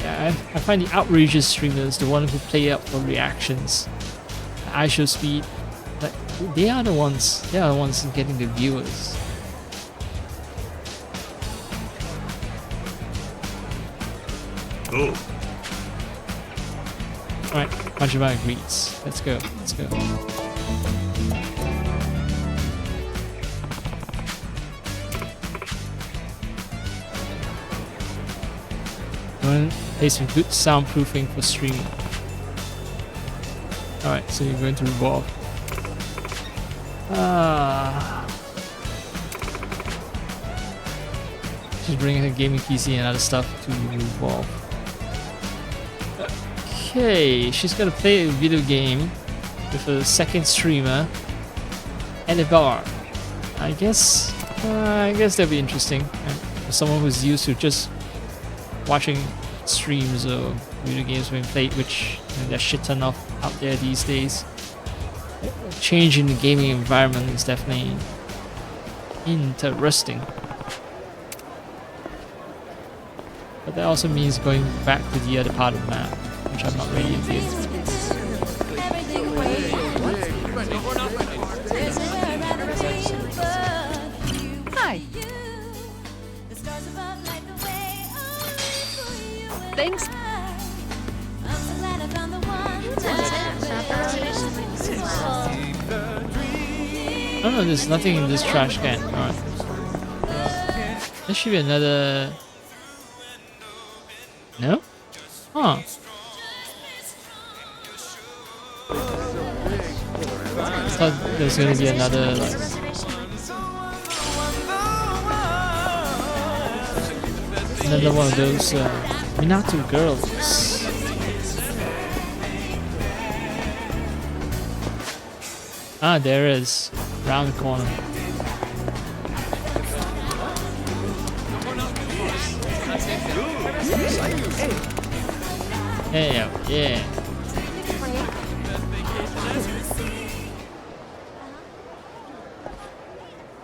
Speaker 5: I find the outrageous streamers, the ones who play up for reactions, eye show speed, like they are the ones getting the viewers.
Speaker 2: Oh.
Speaker 5: Alright, Majima agrees. Let's go. Going to play some good soundproofing for streaming. Alright, so you're going to revolve. She's bringing her gaming PC and other stuff to revolve. Okay, she's gonna play a video game with a second streamer and a bar. I guess that'll be interesting. And for someone who's used to just watching streams of video games being played, which there's shit ton of out there these days. A change in the gaming environment is definitely interesting. But that also means going back to the other part of the map, which I'm not ready to do.
Speaker 6: Hi. Thanks.
Speaker 5: Oh no, there's nothing in this trash can. Alright. There should be another... No? Huh. I thought there was gonna be another, like... Another one of those, Minato girls. Ah, there it is. Round the corner. Hey, yeah.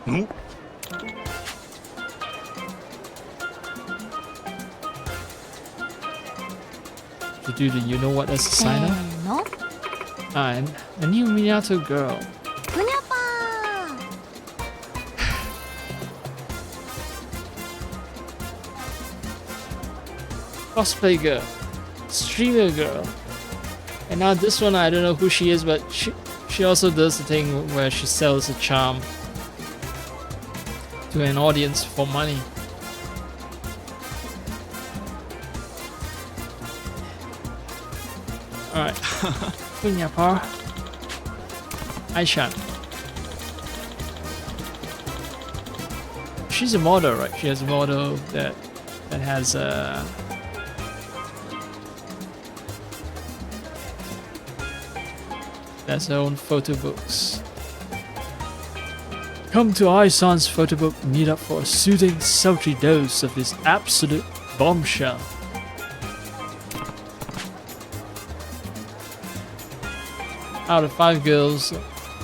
Speaker 2: Hmm?
Speaker 5: To do the you know what as a sign up?
Speaker 9: の
Speaker 5: And a new Minato girl.
Speaker 9: ふにゃぱー
Speaker 5: Cosplay girl. Streamer girl. And now this one, I don't know who she is, but she also does the thing where she sells a charm to an audience for money. Alright. Punyapar. Aishan. She's a model, right? She has a model that has that's her own photo books. Come to Aisan's photo book meetup for a soothing, sultry dose of this absolute bombshell. Out of 5 girls,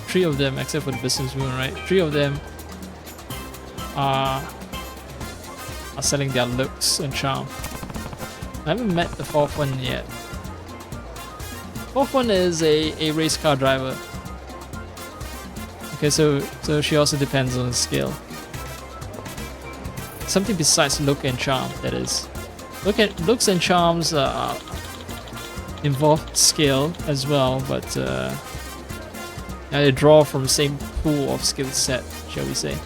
Speaker 5: 3 of them, except for the businesswoman, right? 3 of them are selling their looks and charm. I haven't met the 4th one yet. 4th one is a race car driver. Okay, so she also depends on the skill. Something besides look and charm, that is. Looks and charms involve skill as well, but they draw from the same pool of skill set, shall we say.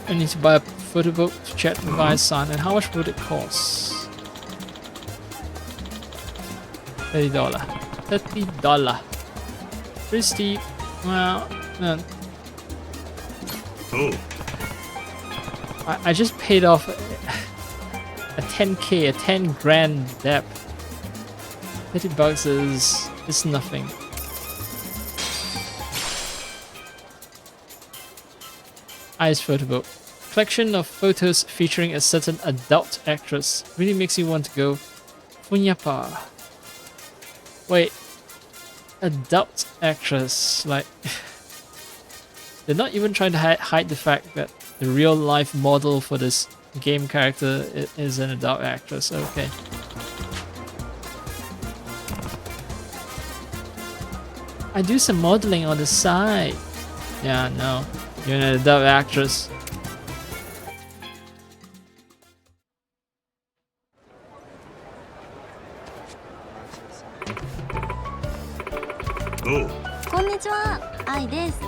Speaker 5: I need to buy a photo book to chat with Aisan, and how much would it cost? $30. $30. Pretty steep. Well, man. I just paid off a 10k, a 10 grand debt. $30 is nothing. Ice photo book. Collection of photos featuring a certain adult actress. Really makes you want to go Funyapa. Wait. Adult actress, like they're not even trying to hide the fact that the real life model for this game character is an adult actress. Okay. I do some modeling on the side. Yeah, no, you're an adult actress.
Speaker 2: Oh.
Speaker 9: こんにちは、愛です。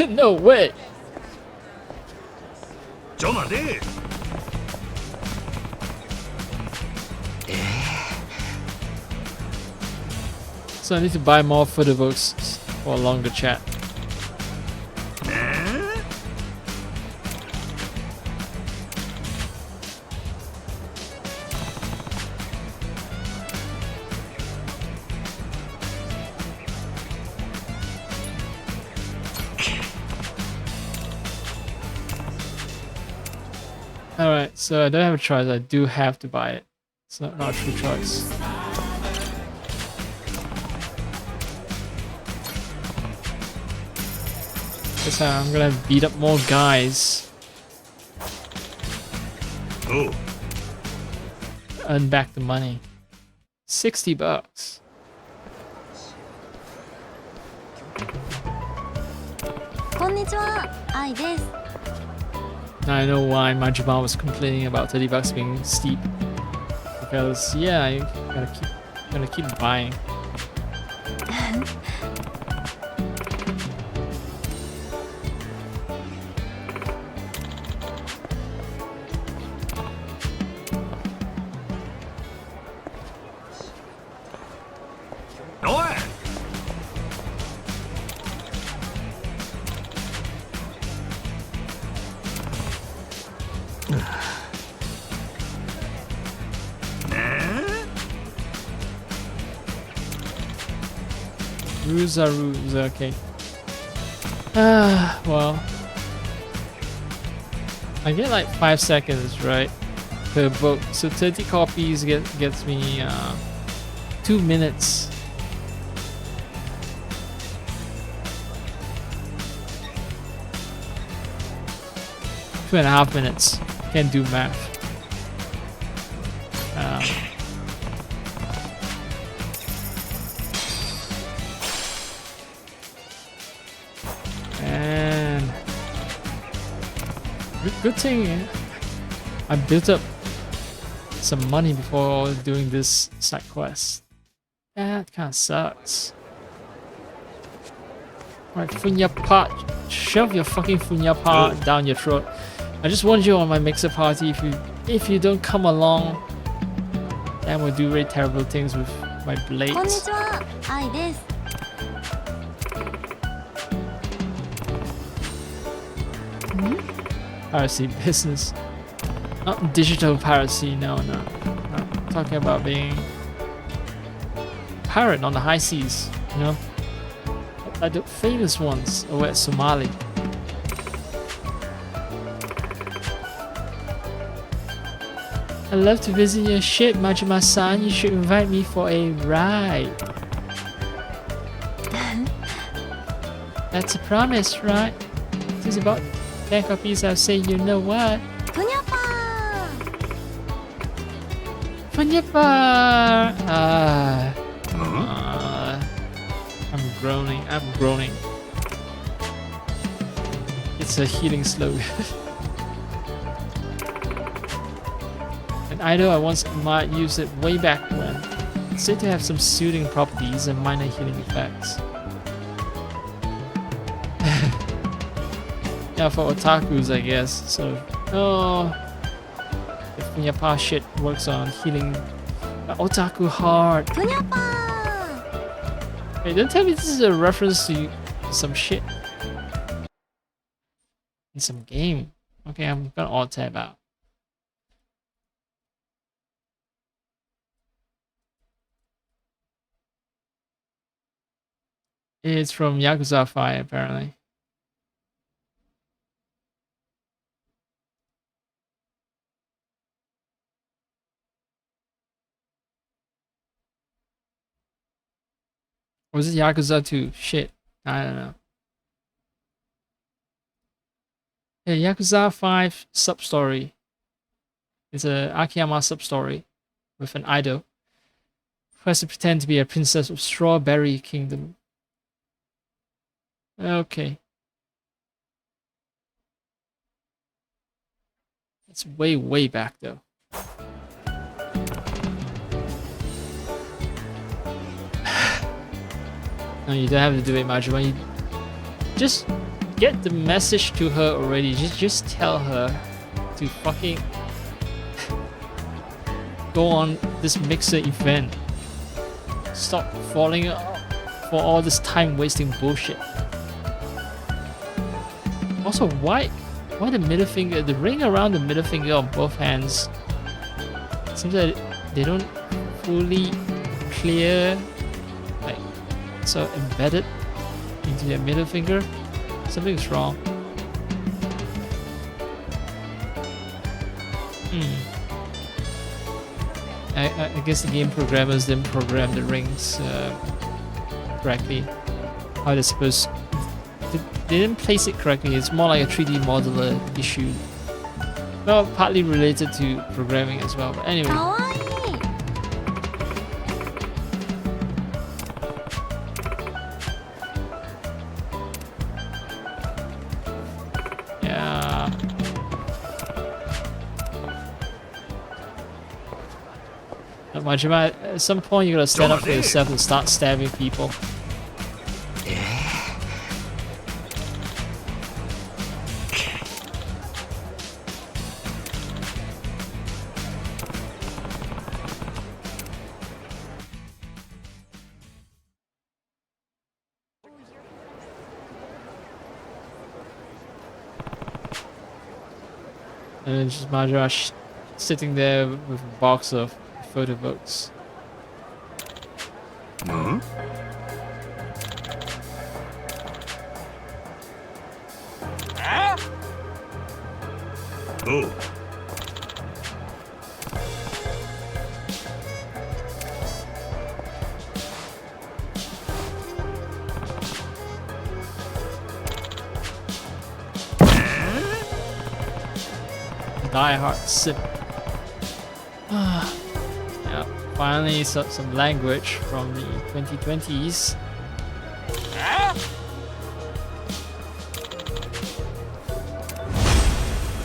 Speaker 5: No way.
Speaker 2: ちょ待て。
Speaker 5: So I need to buy more photo books for a longer chat. Alright, so I don't have a choice, I do have to buy it. It's not a true choice. This time I'm gonna beat up more guys.
Speaker 2: Oh.
Speaker 5: Earn back the money. $60. Now I know why Majima was complaining about $30 being steep. Because yeah, you gotta keep buying. Rules, okay. Well. I get like 5 seconds, right? Per book. So 30 copies gets me 2 minutes. Two and a half minutes. Can't do math. And good thing I built up some money before doing this side quest. That kind of sucks. Alright, Funyapa, shove your fucking Funyapa down your throat. I just want you on my mixer party. If you don't come along, then we'll do very terrible things with my blades.
Speaker 9: こんにちは、愛です。
Speaker 5: Piracy business. Not digital piracy, no. I'm talking about being pirate on the high seas, you know? Like the famous ones over at Somali. I'd love to visit your ship, Majima-san. You should invite me for a ride. That's a promise, right? It's about 10 copies. I'll say, you know what?
Speaker 9: ふにゃぱー。
Speaker 5: Funyapa! I'm groaning. It's a healing slogan. An idol I once might use it way back when. It's said to have some soothing properties and minor healing effects. Yeah, for otakus, I guess. So, the Funyapa shit works on healing otaku heart.
Speaker 9: ふにゃぱー。
Speaker 5: Hey, don't tell me this is a reference to some shit in some game. Okay, I'm gonna alt tab out. It's from Yakuza 5, apparently. Or was it Yakuza 2? Shit. I don't know. Yeah, Yakuza 5 sub-story. It's a Akiyama sub-story with an idol who has to pretend to be a princess of Strawberry Kingdom. Okay. It's way, way back though. No, you don't have to do it, Majima. You just get the message to her already. Just tell her to fucking go on this mixer event. Stop falling for all this time wasting bullshit. Also, why the middle finger, the ring around the middle finger on both hands? Seems that they don't fully clear, like, so embedded into their middle finger. Something's wrong. I guess the game programmers didn't program the rings correctly. How they're supposed. They didn't place it correctly. It's more like a 3D modeler issue. Well, partly related to programming as well. But anyway.
Speaker 9: かわいい。
Speaker 5: Yeah. Majima, at some point you gotta stand up for yourself and start stabbing people. And then just Majima sitting there with a box of photo books.
Speaker 2: Huh? Oh.
Speaker 5: die-hard simp. Yeah, finally some language from the 2020s.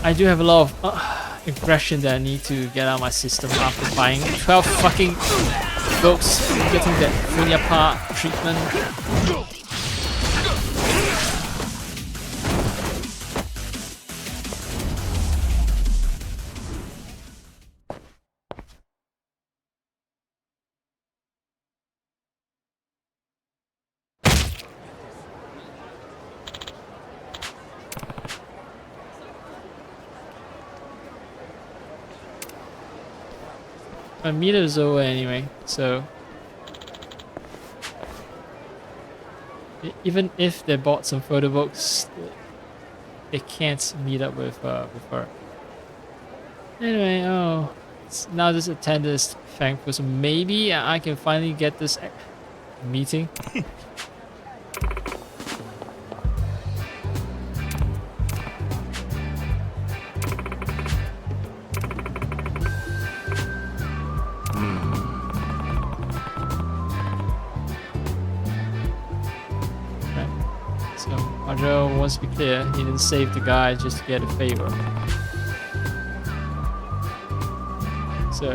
Speaker 5: I do have a lot of aggression that I need to get out of my system after buying 12 fucking books and getting that Funyapa treatment. My meter is over anyway, so even if they bought some photo books, they can't meet up with her. Anyway, now this attendant is thankful, so maybe I can finally get this meeting. Majo wants to be clear, he didn't save the guy just to get a favor. So,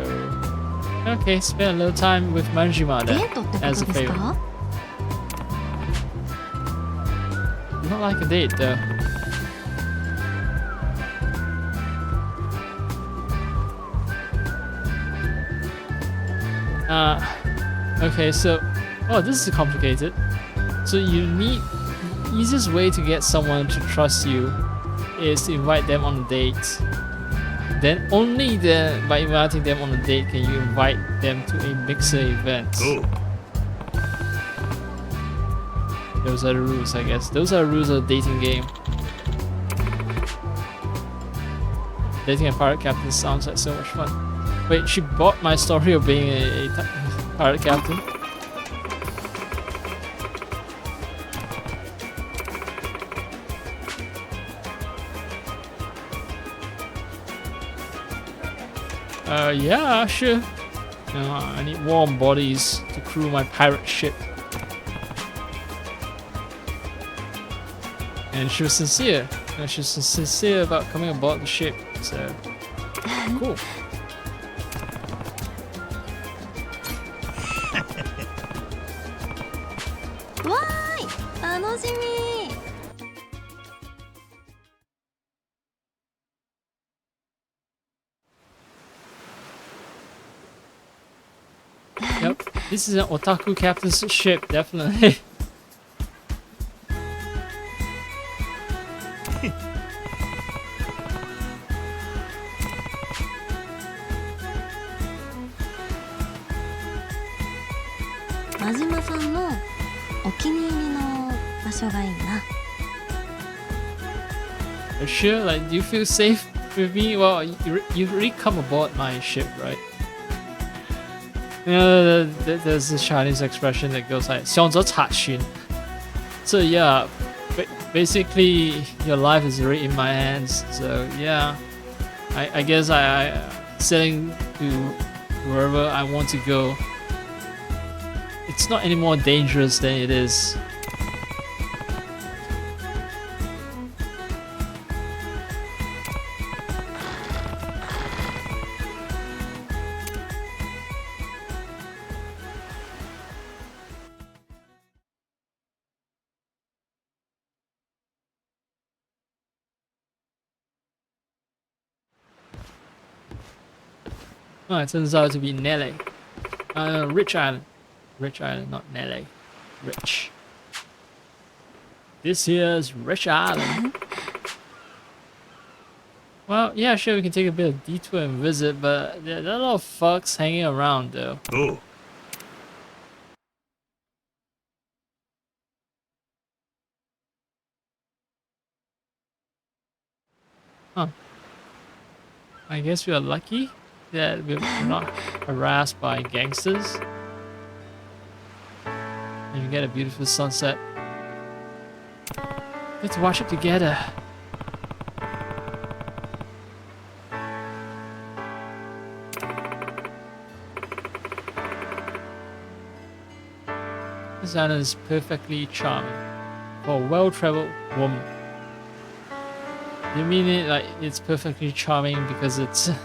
Speaker 5: okay, spend a little time with Manjima then, as a favor. Not like a date though. Okay, so, this is complicated. So you need, the easiest way to get someone to trust you is to invite them on a date. Then only then, by inviting them on a date, can you invite them to a mixer event. Those are the rules, I guess. Those are the rules of the dating game. Dating a pirate captain sounds like so much fun. Wait, she bought my story of being a pirate captain? Yeah, sure. I need warm bodies to crew my pirate ship. And she was sincere. She was sincere about coming aboard the ship. So, cool. Yep, this is an otaku captain's ship, definitely. Sure, like, do you feel safe with me? Well, you already come aboard my ship, right? You know, there's this Chinese expression that goes like 想着查询. So yeah, basically your life is already in my hands. So yeah, I guess I sailing to wherever I want to go. It's not any more dangerous than it is. Oh, it turns out to be Nele. Rich Island. Rich Island, not Nele. Rich. This here's Rich Island. Well, yeah, sure, we can take a bit of detour and visit, but there are a lot of fucks hanging around though.
Speaker 2: Oh.
Speaker 5: Huh. I guess we are lucky that we're not harassed by gangsters. And we get a beautiful sunset. Let's watch it together. This island is perfectly charming for a well-traveled woman. You mean it like it's perfectly charming because it's it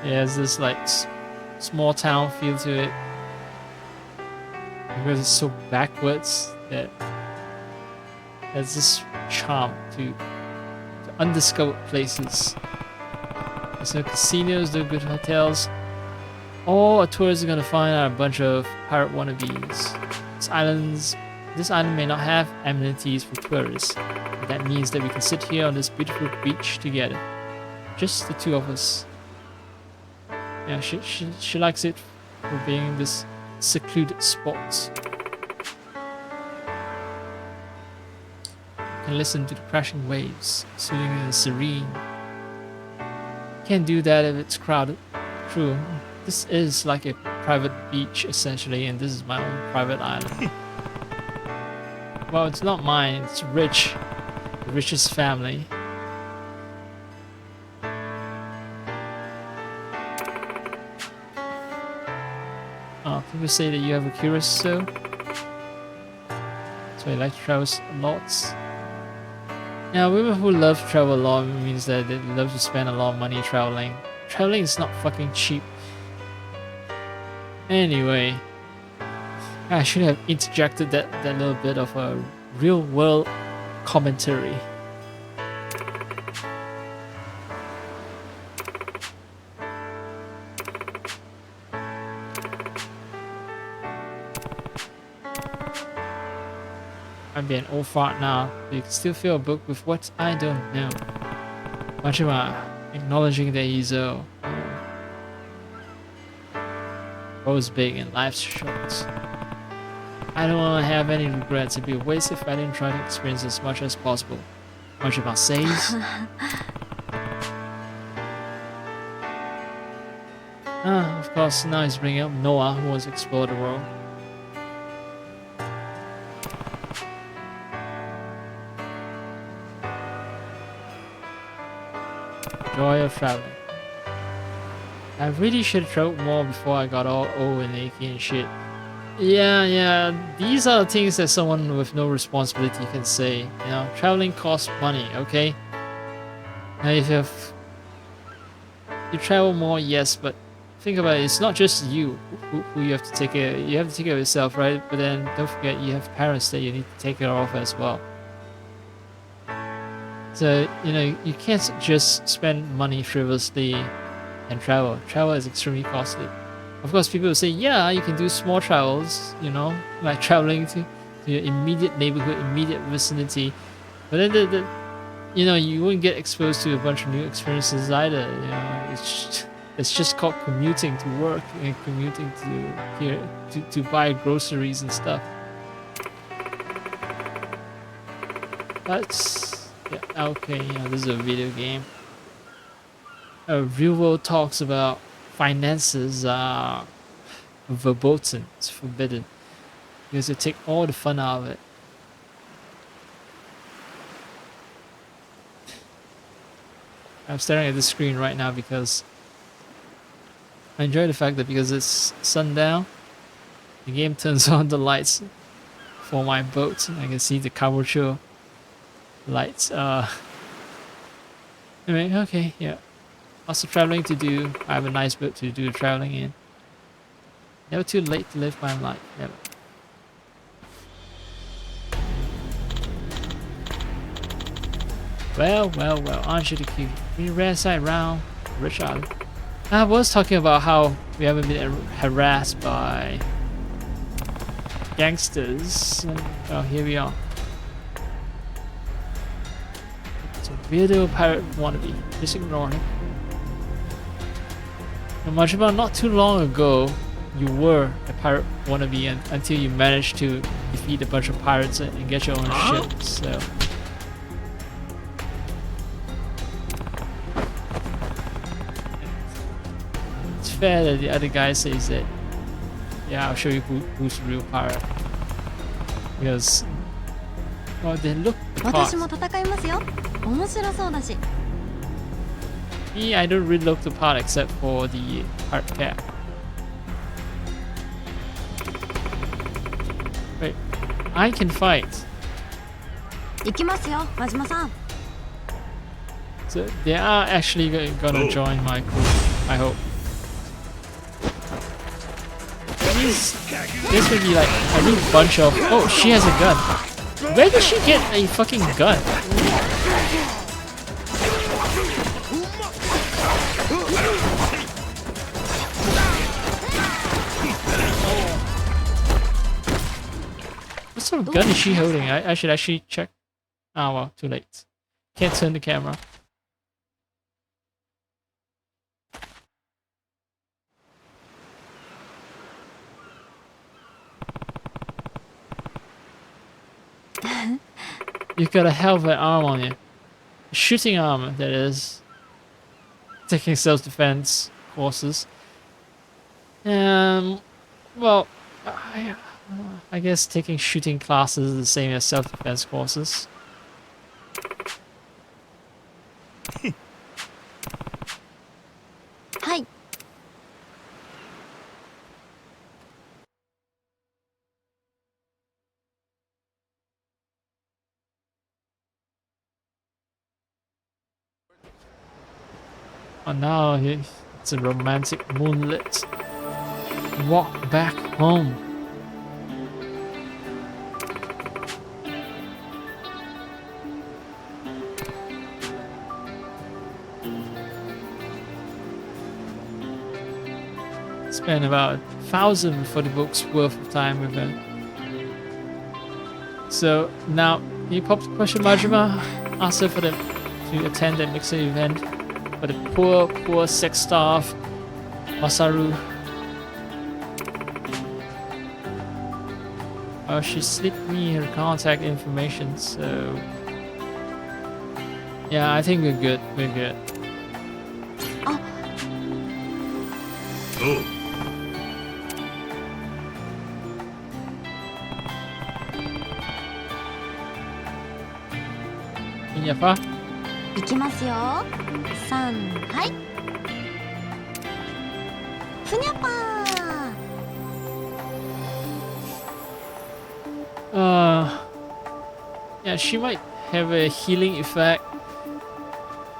Speaker 5: has this like small town feel to it, because it's so backwards that there's this charm to undiscovered places. There's no casinos, no good hotels. All a tourist is gonna find are a bunch of pirate wannabes. This island may not have amenities for tourists, but that means that we can sit here on this beautiful beach together. Just the two of us. Yeah, she likes it for being this secluded spot. You can listen to the crashing waves, soothing and serene. Can't do that if it's crowded. True. This is like a private beach essentially, and this is my own private island. Well, it's not mine, it's rich. The richest family. Oh, people say that you have a curious soul. So you like to travel lots. Now, women who love to travel a lot means that they love to spend a lot of money traveling. Traveling is not fucking cheap. Anyway, I should have interjected that little bit of a real world commentary. I'd be an old fart now, but you can still fill a book with what I don't know. Majima, acknowledging that he's Bo's big and life's short. I don't want to have any regrets. It'd be a waste if I didn't try to experience as much as possible. Majima says. Of course, now he's bringing up Noah, who wants to explore the world. Joy of traveling. I really should have traveled more before I got all old and achy and shit. Yeah, these are things that someone with no responsibility can say. You know, traveling costs money, okay? Now if you travel more, yes, but think about it, it's not just you who you have to take care of. You have to take care of yourself, right? But then don't forget you have parents that you need to take care of as well. So, you know, you can't just spend money frivolously and travel. Travel is extremely costly. Of course, people will say, yeah, you can do small travels, you know, like traveling to your immediate neighborhood, immediate vicinity. But then, you know, you won't get exposed to a bunch of new experiences either. You know, it's just called commuting to work and commuting to here to buy groceries and stuff. That's... Yeah, okay, yeah, this is a video game. Real world talks about finances are verboten, it's forbidden. Because they take all the fun out of it. I'm staring at the screen right now because I enjoy the fact that because it's sundown, the game turns on the lights for my boat. I can see the Kabucho lights. Anyway, okay, yeah. Lots of traveling to do. I have a nice boat to do traveling in. Never too late to live my life. Never. Well, aren't you the cute? We ran side round, Rich Island. I was talking about how we haven't been harassed by gangsters. Oh, here we are. It's a weirdo pirate wannabe. Just ignore him. No, Majima, not too long ago, you were a pirate wannabe until you managed to defeat a bunch of pirates and get your own ship. So. It's fair that the other guy says that, yeah, I'll show you who's the real pirate. Because, well, they look the part. Me, I don't really look the part except for the pirate cap. I can fight.
Speaker 6: 行きますよ、真島さん。
Speaker 5: So they are actually gonna join my crew, I hope. This would be like a new bunch of... Oh, she has a gun. Where did she get a fucking gun? What sort of gun is she holding? I should actually check. Ah, well, too late. Can't turn the camera. You've got a hell of an arm on you. A shooting arm, that is. Taking self-defense courses. Well, I guess taking shooting classes is the same as self-defense courses.
Speaker 6: Hi.
Speaker 5: Oh, now it's a romantic moonlit walk back home. Spent about 1,000 for the book's worth of time with him. So now, you popped the question, Majima? Ask her for them to attend the mixer event. But the poor sex staff, Masaru. Oh, she slipped me her contact information, so... Yeah, I think we're good, we're good.
Speaker 2: Oh.
Speaker 5: Inyafa?
Speaker 6: 行きますよ。3、はい。ふにゃぱー。
Speaker 5: Yeah, she might have a healing effect,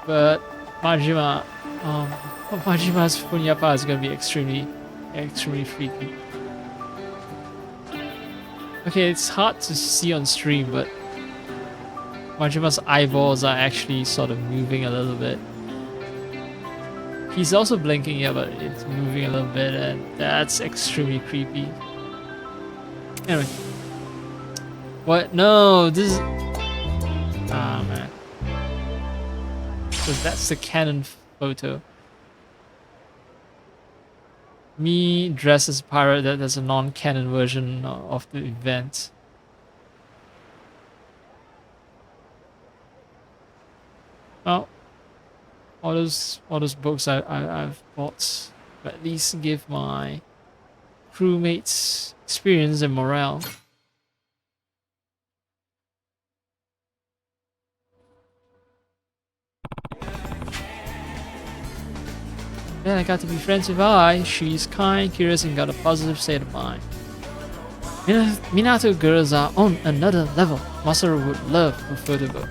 Speaker 5: but Majima's Funyapa is gonna be extremely freaky. Okay, it's hard to see on stream, but Majima's eyeballs are actually sort of moving a little bit. He's also blinking, yeah, but it's moving a little bit, and that's extremely creepy. Anyway. What? No, this is... Ah, man. So that's the canon photo. Me dressed as a pirate, that's a non-canon version of the event. Well, all those books I've bought at least give my crewmates experience and morale. Then I got to be friends with Ai. She's kind, curious, and got a positive state of mind. Minato girls are on another level. Masaru would love a photo book.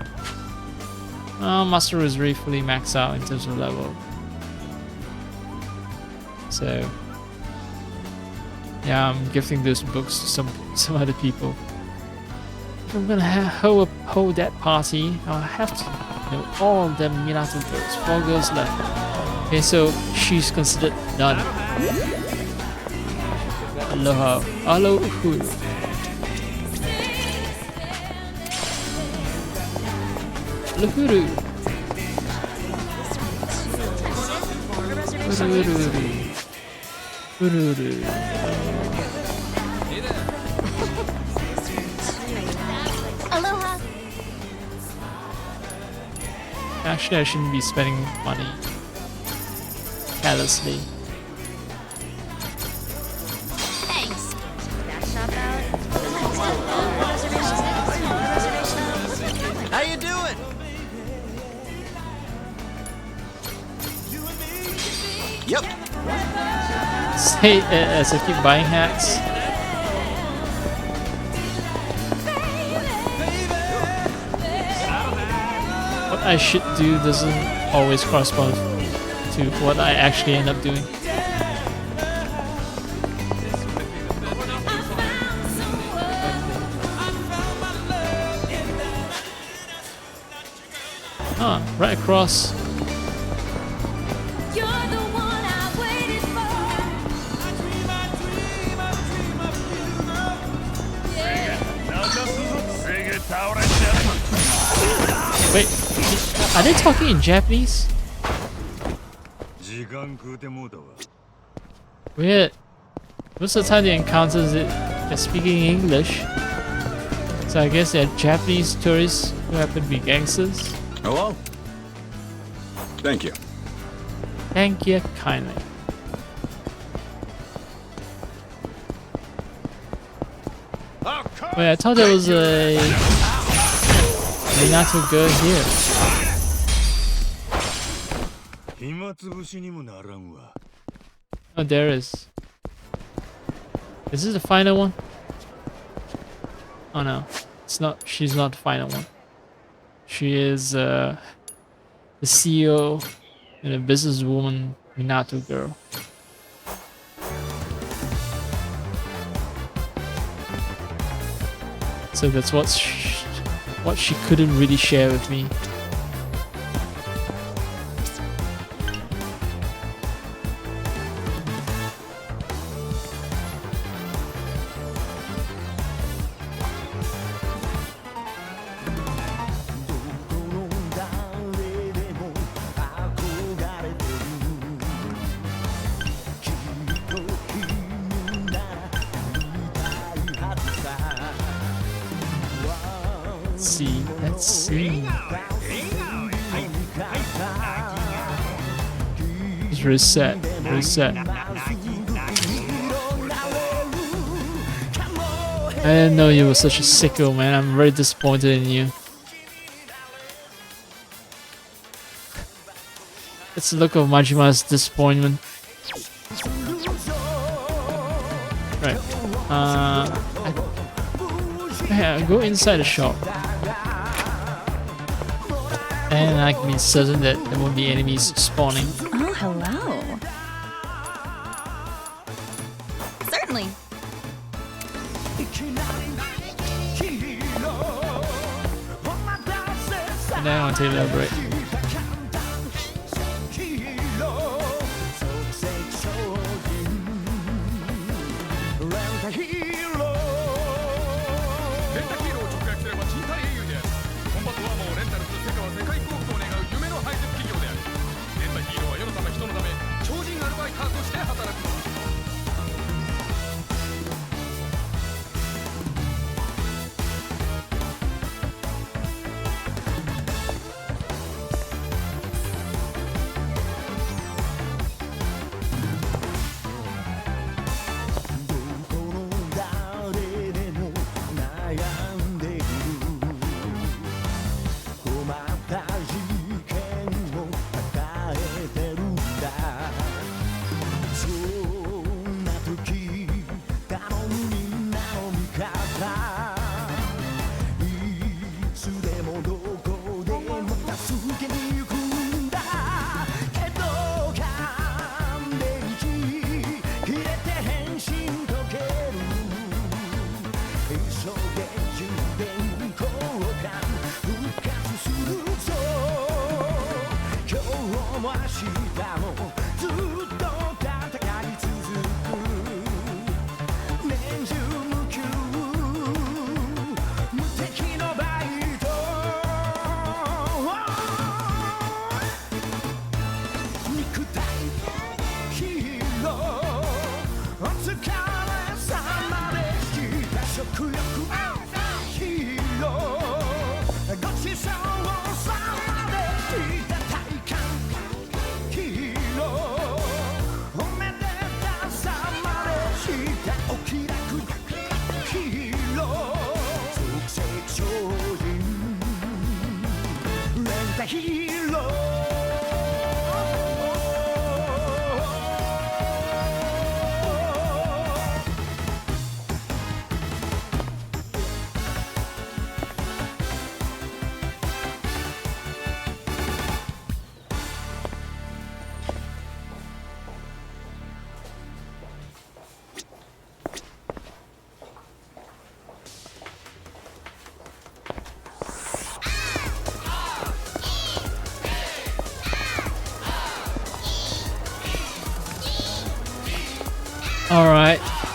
Speaker 5: Masaru is really fully maxed out in terms of level. So yeah, I'm gifting those books to some other people. If I'm gonna hold that party, I'll have to know all of them Minato girls. 4 girls left. Okay, so she's considered done. Aloha. Aloha. Lohuru. Ururu.
Speaker 9: Aloha.
Speaker 5: Actually, I shouldn't be spending money carelessly.
Speaker 9: Thanks. That shop out.
Speaker 8: How you doing? Yep.
Speaker 5: Say as I keep buying hats. what I should do doesn't always correspond to what I actually end up doing. Ah, right across. Wait, are they talking in Japanese? Weird. Most of the time the encounters they're speaking English. So I guess they're Japanese tourists who happen to be gangsters.
Speaker 10: Hello? Thank you.
Speaker 5: Thank you kindly. Wait, I thought there was a Minato girl here. Oh, there is. Is this the final one? Oh no, it's not. She's not the final one. She is the CEO and a businesswoman, Minato girl. So that's what she couldn't really share with me. Let's see. Just reset. I didn't know you were such a sicko, man. I'm very disappointed in you. It's the look of Majima's disappointment. Right. Yeah, go inside the shop. And I can be certain that there won't be enemies spawning.
Speaker 9: Oh, hello. Certainly.
Speaker 5: And then I want to take a little break.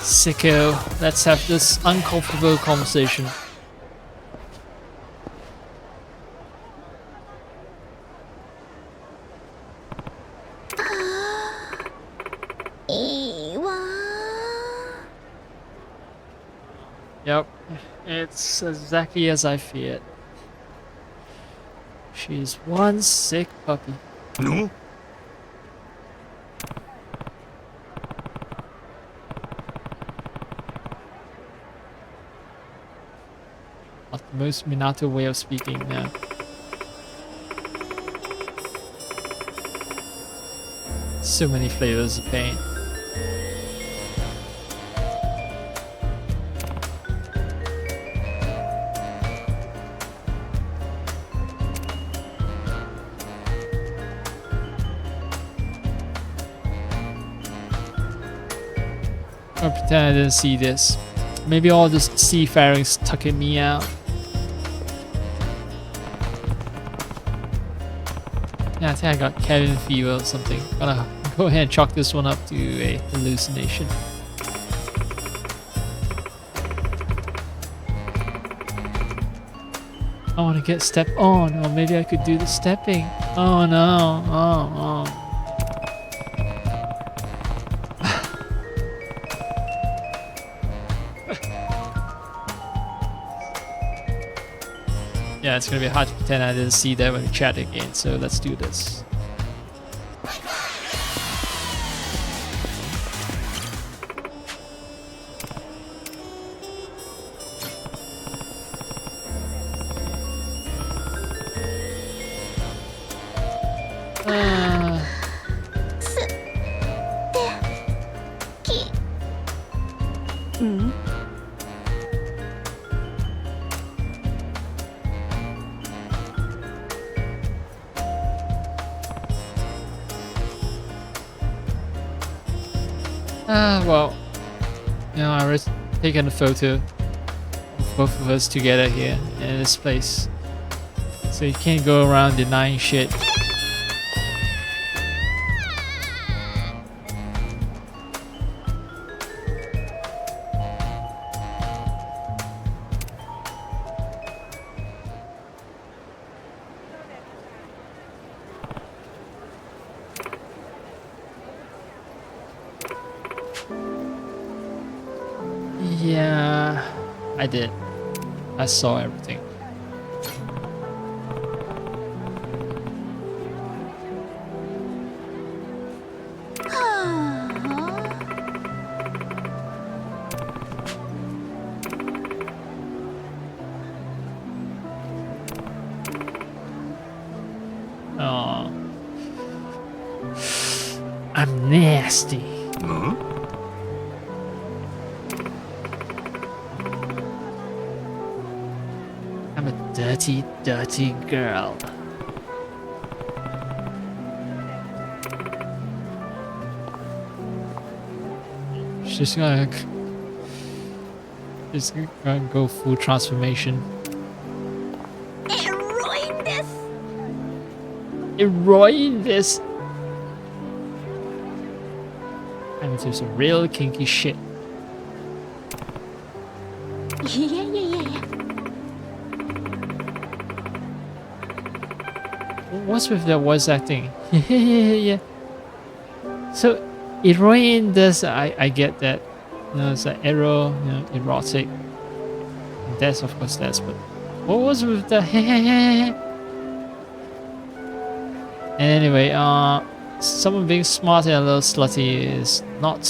Speaker 5: Sicko, let's have this uncomfortable conversation. Yep, it's exactly as I feared. She's one sick puppy.
Speaker 2: No?
Speaker 5: Not the most Minato way of speaking now. So many flavors of pain. I'll pretend I didn't see this. Maybe all this seafarings tucking me out. Yeah, I think I got cabin fever or something. Gonna go ahead and chalk this one up to a hallucination. I want to get step on, or maybe I could do the stepping. Oh no! Oh. Yeah, it's gonna be hard to pretend I didn't see that when we chat again, so let's do this. Well, you know, I was taking a photo of both of us together here in this place. So you can't go around denying shit. Yeah, I did. I saw everything. Oh, I'm nasty.
Speaker 2: Huh?
Speaker 5: I'm a dirty, dirty girl. She's gonna go full transformation. It ruined this. I'm into some real kinky shit. What's with that voice acting? Yeah. So it ruined this. I get that. You know, it's an arrow, you know, erotic. That's of course that's, but what was with the And anyway, someone being smart and a little slutty is not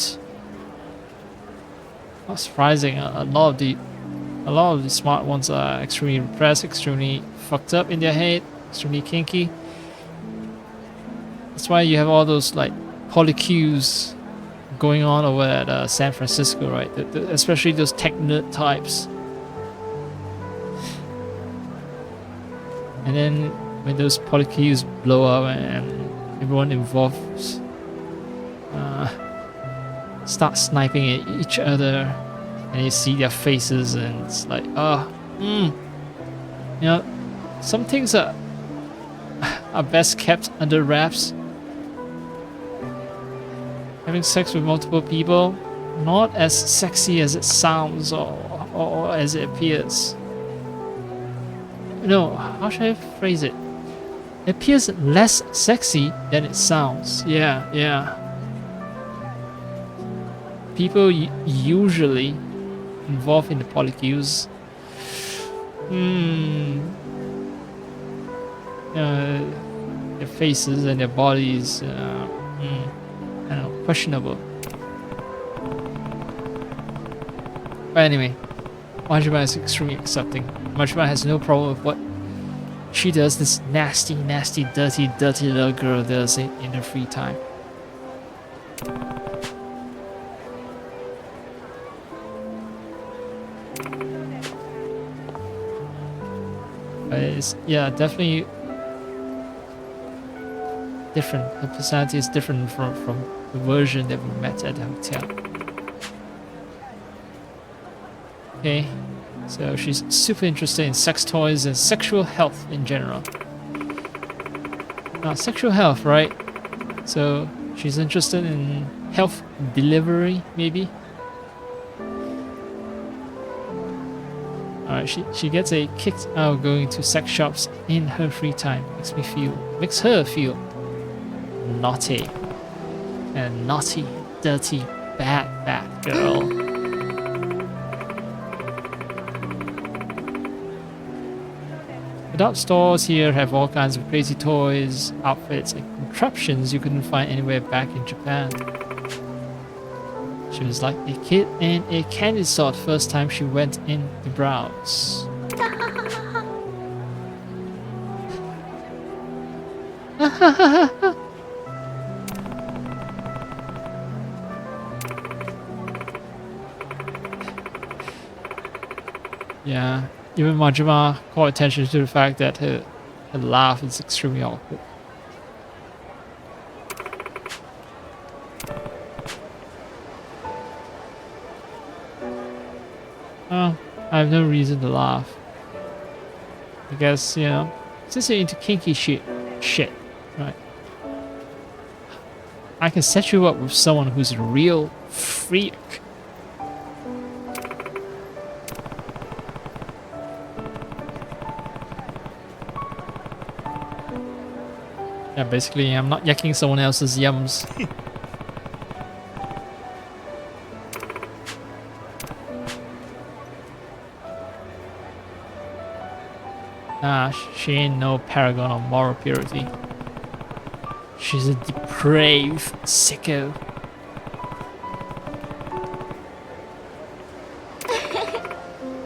Speaker 5: surprising. A lot of the smart ones are extremely repressed, extremely fucked up in their head, extremely kinky. That's why you have all those like polycues going on over at San Francisco, right? Especially those tech nerd types. And then when those polycues blow up and everyone involved start sniping at each other, and you see their faces, and it's like, you know, some things are best kept under wraps. Having sex with multiple people, not as sexy as it sounds or as it appears. No, how should I phrase it? It appears less sexy than it sounds. Yeah, yeah. People usually involved in the polycules, their faces and their bodies, I don't know, questionable. But anyway, Majima is extremely accepting. Majima has no problem with what she does, this nasty, nasty, dirty, dirty little girl does in her free time. But it's, yeah, definitely different. Her personality is different from the version that we met at the hotel. Okay, so she's super interested in sex toys and sexual health in general. Sexual health, right? So she's interested in health delivery, maybe. Alright, she gets a kick out of going to sex shops in her free time. Makes her feel naughty. And naughty, dirty, bad girl. Adult stores here have all kinds of crazy toys, outfits, and contraptions you couldn't find anywhere back in Japan. She was like a kid in a candy store the first time she went in to browse. Yeah, even Majima called attention to the fact that her laugh is extremely awkward. Oh, I have no reason to laugh. I guess, you know, since you're into kinky shit, right? I can set you up with someone who's a real freak. Yeah, basically, I'm not yakking someone else's yums. She ain't no paragon of moral purity. She's a depraved sicko.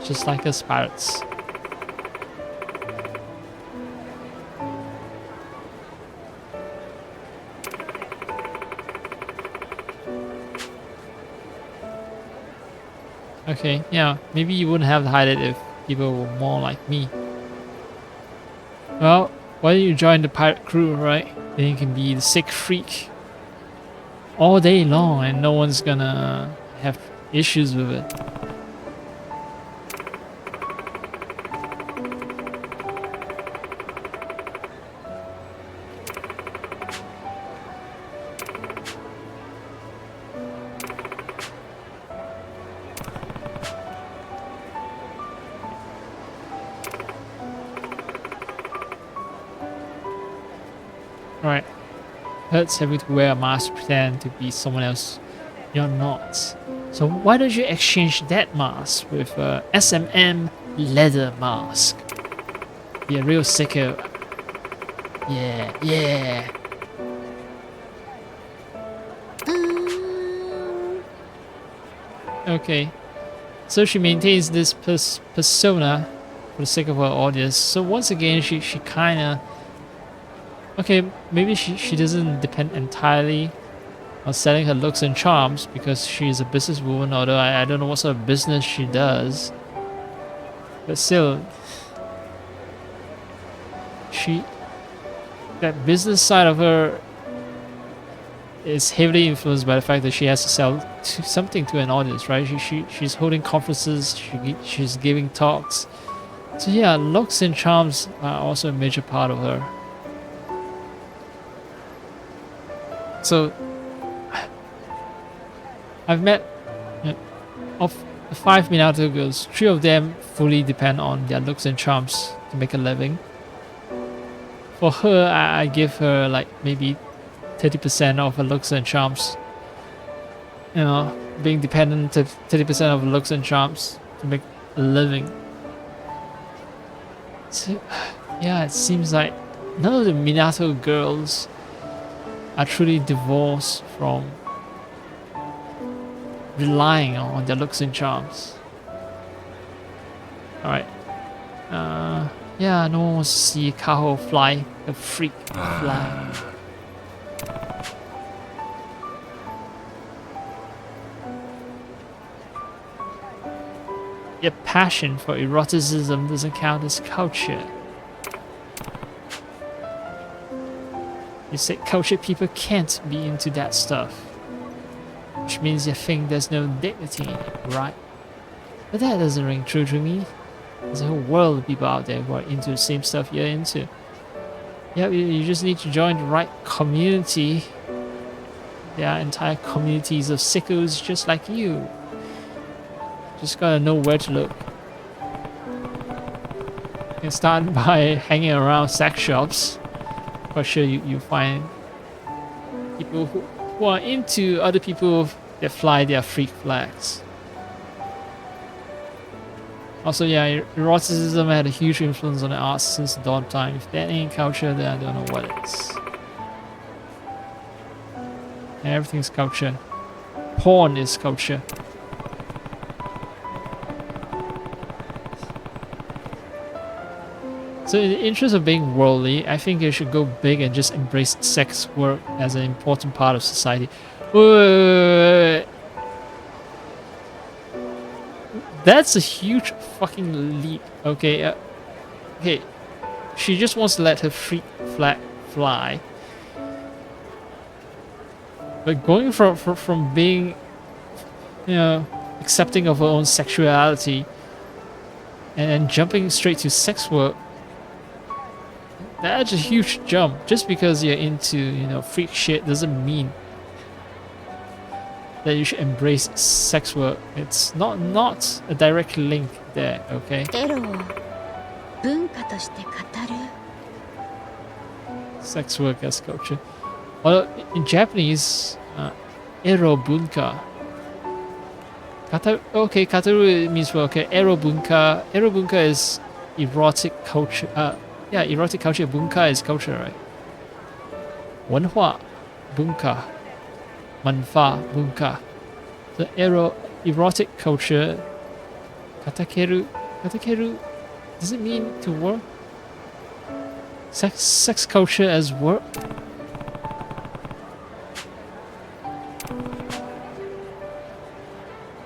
Speaker 5: Just like us pirates. Okay, yeah, maybe you wouldn't have to hide it if people were more like me. Well, why don't you join the pirate crew, right? Then you can be the sick freak all day long and no one's gonna have issues with it. Right. Hurts having to wear a mask to pretend to be someone else you're not. So why don't you exchange that mask with a SMM leather mask? Be a real sicko. Yeah, yeah. Okay. So she maintains this persona for the sake of her audience. So once again, she kinda... Okay, maybe she doesn't depend entirely on selling her looks and charms because she's a businesswoman, although I don't know what sort of business she does. But still, that business side of her is heavily influenced by the fact that she has to sell something to an audience, right? She's holding conferences, she's giving talks. So yeah, looks and charms are also a major part of her. So I've met of the 5 Minato girls, 3 of them fully depend on their looks and charms to make a living. For her, I give her like maybe 30% of her looks and charms. You know, being dependent to 30% of her looks and charms to make a living. So, yeah, it seems like none of the Minato girls are truly divorced from relying on their looks and charms. Alright. Yeah, no one wants to see Kaho fly, a freak fly. Your passion for eroticism doesn't count as culture. You said cultured people can't be into that stuff. Which means you think there's no dignity in it, right? But that doesn't ring true to me. There's a whole world of people out there who are into the same stuff you're into. Yeah, you just need to join the right community. There are entire communities of sickos just like you. Just gotta know where to look. You can start by hanging around sex shops. For sure you find people who are into other people that fly their freak flags. Also, yeah, eroticism had a huge influence on the arts since the dawn of time. If that ain't culture, then I don't know what is. Yeah, everything's culture. Porn is culture. So in the interest of being worldly, I think you should go big and just embrace sex work as an important part of society. Wait. That's a huge fucking leap. Okay, okay. She just wants to let her freak flag fly. But going from being, you know, accepting of her own sexuality and then jumping straight to sex work, that's a huge jump. Just because you're into, you know, freak shit doesn't mean that you should embrace sex work. It's not a direct link there, okay? Sex work as culture. Well, in Japanese, ero bunka. Okay, kataru means well, okay. Ero bunka. Ero bunka is erotic culture. Yeah, erotic culture. Bunka is culture, right? Wenhua bunka. Manfa bunka. The erotic culture. Katakeru. Katakeru. Does it mean to work? Sex culture as work?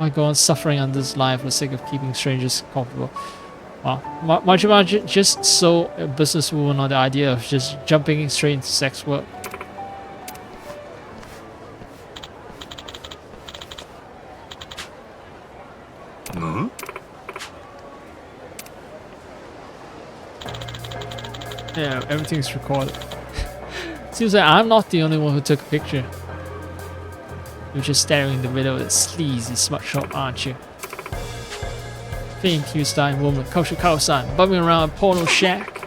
Speaker 5: I go on suffering on this life for the sake of keeping strangers comfortable. Wow. Majima just so a businesswoman on the idea of just jumping straight into sex work.
Speaker 2: Hmm?
Speaker 5: Yeah, everything's recorded. Seems like I'm not the only one who took a picture. You're just staring in the window with a sleazy smut shop, aren't you? Famed Q-Stein woman, Kosha Kao-san, bumming around a porno shack.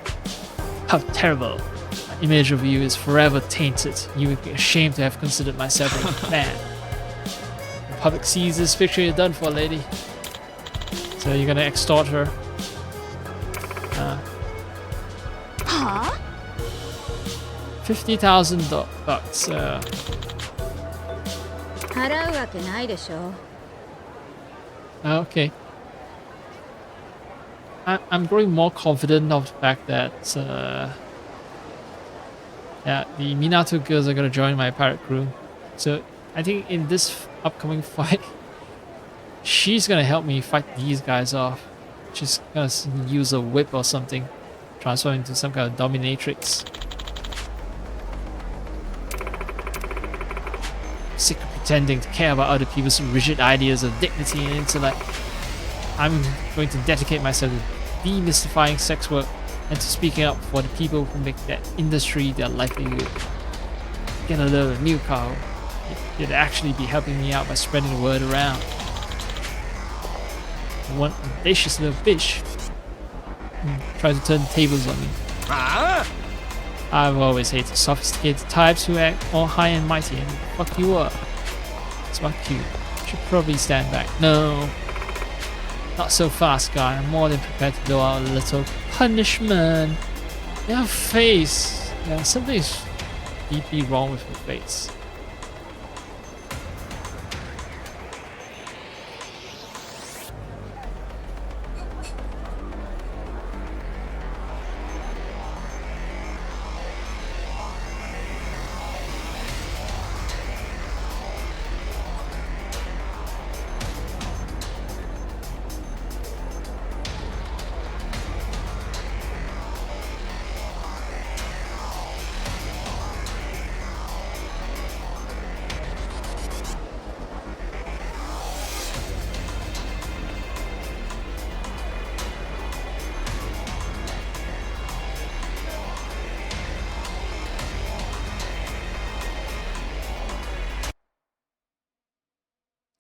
Speaker 5: How terrible. My image of you is forever tainted. You would be ashamed to have considered myself a man. The public sees this picture, you're done for, lady. So you're gonna extort her.
Speaker 9: Huh?
Speaker 5: $50,000. Okay. I'm growing more confident of the fact that yeah, the Minato girls are gonna join my pirate crew. So I think in this upcoming fight, she's gonna help me fight these guys off. She's gonna use a whip or something, transform into some kind of dominatrix. Sick of pretending to care about other people's rigid ideas of dignity and intellect. I'm going to dedicate myself to demystifying sex work and to speaking up for the people who make that industry their livelihood. Get a little new cow. You'd actually be helping me out by spreading the word around. One audacious little bitch. Try to turn the tables on me. I've always hated sophisticated types who act all high and mighty and fuck you up. Smart you. Should probably stand back. No. Not so fast, guy. I'm more than prepared to do out a little punishment. Your face. Yeah, something's deeply wrong with your face.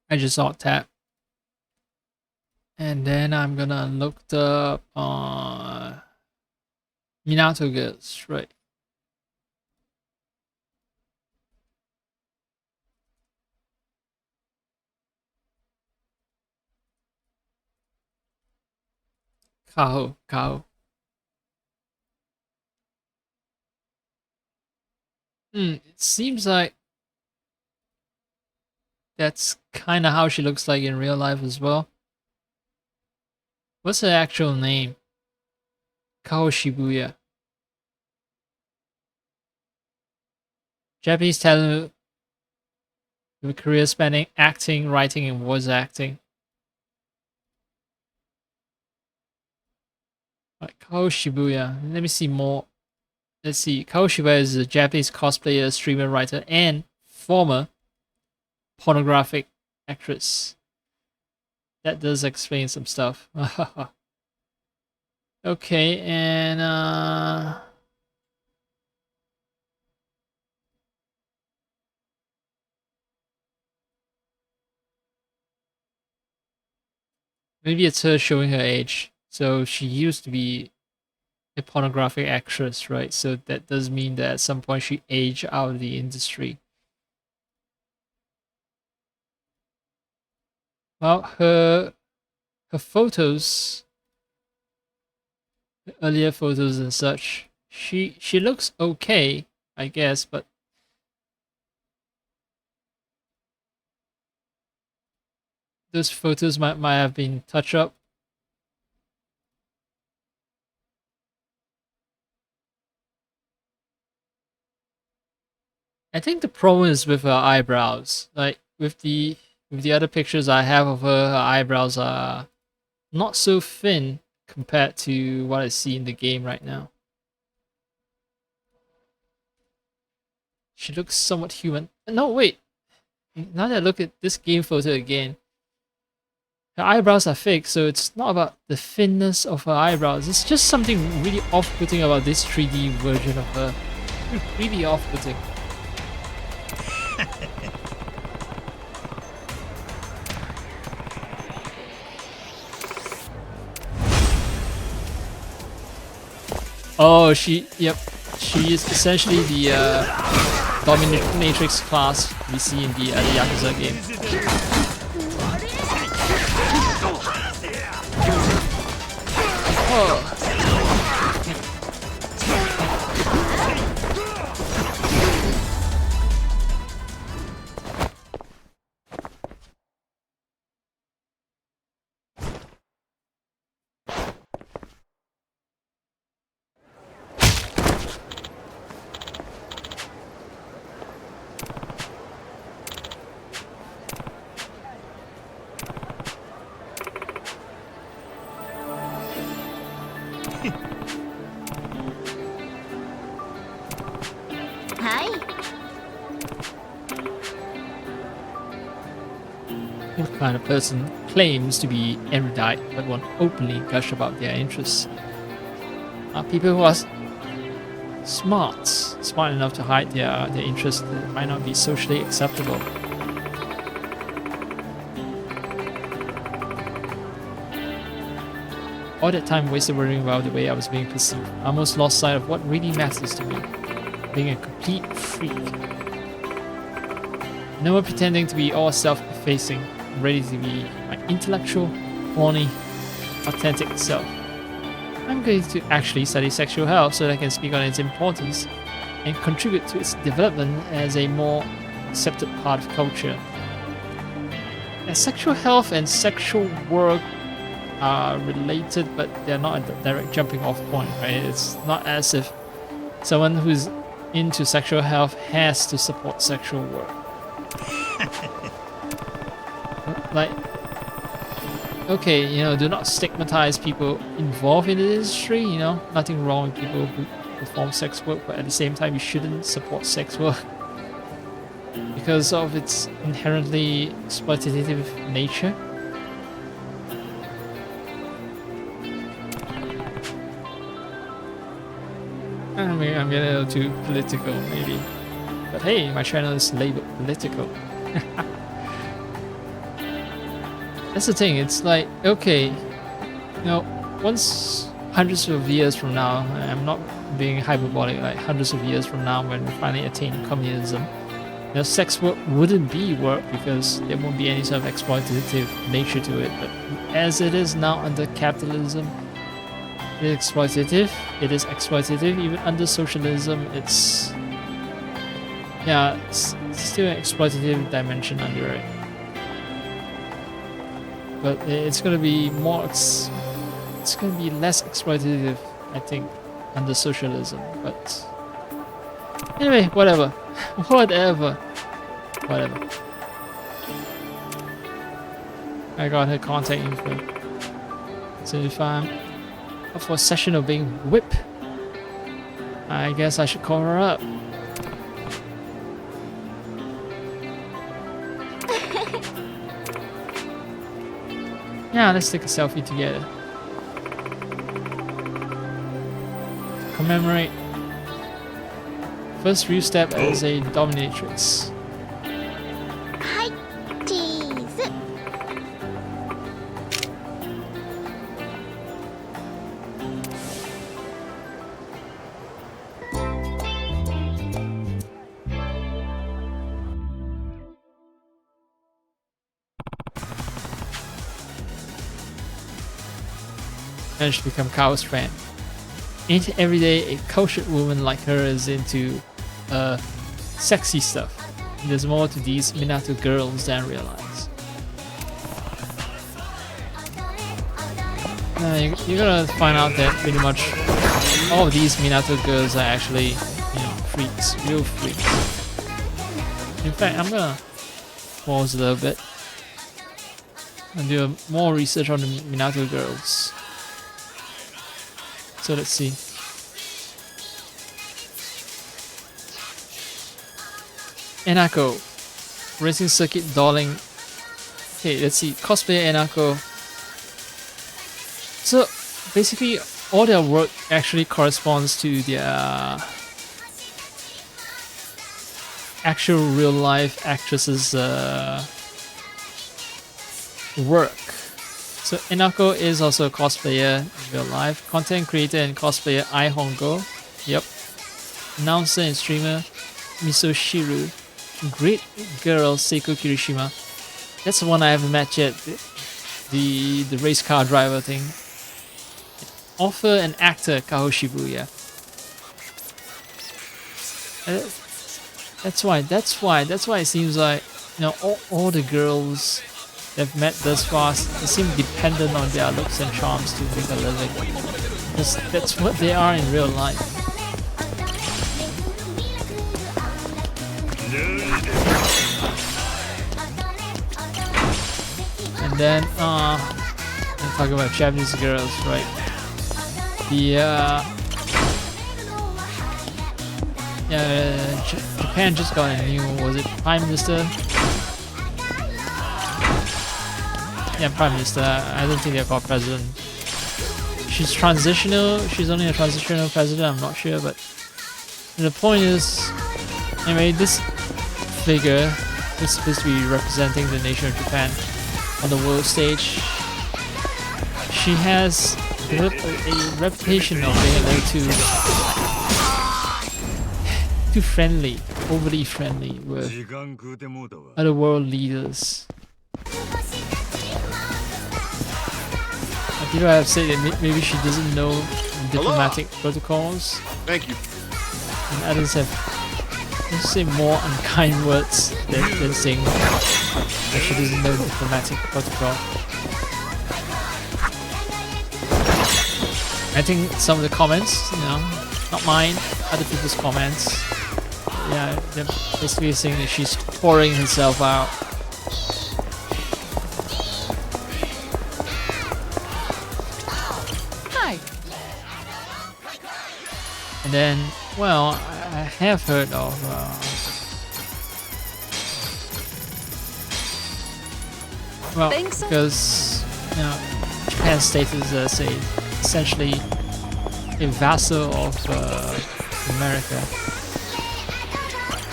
Speaker 5: I just alt tap. And then I'm gonna look up Minato girls, right? Kao. It seems like that's kind of how she looks like in real life as well. What's her actual name? Kao Shibuya. Japanese talent with a career spanning acting, writing, and voice acting. Right, Kao Shibuya. Let me see more. Let's see. Kao Shibuya is a Japanese cosplayer, streamer, writer, and former pornographic actress. That does explain some stuff. Okay, and maybe it's her showing her age. So she used to be a pornographic actress, right? So that does mean that at some point she aged out of the industry. Well, her photos, earlier photos and such, she looks okay, I guess, but those photos might have been touched up. I think the problem is with her eyebrows. Like with the other pictures I have of her eyebrows are not so thin compared to what I see in the game right now. She looks somewhat human. No, wait. Now that I look at this game photo again, her eyebrows are fake, so it's not about the thinness of her eyebrows. It's just something really off-putting about this 3D version of her. Really off-putting. Oh, she is essentially the dominatrix class we see in the Yakuza game. Oh. What kind of person claims to be erudite but won't openly gush about their interests? Are people who are smart enough to hide their interests that might not be socially acceptable. all that time wasted worrying about the way I was being perceived. I almost lost sight of what really matters to me. Being a complete freak. No more pretending to be all self-effacing. I'm ready to be my intellectual, horny, authentic self. I'm going to actually study sexual health so that I can speak on its importance and contribute to its development as a more accepted part of culture. Sexual health and sexual work are related, but they're not a direct jumping off point, right? It's not as if someone who's into sexual health has to support sexual work. Like, okay, you know, do not stigmatize people involved in the industry, you know, nothing wrong with people who perform sex work, but at the same time you shouldn't support sex work because of its inherently exploitative nature. I mean, I'm getting a little too political, maybe. But hey, my channel is labeled political. That's the thing, it's like, okay, you know, once hundreds of years from now, I'm not being hyperbolic, like hundreds of years from now when we finally attain communism, you know, sex work wouldn't be work because there won't be any sort of exploitative nature to it. But as it is now under capitalism, it is exploitative. It is exploitative. Even under socialism, it's still an exploitative dimension under it. But it's gonna be more. It's gonna be less exploitative, I think, under socialism. But anyway, whatever, whatever. I got her contact info. So if I'm up for a session of being whipped, I guess I should call her up. Yeah, let's take a selfie together. Commemorate first real step as a dominatrix.
Speaker 9: Hi, cheese.
Speaker 5: Managed to become Kao's friend. Ain't every day a cultured woman like her is into sexy stuff. There's more to these Minato girls than I realize. You're gonna find out that pretty much all of these Minato girls are actually, you know, freaks, real freaks. In fact, I'm gonna pause a little bit and do more research on the Minato girls. So let's see. Enako. Racing circuit dolling. Okay, let's see. Cosplayer Enako. So basically all their work actually corresponds to their actual real life actresses' work. So Enako is also a cosplayer in real life, content creator and cosplayer Ai Hongo. Yep. Announcer and streamer Misoshiru. Great girl Seiko Kirishima. That's the one I haven't met yet. The race car driver thing. Author and actor Kaho Shibuya. That's why it seems like, you know, all the girls they've met thus far, they seem dependent on their looks and charms to make a living. That's what they are in real life. And then, I'm talking about Japanese girls, right? Japan just got a new, was it Prime Minister? Yeah, Prime Minister. I don't think they're called President. She's transitional. She's only a transitional president. I'm not sure, but the point is, anyway, this figure is supposed to be representing the nation of Japan on the world stage. She has developed a reputation of being a little too friendly, overly friendly with
Speaker 2: 時間食うてもうたわ
Speaker 5: other world leaders. People have said that maybe she doesn't know diplomatic protocols,
Speaker 10: Thank you.
Speaker 5: and others have let's say more unkind words than saying that she doesn't know diplomatic protocol. I think some of the comments, not mine, other people's comments, yeah, they're basically saying that she's pouring herself out. Hi. And then, well, I have heard of well,
Speaker 6: Think so?
Speaker 5: because Japan's status as essentially a vassal of America,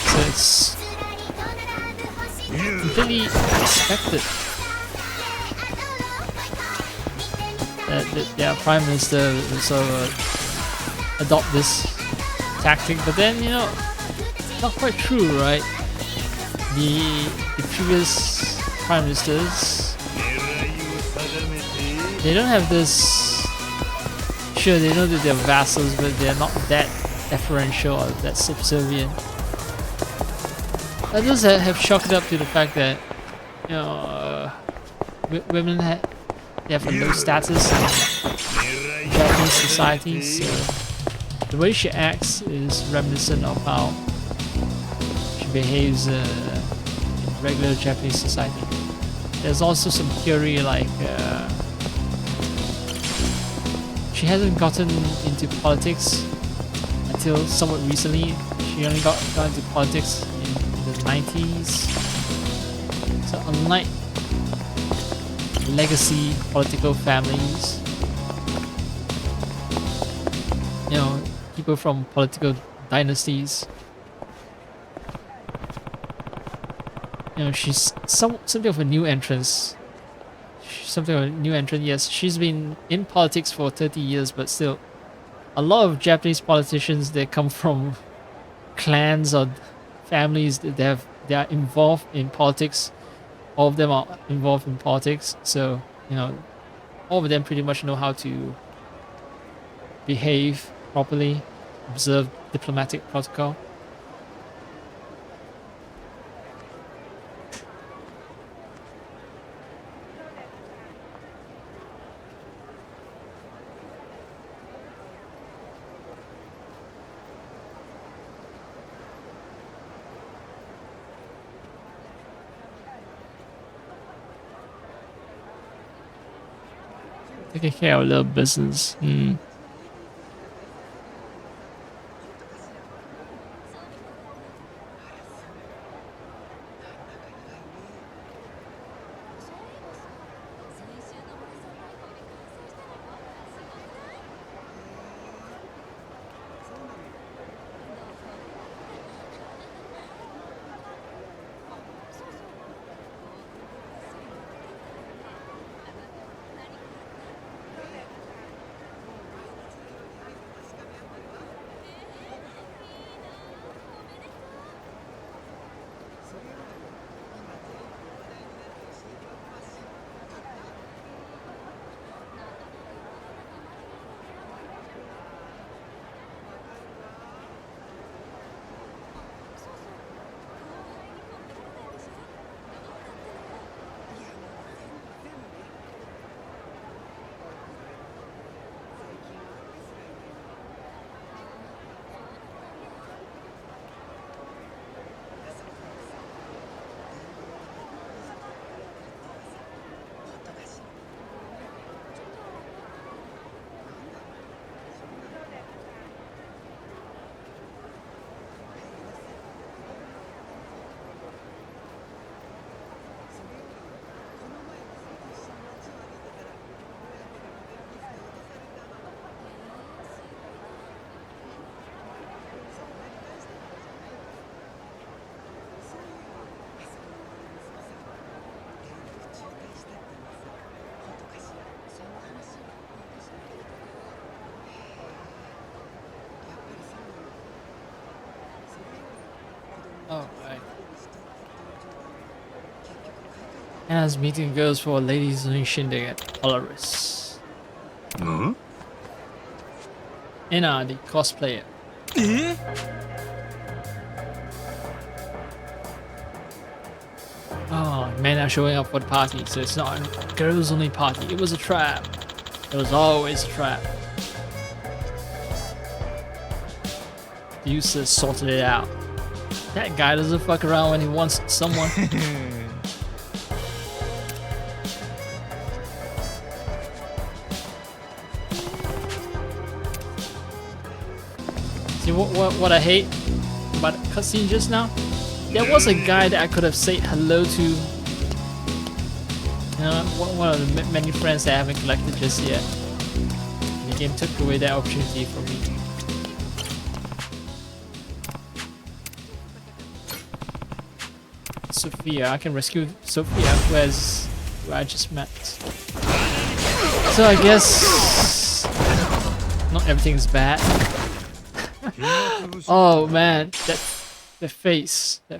Speaker 5: so it's completely expected that their prime minister will sort of adopt this tactic. But then not quite true, right? The previous prime ministers, they don't have this. Sure, they know that they're vassals, but they're not that deferential or that subservient. Others have chalked it up to the fact that women they have a low status in Japanese society, so the way she acts is reminiscent of how she behaves in regular Japanese society. There's also some theory like she hasn't gotten into politics until somewhat recently. She only got into politics in the 90s. So unlike legacy political families, people from political dynasties, she's something of a new entrance. Something of a new entrant, yes. She's been in politics for 30 years, but still, a lot of Japanese politicians, they come from clans or families that they are involved in politics. All of them are involved in politics, so all of them pretty much know how to behave properly, observe diplomatic protocol. Taking care of little business. Anna's meeting goes for a ladies' only shindig at Polaris. Anna, the cosplayer. Oh, men are showing up for the party, so it's not a girls' only party. It was a trap. It was always a trap. The users sorted it out. That guy doesn't fuck around when he wants someone. See what I hate about the cutscene just now? There was a guy that I could have said hello to. You know, one of the many friends that I haven't collected just yet. And the game took away that opportunity from me. Sophia, I can rescue Sophia, who I just met. So I guess not everything's bad. Oh man, that face. The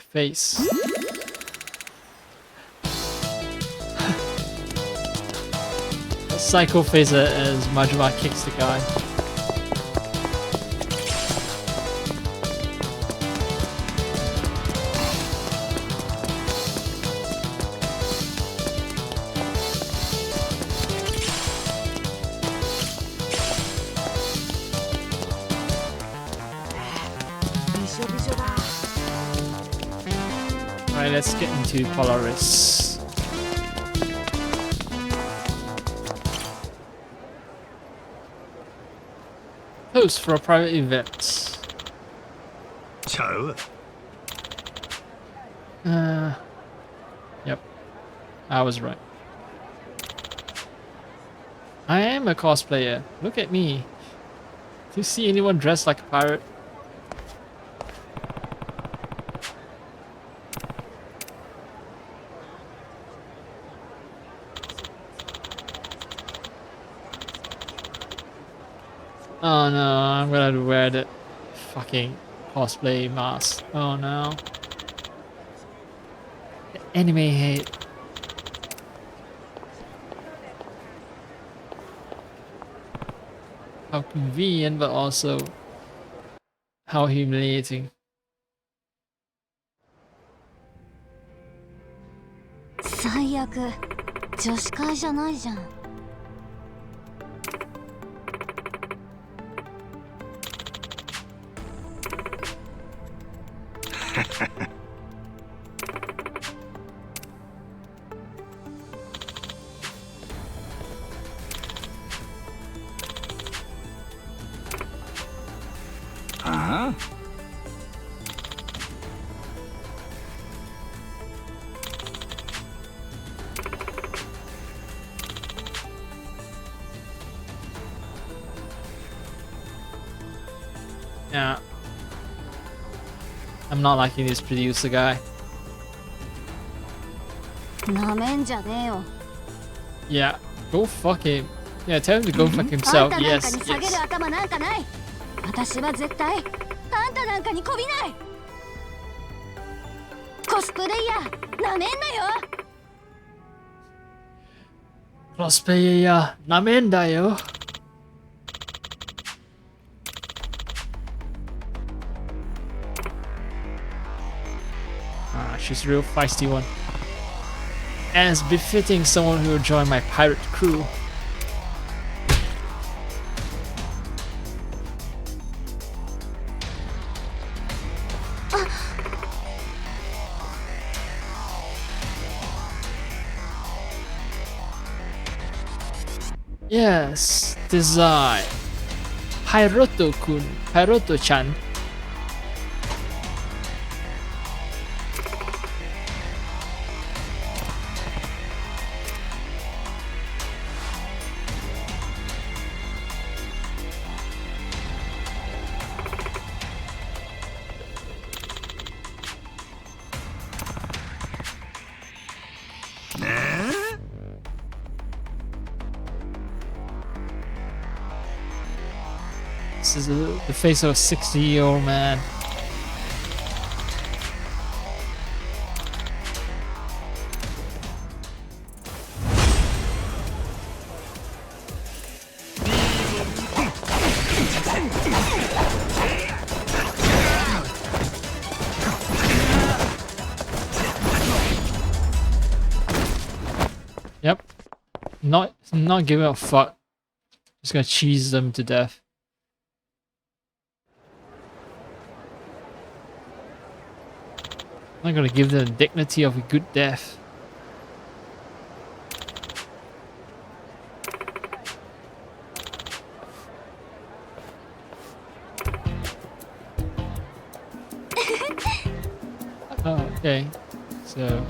Speaker 5: psycho face as Majima kicks the guy. Alright, let's get into Polaris. Host for a private event. Yep. I was right. I am a cosplayer. Look at me. Do you see anyone dressed like a pirate? Oh no, I'm gonna have to wear the fucking cosplay mask. Oh no. The anime hate. How convenient, but also how humiliating.
Speaker 9: 最悪女子会じゃないじゃん。
Speaker 5: Yeah. I'm not liking this producer guy.
Speaker 9: なめんじゃねえよ。
Speaker 5: Yeah, go fuck him. Yeah, tell him to go fuck himself.
Speaker 9: あんたなんか
Speaker 5: Yes,
Speaker 9: に下げる
Speaker 5: yes.
Speaker 9: 頭なんかない。私は絶対あんたなんかにこびない。コスプレイヤーなめんなよ。
Speaker 5: Cosplayer, namen da yo. Ah, she's a real feisty one. As befitting someone who will join my pirate crew. Yes, design. Hiroto-kun, Hiroto-chan. This is the face of a 60-year-old man. Yep. Not giving a fuck. Just gonna cheese them to death. I'm not gonna give them the dignity of a good death. Oh, okay. So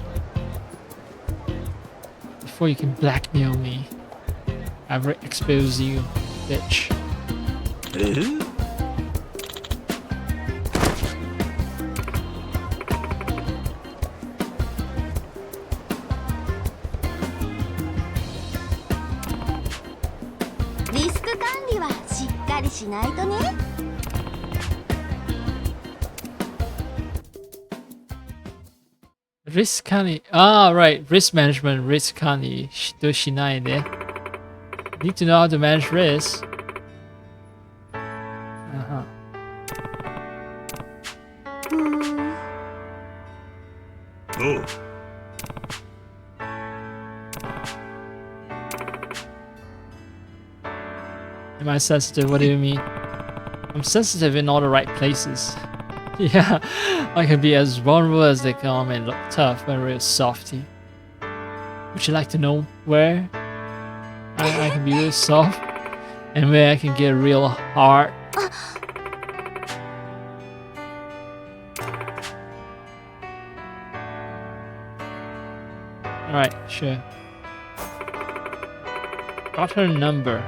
Speaker 5: before you can blackmail me, I've exposed you, bitch.
Speaker 9: リスク管理はしっかりしないとね。
Speaker 5: Risk 管理 Ah, right. Risk management. Risk 管理としないで。Need to know how to manage risk. Uh-huh.
Speaker 2: おう
Speaker 5: Am I sensitive? What do you mean? I'm sensitive in all the right places. Yeah, I can be as vulnerable as they come and look tough but real softy. Would you like to know where I can be real soft and where I can get real hard? Alright, sure. Got her number.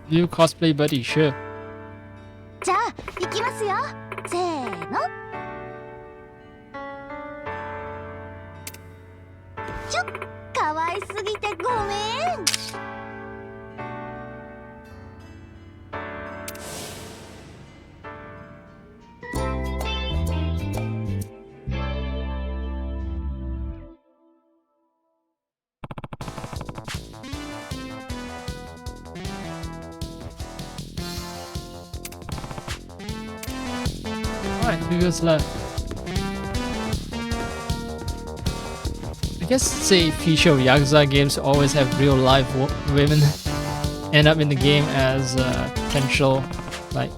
Speaker 5: You cosplay buddy, sure.
Speaker 9: じゃあ行きますよ。せーの。可愛すぎてごめん。
Speaker 5: Alright, who goes left? I guess it's a feature of Yakuza games to always have real life women end up in the game as potential, like,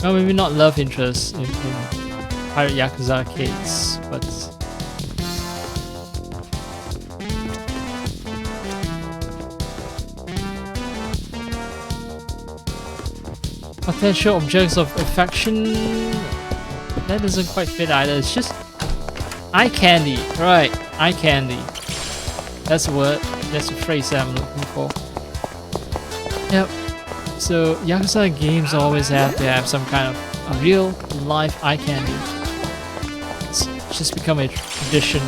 Speaker 5: well, maybe not love interests in Pirate Yakuza arcades, but potential objects of affection. That doesn't quite fit either. It's just eye candy, right? Eye candy. That's a word. That's a phrase that I'm looking for. Yep. So Yakuza games always have to have some kind of a real life eye candy. It's just become a tradition,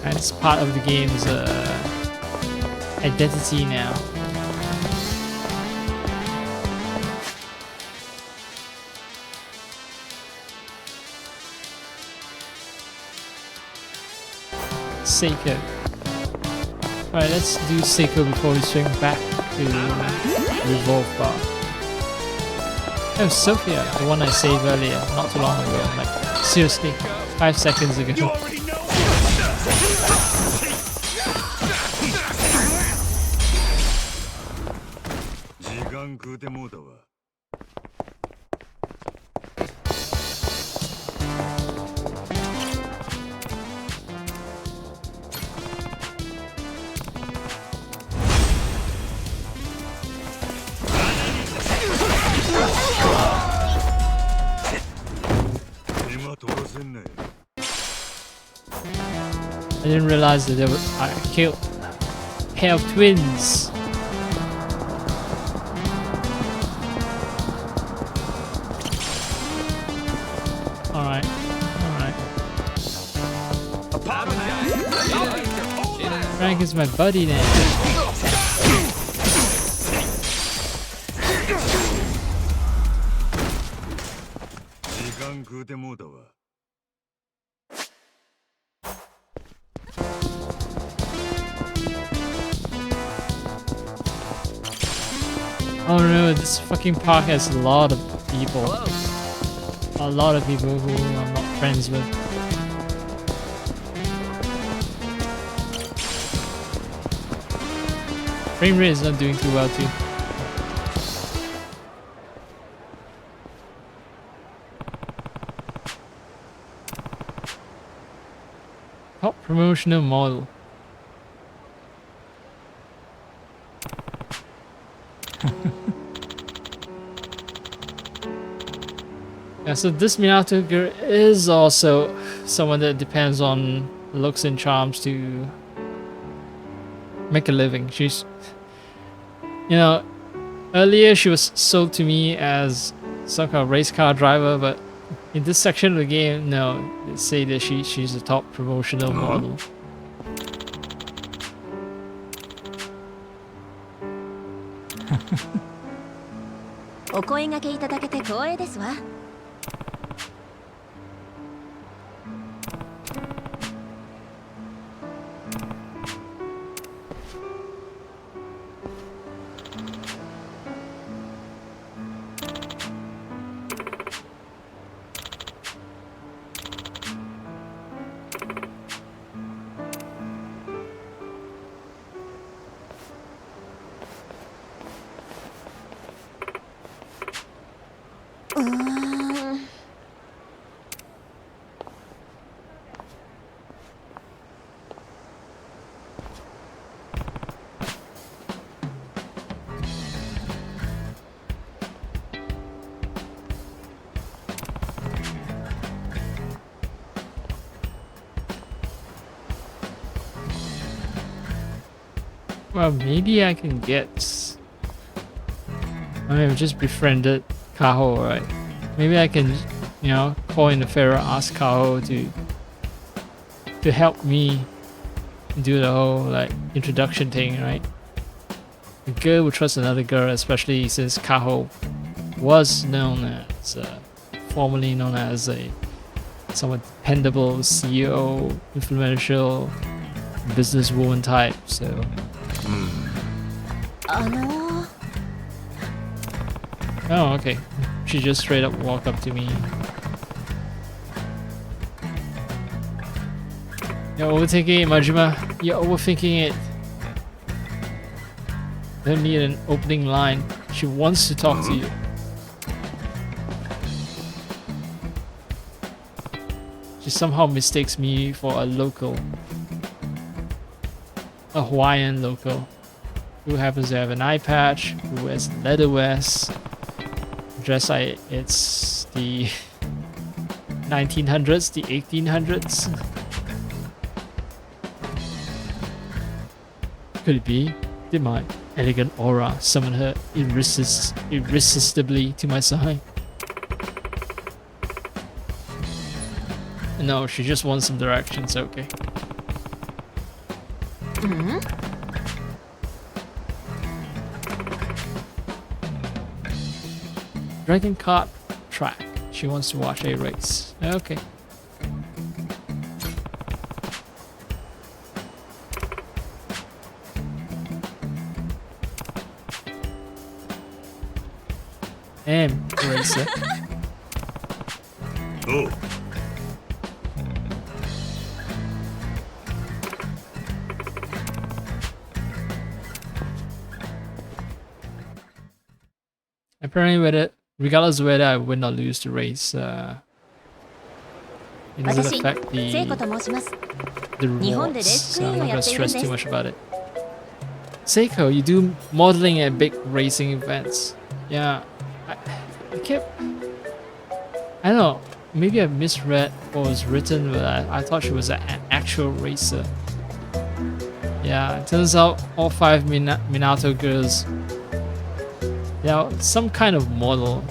Speaker 5: and it's part of the game's identity now. Seiko. Alright, let's do Seiko before we swing back to Revolve Bar. Oh, Sophia, the one I saved earlier, not too long ago. Like, seriously, 5 seconds ago. I didn't realize that I killed a pair of twins. Alright, alright. Frank is my buddy now. Oh no, this fucking park has a lot of people. A lot of people who I'm not friends with. Frame rate is not doing too well too. Top promotional model. Yeah, so this Minato girl is also someone that depends on looks and charms to make a living. She's, you know, earlier she was sold to me as some kind of race car driver, but in this section of the game, no, they say that she's a top promotional model.
Speaker 9: お声掛けいただけて光栄ですわ。
Speaker 5: Well, maybe I can get... I mean, I've just befriended Kaho, right? Maybe I can, you know, call in the Pharaoh, ask Kaho to help me do the whole, like, introduction thing, right? A girl would trust another girl, especially since Kaho was known as, formerly known as a somewhat dependable CEO, influential businesswoman type, so... Oh, okay. She just straight up walked up to me. You're overthinking it, Majima. You're overthinking it. Don't need an opening line. She wants to talk to you. She somehow mistakes me for a local. A Hawaiian local. Who happens to have an eye patch, who wears leather vest. Dress like it's the 1900s, the 1800s. Could it be? Did my elegant aura summon her irresistibly to my side? No, she just wants some directions, okay. Dragon Kart track. She wants to watch a race. Okay. Racer.
Speaker 2: Oh.
Speaker 5: Apparently, regardless of whether I win or lose the race, it doesn't affect the rewards, so I'm not gonna stress too much about it. Seiko, you do modeling at big racing events. Yeah, I kept... I don't know, maybe I misread what was written, but I thought she was an actual racer. Yeah, it turns out all 5 Minato girls, they are some kind of model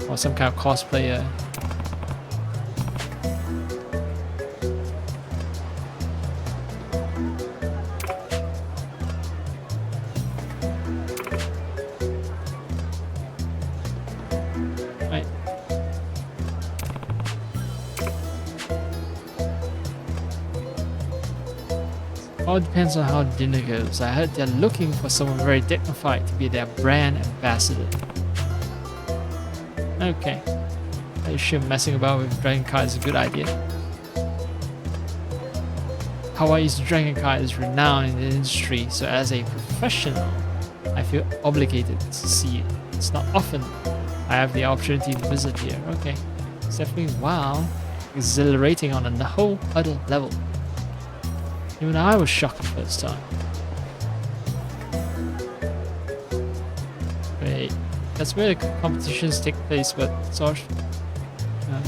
Speaker 5: or some kind of cosplayer. Right. All depends on how dinner goes. I heard they're looking for someone very dignified to be their brand ambassador. Okay. Are you sure messing about with dragon card is a good idea? Hawaii's dragon card is renowned in the industry, so as a professional, I feel obligated to see it. It's not often I have the opportunity to visit here. Okay. It's definitely wow. Exhilarating on a whole other level. Even I was shocked the first time. Wait, that's where the competitions take place, but sorry,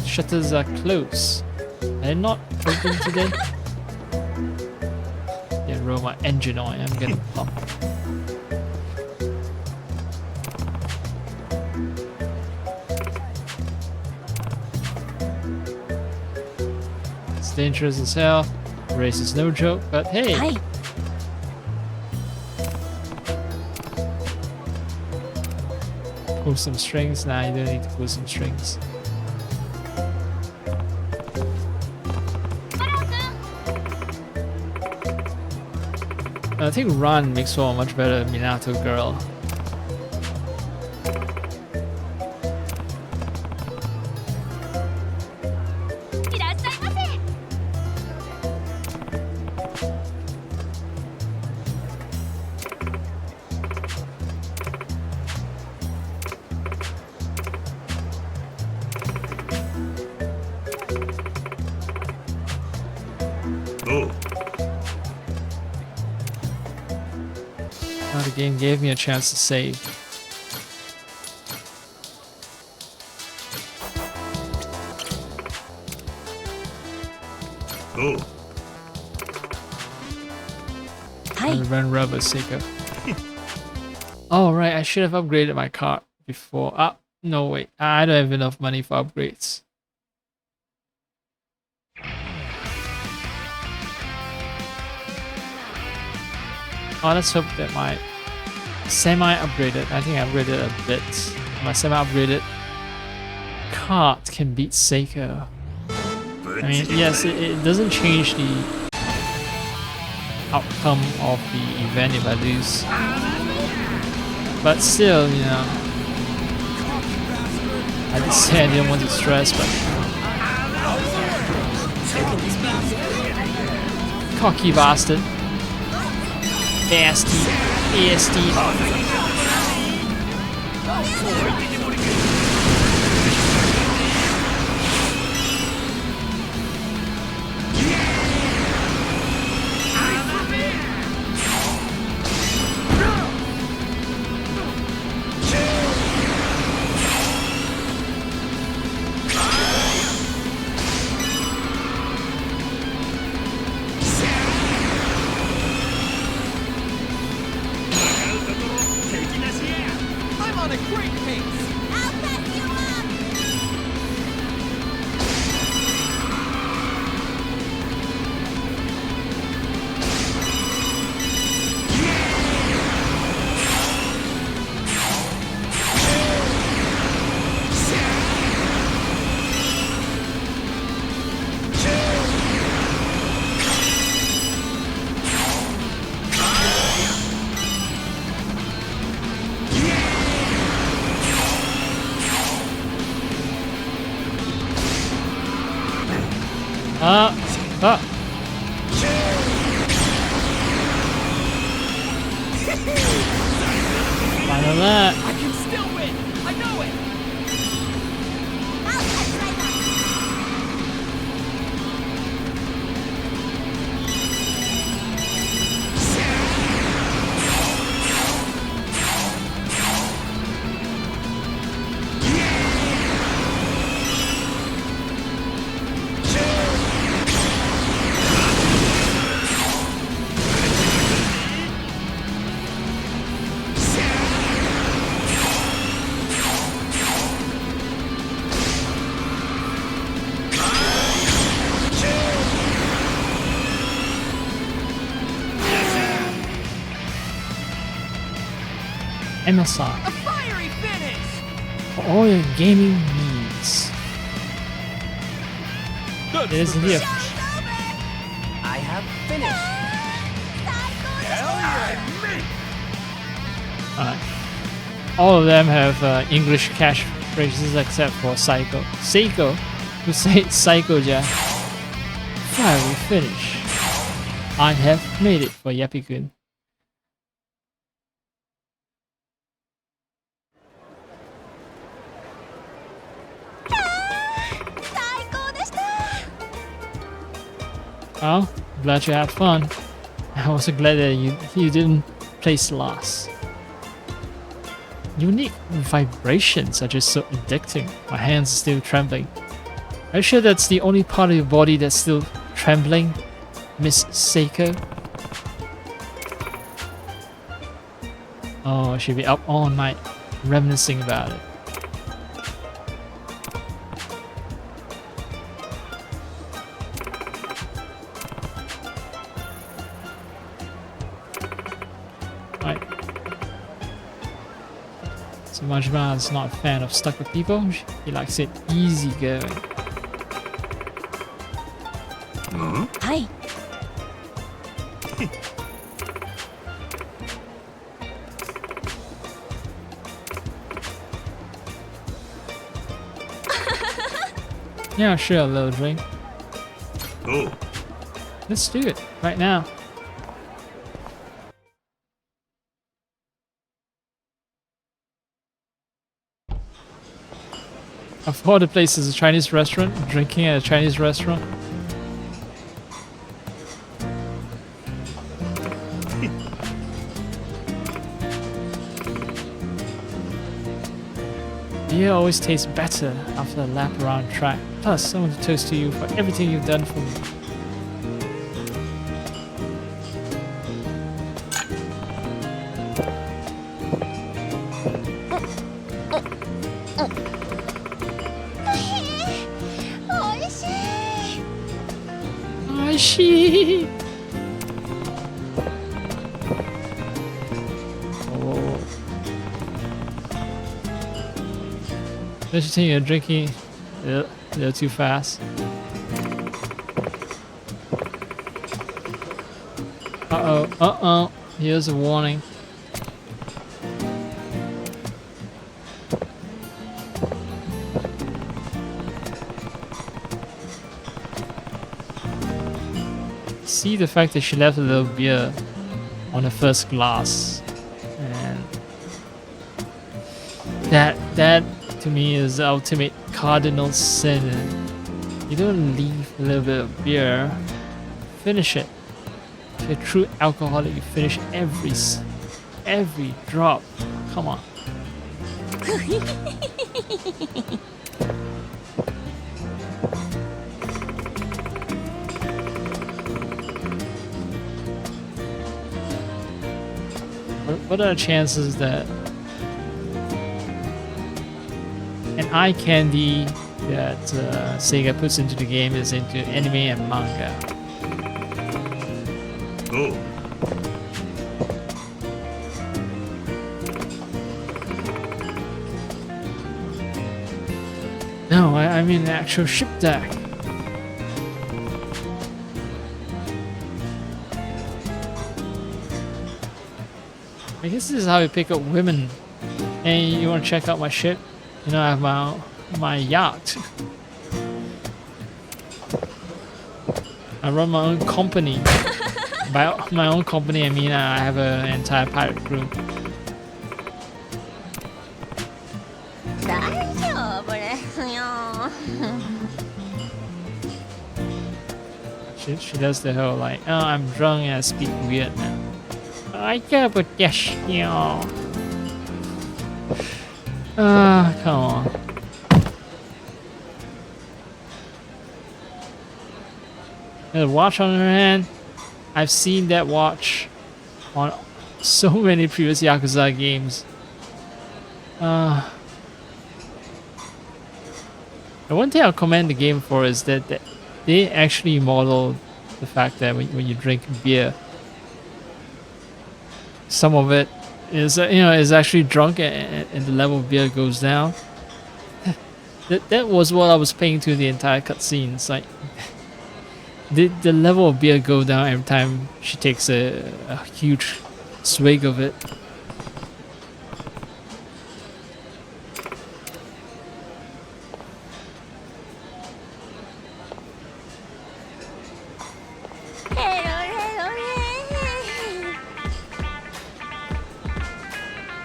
Speaker 5: shutters are closed. Are they not open today? Yeah, roll my engine oil. I'm getting pumped. It's dangerous as hell. Race is no joke, but hey.
Speaker 9: Hi.
Speaker 5: Pull some strings. Nah, you don't need to pull some strings. I think Ran makes for a much better Minato girl. Now the game gave me a chance to save.
Speaker 9: Hi.
Speaker 5: And run rubber Seiko. Oh right, I should have upgraded my car before. Ah, no wait, I don't have enough money for upgrades. Oh, let's hope that my semi-upgraded, I think I upgraded a bit. My semi-upgraded cart can beat Seiko. I mean, yes, it doesn't change the outcome of the event if I lose. But still, you know, I did say I didn't want to stress, but cocky bastard. ASD.
Speaker 3: I'm on a great pace.
Speaker 9: I'll back you up.
Speaker 5: Final that.
Speaker 3: I can still win. I know it.
Speaker 9: I'll catch right up.
Speaker 5: Amazon.
Speaker 3: A fiery finish.
Speaker 5: For all your gaming needs. It is indeed a
Speaker 8: I have finished.
Speaker 5: Alright. All of them have English catchphrases except for Psycho. Seiko? Who say Psycho Jack? Finally finish. I have made it for Yappy-kun. Well, glad you had fun. I'm also glad that you didn't place last. Unique vibrations are just so addicting. My hands are still trembling. Are you sure that's the only part of your body that's still trembling, Miss Seiko? Oh, she'll be up all night reminiscing about it. Right. So Majima is not a fan of stuck with people. He likes it easy going.
Speaker 9: Hi.
Speaker 5: Yeah, sure, a little drink.
Speaker 2: Oh.
Speaker 5: Let's do it right now. Of all the places, a Chinese restaurant, drinking at a Chinese restaurant. Beer always tastes better after a lap around track. Plus, I want to toast to you for everything you've done for me. Oishii! Oh. Don't you think you're drinking a little too fast? Uh-oh, uh-oh. Here's a warning. See the fact that she left a little beer on the first glass, and that to me is the ultimate cardinal sin. You don't leave a little bit of beer, finish it. If you're a true alcoholic, you finish every drop. Come on. What are the chances that an eye candy that Sega puts into the game is into anime and manga?
Speaker 2: Oh.
Speaker 5: No, I mean the actual ship deck. I guess this is how you pick up women. Hey, you want to check out my ship? You know, I have my yacht. I run my own company. By my own company, I mean I have an entire pirate crew. She does the whole like, oh, I'm drunk and I speak weird now. I got but yes, yeah. Come on. The watch on her hand. I've seen that watch on so many previous Yakuza games. The one thing I'll commend the game for is that they actually model the fact that when you drink beer, some of it is is actually drunk and the level of beer goes down. That was what I was paying to the entire cutscene. It's like the level of beer go down every time she takes a huge swig of it.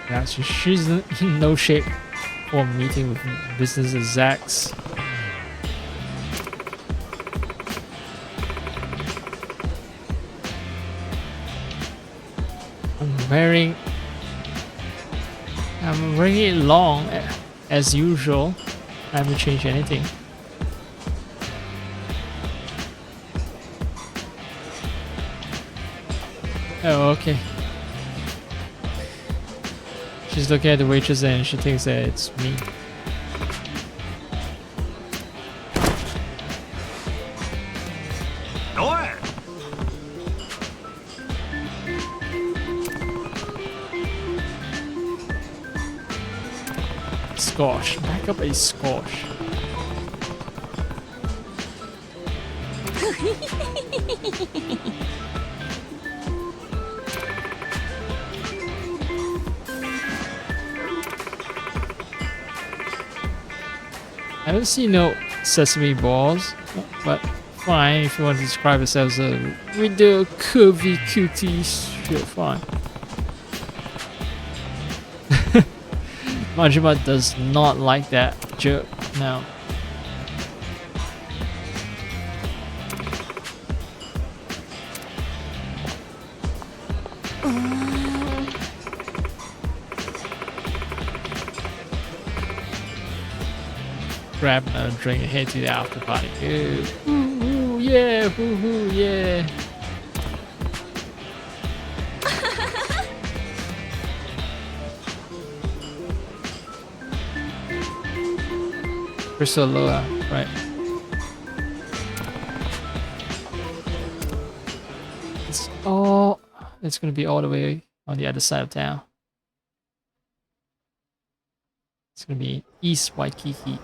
Speaker 5: Yeah, she's in no shape for meeting with business execs. I'm wearing it long as usual. I haven't changed anything. Oh, okay. She's looking at the waitress and she thinks that it's me. Squash. Back up a squash. I don't see no sesame balls, but fine if you want to describe yourself as a window curvy cutie, sure, fine. Majima does not like that joke, no. Grab another drink and head to the after party. Ooh, ooh, yeah, ooh, yeah. Crystal Loa, right. It's gonna be all the way on the other side of town. It's gonna be East Waikiki.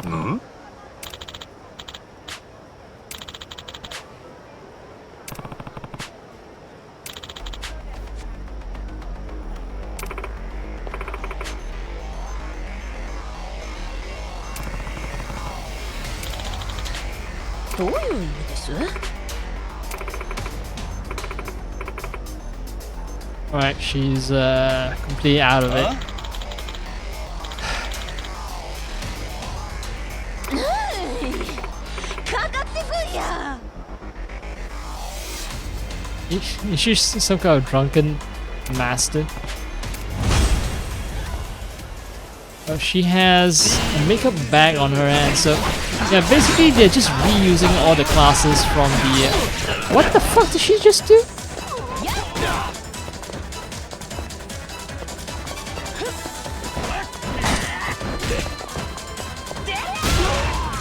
Speaker 2: Hmm?
Speaker 5: Alright, she's completely out of it. Is she some kind of drunken master? Oh, she has a makeup bag on her hand, so yeah, basically they're just reusing all the classes from the... What the fuck did she just do?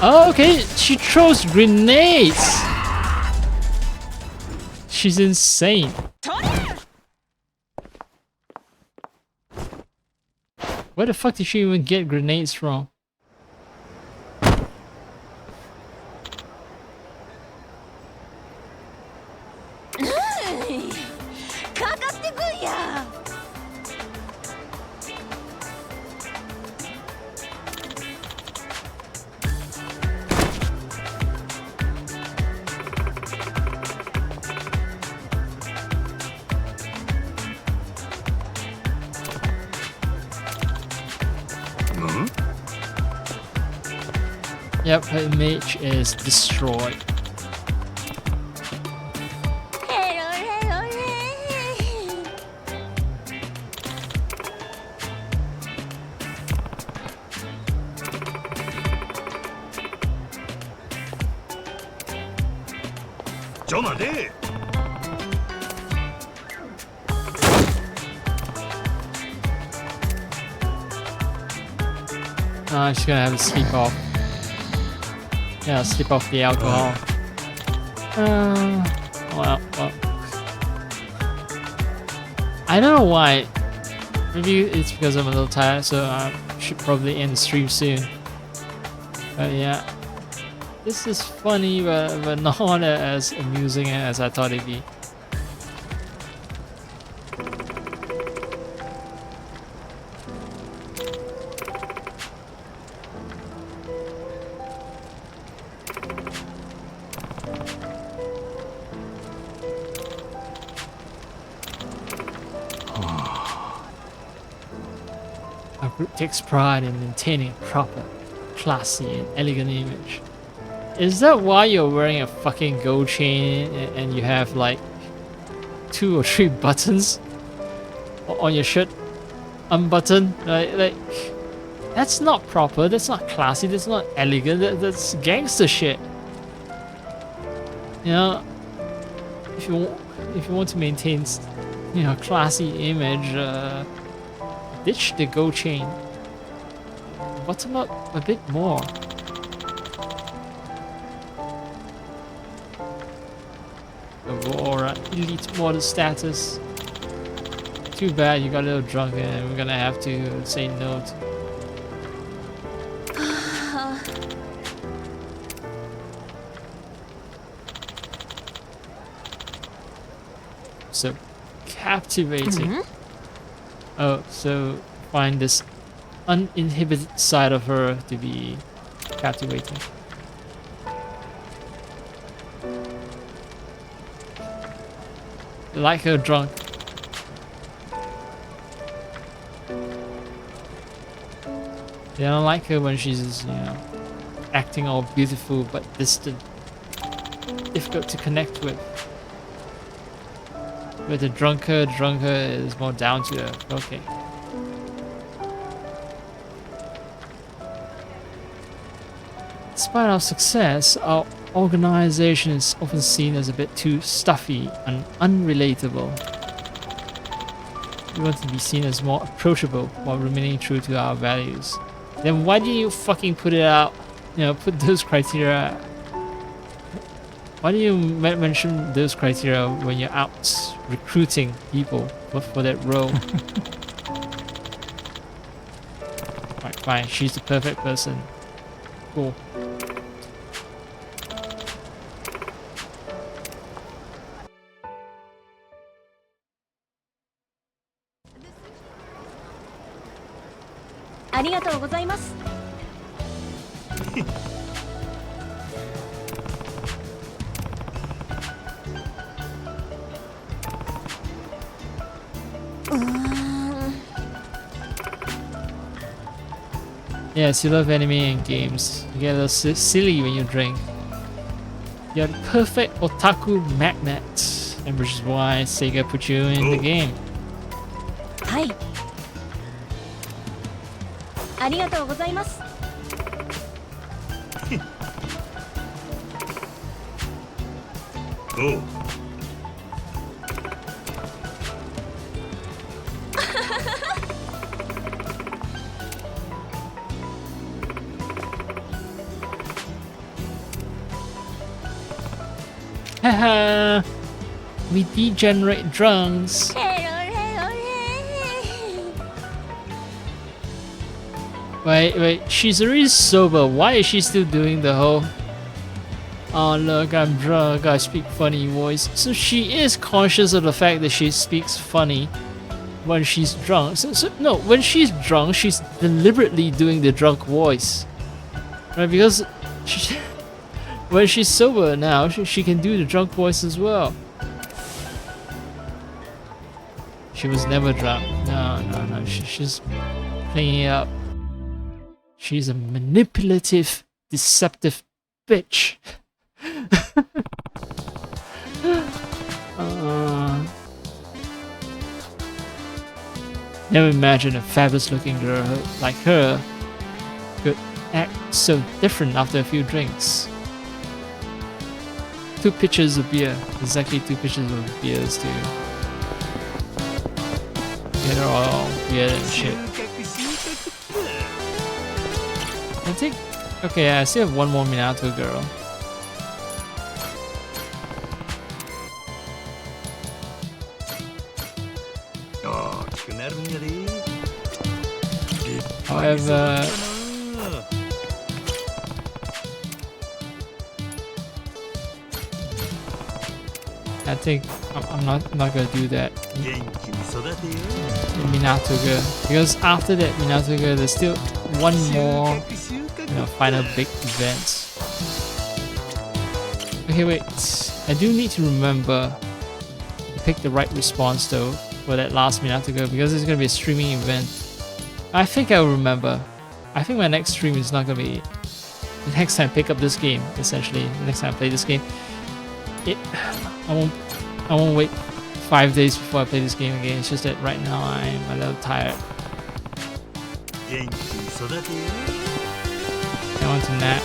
Speaker 5: Oh, okay, she throws grenades! She's insane. Where the fuck did she even get grenades from? Yep, her image is destroyed. She's gonna have a sleep off. Yeah, slip off the alcohol. Well. I don't know why. Maybe it's because I'm a little tired, so I should probably end the stream soon. But yeah, this is funny, but not as amusing as I thought it'd be. Our group takes pride in maintaining a proper, classy, and elegant image. Is that why you're wearing a fucking gold chain and you have like 2 or 3 buttons on your shirt unbuttoned? Like that's not proper, that's not classy, that's not elegant, that's gangster shit. You know, if you want to maintain, you know, classy image, ditch the gold chain. Button up a bit more. Aurora, elite model status. Too bad you got a little drunk and we're gonna have to say no to. So captivating. Oh, so find this uninhibited side of her to be captivating. Like her drunk. They don't like her when she's, you know, acting all beautiful but distant. Difficult to connect with. But the drunker is more down to earth. Okay. Despite our success, our organization is often seen as a bit too stuffy and unrelatable. We want to be seen as more approachable while remaining true to our values. Then why didn't you fucking put it out? You know, put those criteria. Why do you mention those criteria when you're out recruiting people for that role? Alright, fine. She's the perfect person. Cool. Yes, you love anime and games. You get a little silly when you drink. You're the perfect otaku magnet, and which is why Sega put you in the game.
Speaker 9: Hi. ありがとうございます。
Speaker 2: おう。
Speaker 5: Haha, we degenerate drunks. Wait, she's already sober. Why is she still doing the whole, oh look, I'm drunk, I speak funny voice? So she is conscious of the fact that she speaks funny when she's drunk. No, when she's drunk, she's deliberately doing the drunk voice. Right, because when she's sober now, she can do the drunk voice as well. She was never drunk. No. She's playing it up. She's a manipulative, deceptive bitch. Never imagined a fabulous-looking girl like her could act so different after a few drinks. 2 pitchers of beer, exactly 2 pitchers of beers to get her all weird and shit. I think Okay, I still have one more Minato girl. However, I think I'm not gonna do that. The Minato girl, because after that Minato girl, there's still one more, final big event. Okay, wait. I do need to remember to pick the right response though for that last Minato girl, because it's gonna be a streaming event. I think I'll remember. I think my next stream is not gonna be the next time I pick up this game. Essentially, the next time I play this game, I won't wait 5 days before I play this game again. It's just that right now I'm a little tired. I want to nap.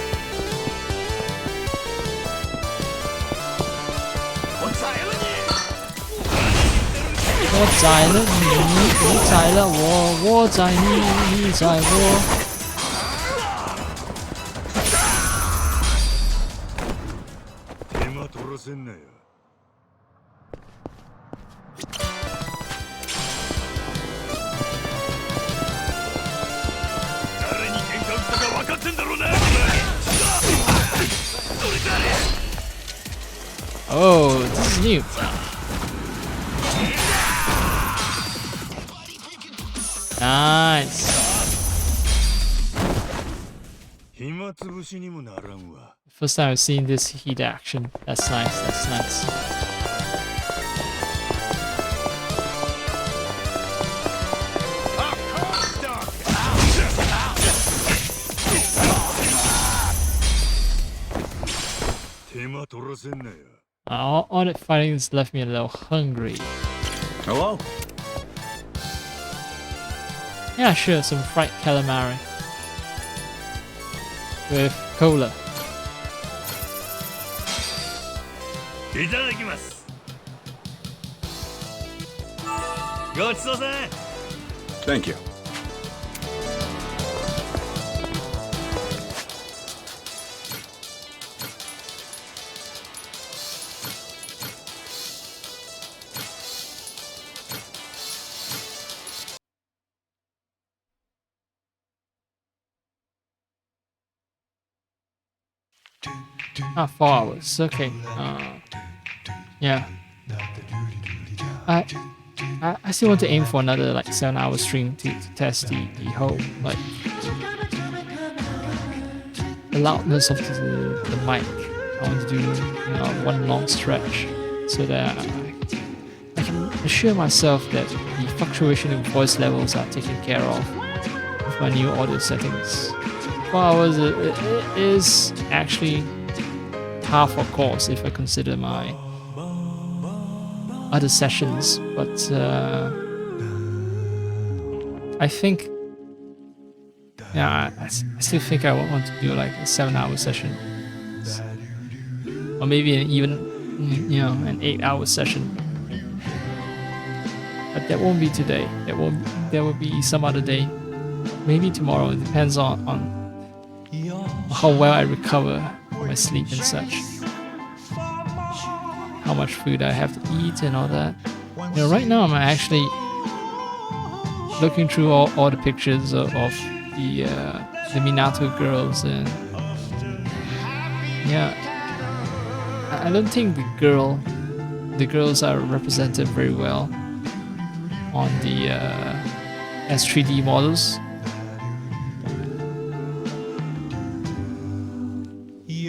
Speaker 5: Oh, this is new. Nice. First time I've seen this heat action. That's nice. That's nice. All that fighting has left me a little hungry.
Speaker 10: Hello?
Speaker 5: Yeah, sure, some fried calamari. With cola.
Speaker 10: Thank you.
Speaker 5: Ah, 4 hours. Okay. Yeah. I still want to aim for another like 7-hour stream to test the whole like the loudness of the mic. I want to do one long stretch so that I can assure myself that the fluctuation in voice levels are taken care of with my new audio settings. 4 hours it is actually half a course if I consider my other sessions, but I think, I still think I want to do like a 7-hour session, or maybe even an 8-hour session. But that won't be today. That will be some other day. Maybe tomorrow. It depends on how well I recover from my sleep and such. How much food I have to eat and all that. Right now I'm actually looking through all the pictures of the Minato girls, and I don't think the girls are represented very well on the as 3D models.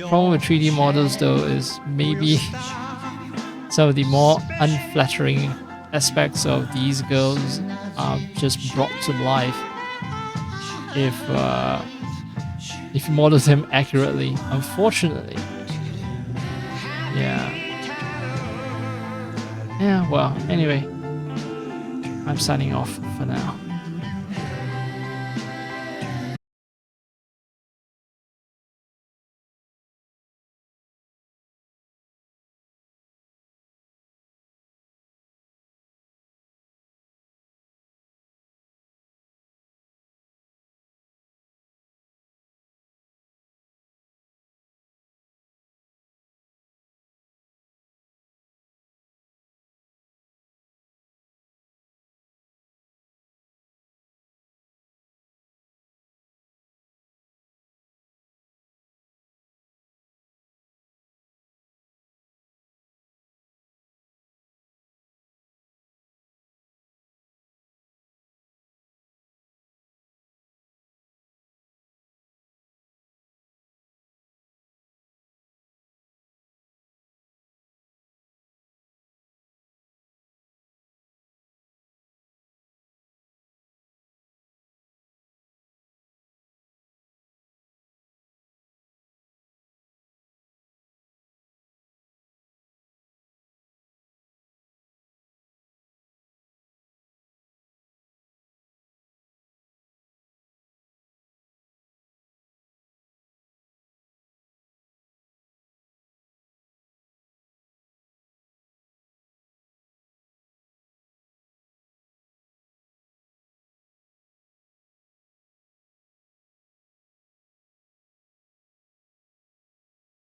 Speaker 5: Problem with 3D models though is maybe some of the more unflattering aspects of these girls are just brought to life if you model them accurately, unfortunately. Well, anyway, I'm signing off for now.